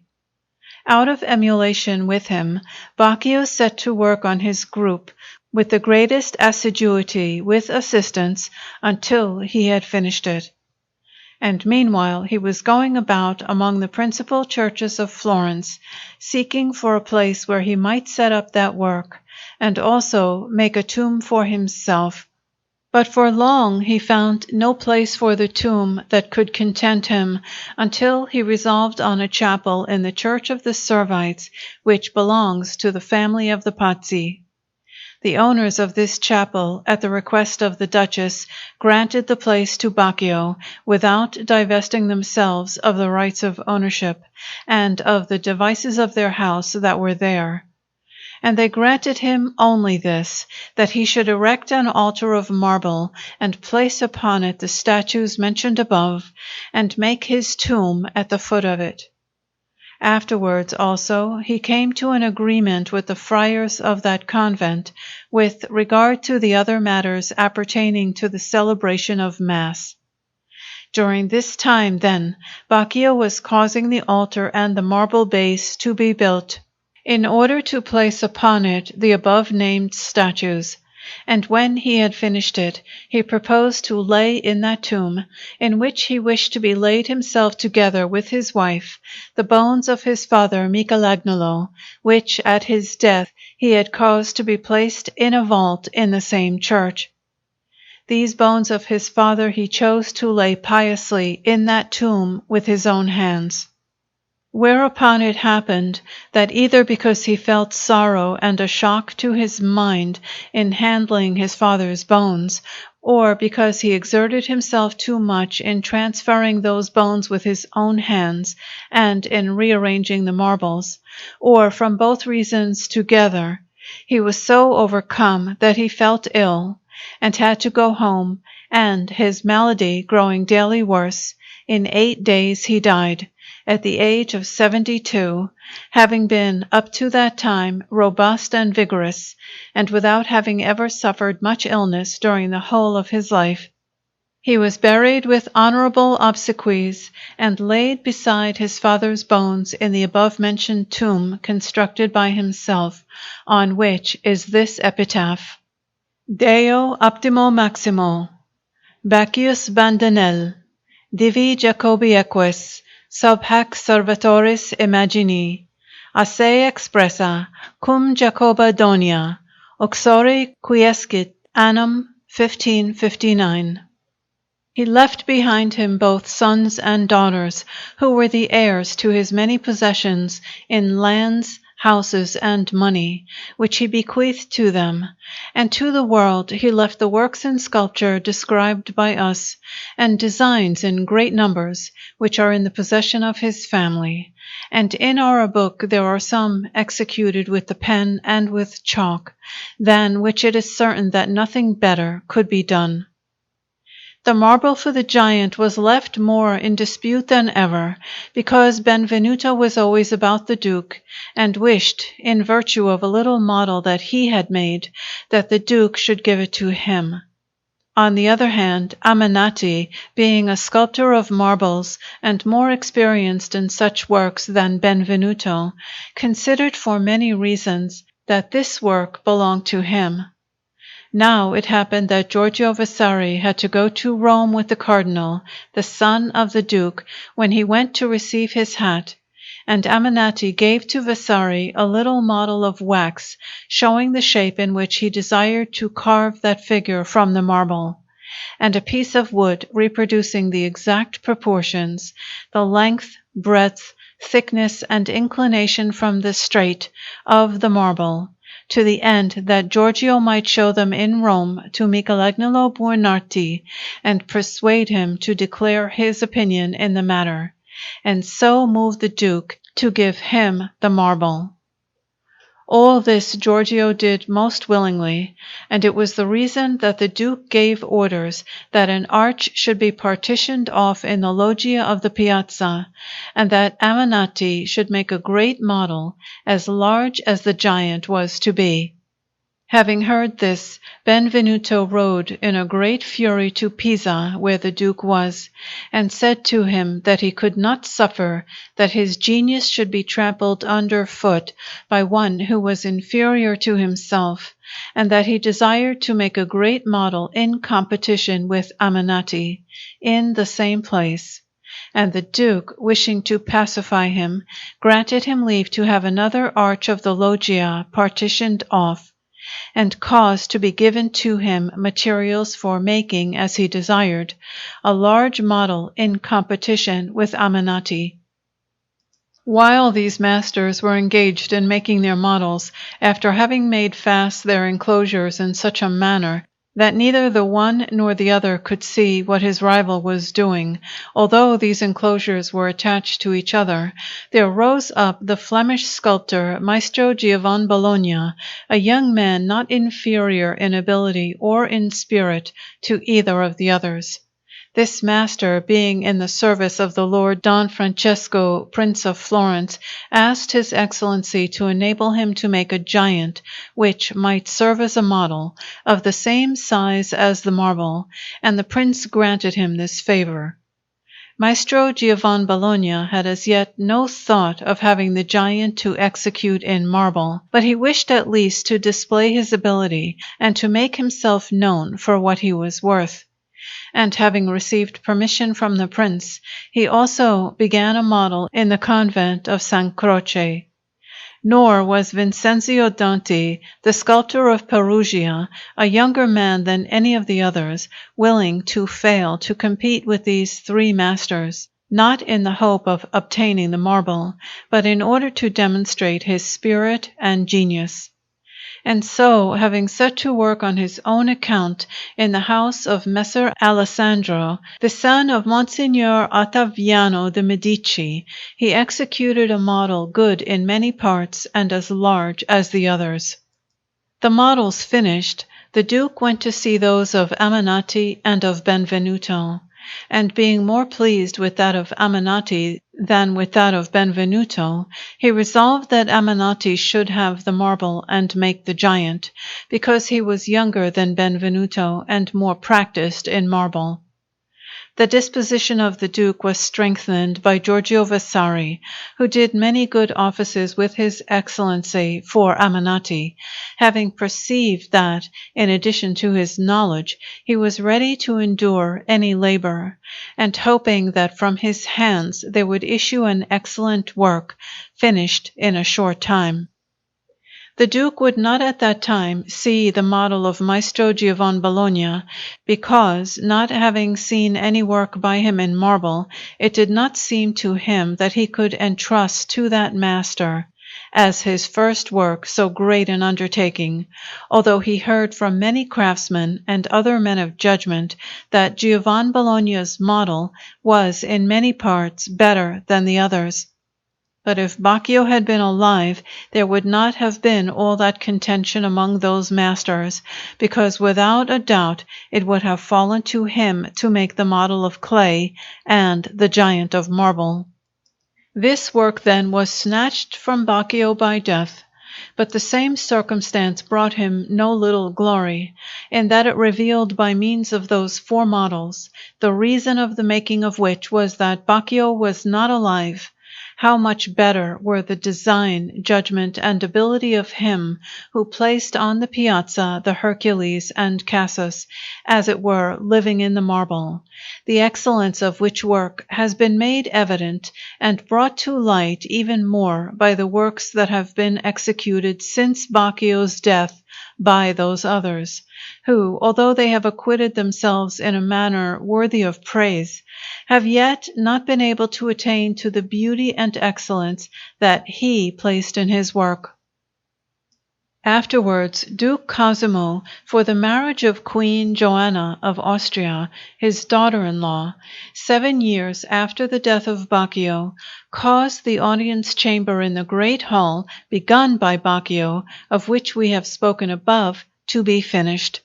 Out of emulation with him, Baccio set to work on his group with the greatest assiduity, with assistance, until he had finished it. And meanwhile he was going about among the principal churches of Florence, seeking for a place where he might set up that work, and also make a tomb for himself. But for long he found no place for the tomb that could content him, until he resolved on a chapel in the Church of the Servites, which belongs to the family of the Pazzi. The owners of this chapel, at the request of the Duchess, granted the place to Baccio, without divesting themselves of the rights of ownership, and of the devices of their house that were there. And they granted him only this, that he should erect an altar of marble, and place upon it the statues mentioned above, and make his tomb at the foot of it. Afterwards also he came to an agreement with the friars of that convent, with regard to the other matters appertaining to the celebration of Mass. During this time, then, Baccio was causing the altar and the marble base to be built, in order to place upon it the above-named statues. And when he had finished it, he proposed to lay in that tomb, in which he wished to be laid himself together with his wife, the bones of his father Michelangelos, which at his death he had caused to be placed in a vault in the same church. These bones of his father he chose to lay piously in that tomb with his own hands. Whereupon it happened that either because he felt sorrow and a shock to his mind in handling his father's bones, or because he exerted himself too much in transferring those bones with his own hands and in rearranging the marbles, or from both reasons together, he was so overcome that he felt ill, and had to go home, and his malady growing daily worse, in 8 days he died, at the age of 72, having been up to that time robust and vigorous, and without having ever suffered much illness during the whole of his life. He was buried with honorable obsequies, and laid beside his father's bones in the above-mentioned tomb constructed by himself, on which is this epitaph: Deo optimo maximo, Baccio Bandinelli, divi Jacobi eques, sub hac servatoris imagini, a se expressa, cum Jacoba Donia, uxori quiescit annum 1559. He left behind him both sons and daughters, who were the heirs to his many possessions in lands, houses, and money, which he bequeathed to them, and to the world he left the works in sculpture described by us, and designs in great numbers, which are in the possession of his family, and in our book there are some executed with the pen and with chalk, than which it is certain that nothing better could be done. The marble for the giant was left more in dispute than ever, because Benvenuto was always about the Duke, and wished, in virtue of a little model that he had made, that the Duke should give it to him. On the other hand, Aminati, being a sculptor of marbles, and more experienced in such works than Benvenuto, considered for many reasons that this work belonged to him. Now it happened that Giorgio Vasari had to go to Rome with the cardinal, the son of the Duke, when he went to receive his hat, and Aminati gave to Vasari a little model of wax, showing the shape in which he desired to carve that figure from the marble, and a piece of wood reproducing the exact proportions, the length, breadth, thickness, and inclination from the straight of the marble, to the end that Giorgio might show them in Rome to Michelangelos Buonarroti, and persuade him to declare his opinion in the matter, and so move the Duke to give him the marble. All this Giorgio did most willingly, and it was the reason that the Duke gave orders that an arch should be partitioned off in the loggia of the piazza, and that Aminati should make a great model, as large as the giant was to be. Having heard this, Benvenuto rode in a great fury to Pisa, where the Duke was, and said to him that he could not suffer that his genius should be trampled under foot by one who was inferior to himself, and that he desired to make a great model in competition with Aminati, in the same place. And the Duke, wishing to pacify him, granted him leave to have another arch of the loggia partitioned off, and caused to be given to him materials for making, as he desired, a large model in competition with Aminati. While these masters were engaged in making their models, after having made fast their enclosures in such a manner that neither the one nor the other could see what his rival was doing, although these enclosures were attached to each other, there rose up the Flemish sculptor Maestro Giovanni Bologna, a young man not inferior in ability or in spirit to either of the others. This master, being in the service of the Lord Don Francesco, Prince of Florence, asked His Excellency to enable him to make a giant, which might serve as a model, of the same size as the marble, and the prince granted him this favor. Maestro Giovanni Bologna had as yet no thought of having the giant to execute in marble, but he wished at least to display his ability, and to make himself known for what he was worth. And having received permission from the prince, he also began a model in the convent of San Croce. Nor was Vincenzio Danti, the sculptor of Perugia, a younger man than any of the others, willing to fail to compete with these three masters, not in the hope of obtaining the marble, but in order to demonstrate his spirit and genius. And so, having set to work on his own account in the house of Messer Alessandro, the son of Monsignor Ottaviano de Medici, he executed a model good in many parts and as large as the others. The models finished, the Duke went to see those of Aminati and of Benvenuto, and being more pleased with that of Aminati than with that of Benvenuto, he resolved that Aminati should have the marble and make the giant, because he was younger than Benvenuto and more practised in marble. The disposition of the Duke was strengthened by Giorgio Vasari, who did many good offices with His Excellency for Aminati, having perceived that, in addition to his knowledge, he was ready to endure any labor, and hoping that from his hands there would issue an excellent work, finished in a short time. The Duke would not at that time see the model of Maestro Giovanni Bologna, because, not having seen any work by him in marble, it did not seem to him that he could entrust to that master, as his first work, so great an undertaking, although he heard from many craftsmen and other men of judgment that Giovanni Bologna's model was in many parts better than the others. But if Baccio had been alive, there would not have been all that contention among those masters, because without a doubt it would have fallen to him to make the model of clay and the giant of marble. This work then was snatched from Baccio by death, but the same circumstance brought him no little glory, in that it revealed by means of those 4 models, the reason of the making of which was that Baccio was not alive, how much better were the design, judgment, and ability of him who placed on the piazza the Hercules and Cacus, as it were, living in the marble, the excellence of which work has been made evident and brought to light even more by the works that have been executed since Baccio's death by those others, who, although they have acquitted themselves in a manner worthy of praise, have yet not been able to attain to the beauty and excellence that he placed in his work. Afterwards, Duke Cosimo, for the marriage of Queen Joanna of Austria, his daughter-in-law, 7 years after the death of Baccio, caused the audience chamber in the great hall, begun by Baccio, of which we have spoken above, to be finished.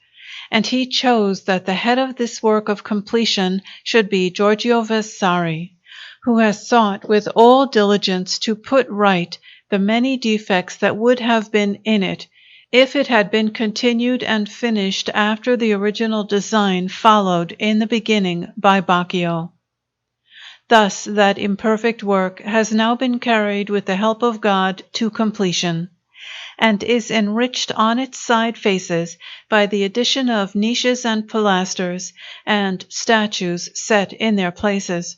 And he chose that the head of this work of completion should be Giorgio Vasari, who has sought with all diligence to put right the many defects that would have been in it, if it had been continued and finished after the original design followed in the beginning by Baccio. Thus that imperfect work has now been carried with the help of God to completion, and is enriched on its side faces by the addition of niches and pilasters, and statues set in their places.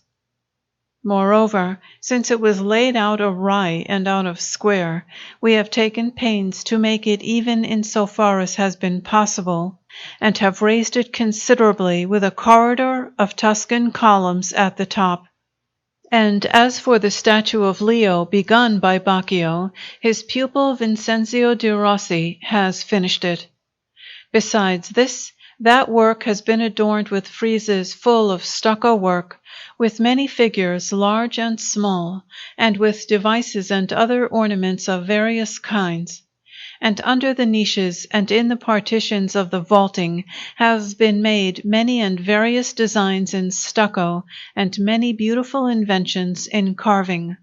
Moreover, since it was laid out awry and out of square, we have taken pains to make it even in so far as has been possible, and have raised it considerably with a corridor of Tuscan columns at the top. And as for the statue of Leo begun by Baccio, his pupil Vincenzo de Rossi has finished it. Besides this, that work has been adorned with friezes full of stucco work, with many figures large and small, and with devices and other ornaments of various kinds. And under the niches and in the partitions of the vaulting have been made many and various designs in stucco, and many beautiful inventions in carving,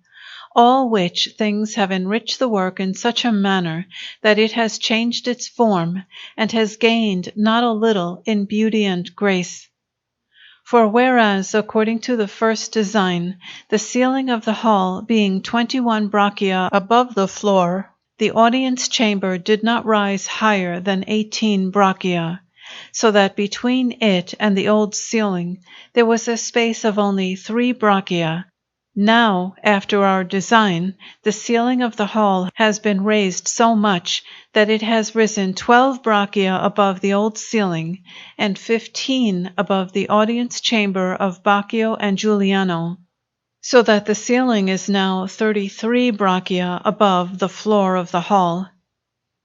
all which things have enriched the work in such a manner that it has changed its form, and has gained not a little in beauty and grace. For whereas, according to the first design, the ceiling of the hall being 21 braccia above the floor, the audience chamber did not rise higher than 18 braccia, so that between it and the old ceiling there was a space of only 3 braccia. Now, after our design, the ceiling of the hall has been raised so much that it has risen 12 braccia above the old ceiling, and 15 above the audience chamber of Baccio and Giuliano, so that the ceiling is now 33 braccia above the floor of the hall.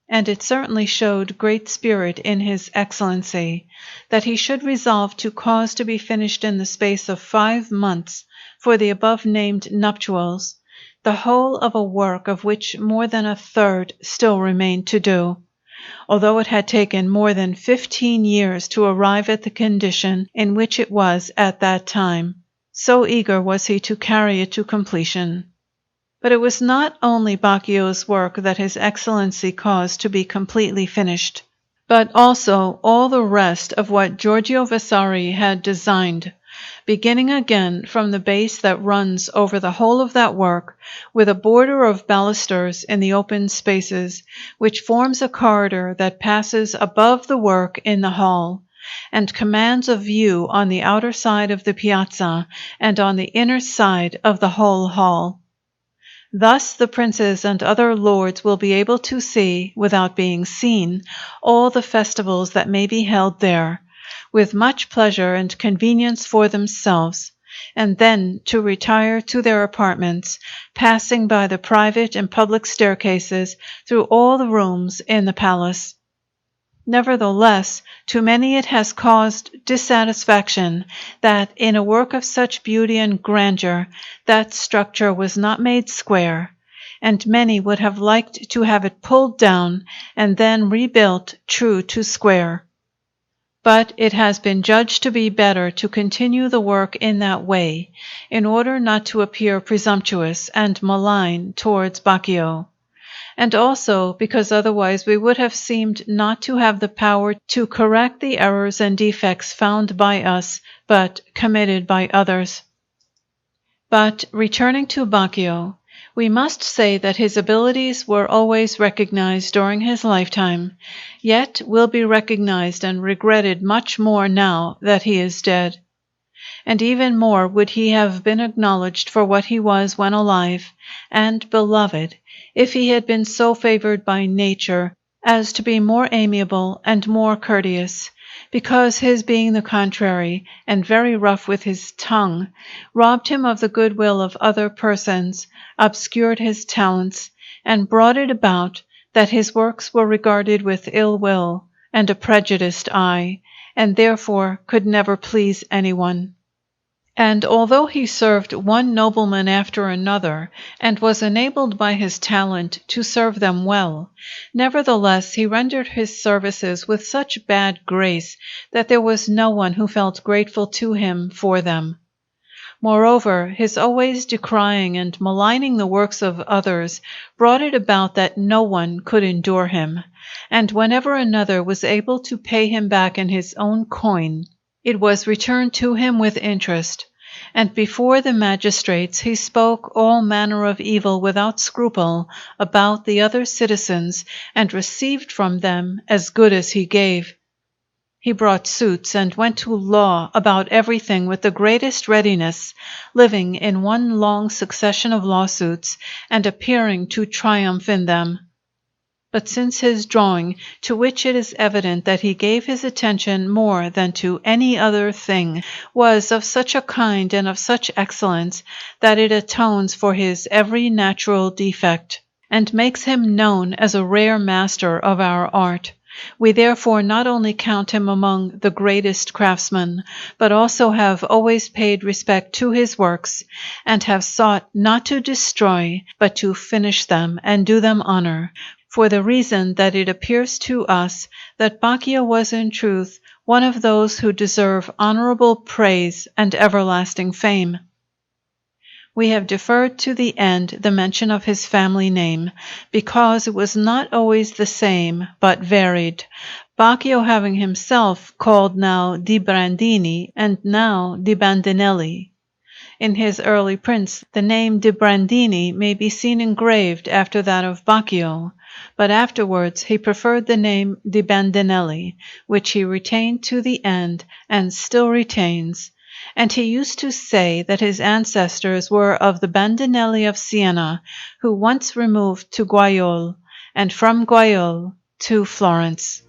And it certainly showed great spirit in his excellency, that he should resolve to cause to be finished in the space of 5 months, for the above-named nuptials, the whole of a work of which more than a third still remained to do, although it had taken more than 15 years to arrive at the condition in which it was at that time. So eager was he to carry it to completion. But it was not only Baccio's work that His Excellency caused to be completely finished, but also all the rest of what Giorgio Vasari had designed, beginning again from the base that runs over the whole of that work, with a border of balusters in the open spaces, which forms a corridor that passes above the work in the hall, and commands a view on the outer side of the piazza and on the inner side of the whole hall. Thus the princes and other lords will be able to see, without being seen, all the festivals that may be held there, with much pleasure and convenience for themselves, and then to retire to their apartments, passing by the private and public staircases through all the rooms in the palace. Nevertheless, to many it has caused dissatisfaction that, in a work of such beauty and grandeur, that structure was not made square, and many would have liked to have it pulled down and then rebuilt true to square. But it has been judged to be better to continue the work in that way, in order not to appear presumptuous and malign towards Baccio, and also because otherwise we would have seemed not to have the power to correct the errors and defects found by us, but committed by others. But returning to Baccio, we must say that his abilities were always recognized during his lifetime, yet will be recognized and regretted much more now that he is dead. And even more would he have been acknowledged for what he was when alive, and beloved, if he had been so favored by nature as to be more amiable and more courteous, because his being the contrary, and very rough with his tongue, robbed him of the goodwill of other persons, obscured his talents, and brought it about that his works were regarded with ill will and a prejudiced eye, and therefore could never please anyone. And although he served one nobleman after another, and was enabled by his talent to serve them well, nevertheless he rendered his services with such bad grace that there was no one who felt grateful to him for them. Moreover, his always decrying and maligning the works of others brought it about that no one could endure him, and whenever another was able to pay him back in his own coin, it was returned to him with interest, and before the magistrates he spoke all manner of evil without scruple about the other citizens, and received from them as good as he gave. He brought suits and went to law about everything with the greatest readiness, living in one long succession of lawsuits, and appearing to triumph in them. But since his drawing, to which it is evident that he gave his attention more than to any other thing, was of such a kind and of such excellence that it atones for his every natural defect, and makes him known as a rare master of our art, we therefore not only count him among the greatest craftsmen, but also have always paid respect to his works, and have sought not to destroy, but to finish them and do them honor, for the reason that it appears to us that Baccio was in truth one of those who deserve honorable praise and everlasting fame. We have deferred to the end the mention of his family name, because it was not always the same, but varied, Baccio having himself called now di Brandini and now di Bandinelli. In his early prints the name di Brandini may be seen engraved after that of Baccio, but afterwards he preferred the name di Bandinelli, which he retained to the end and still retains, and he used to say that his ancestors were of the Bandinelli of Siena, who once removed to Gaiole, and from Gaiole to Florence.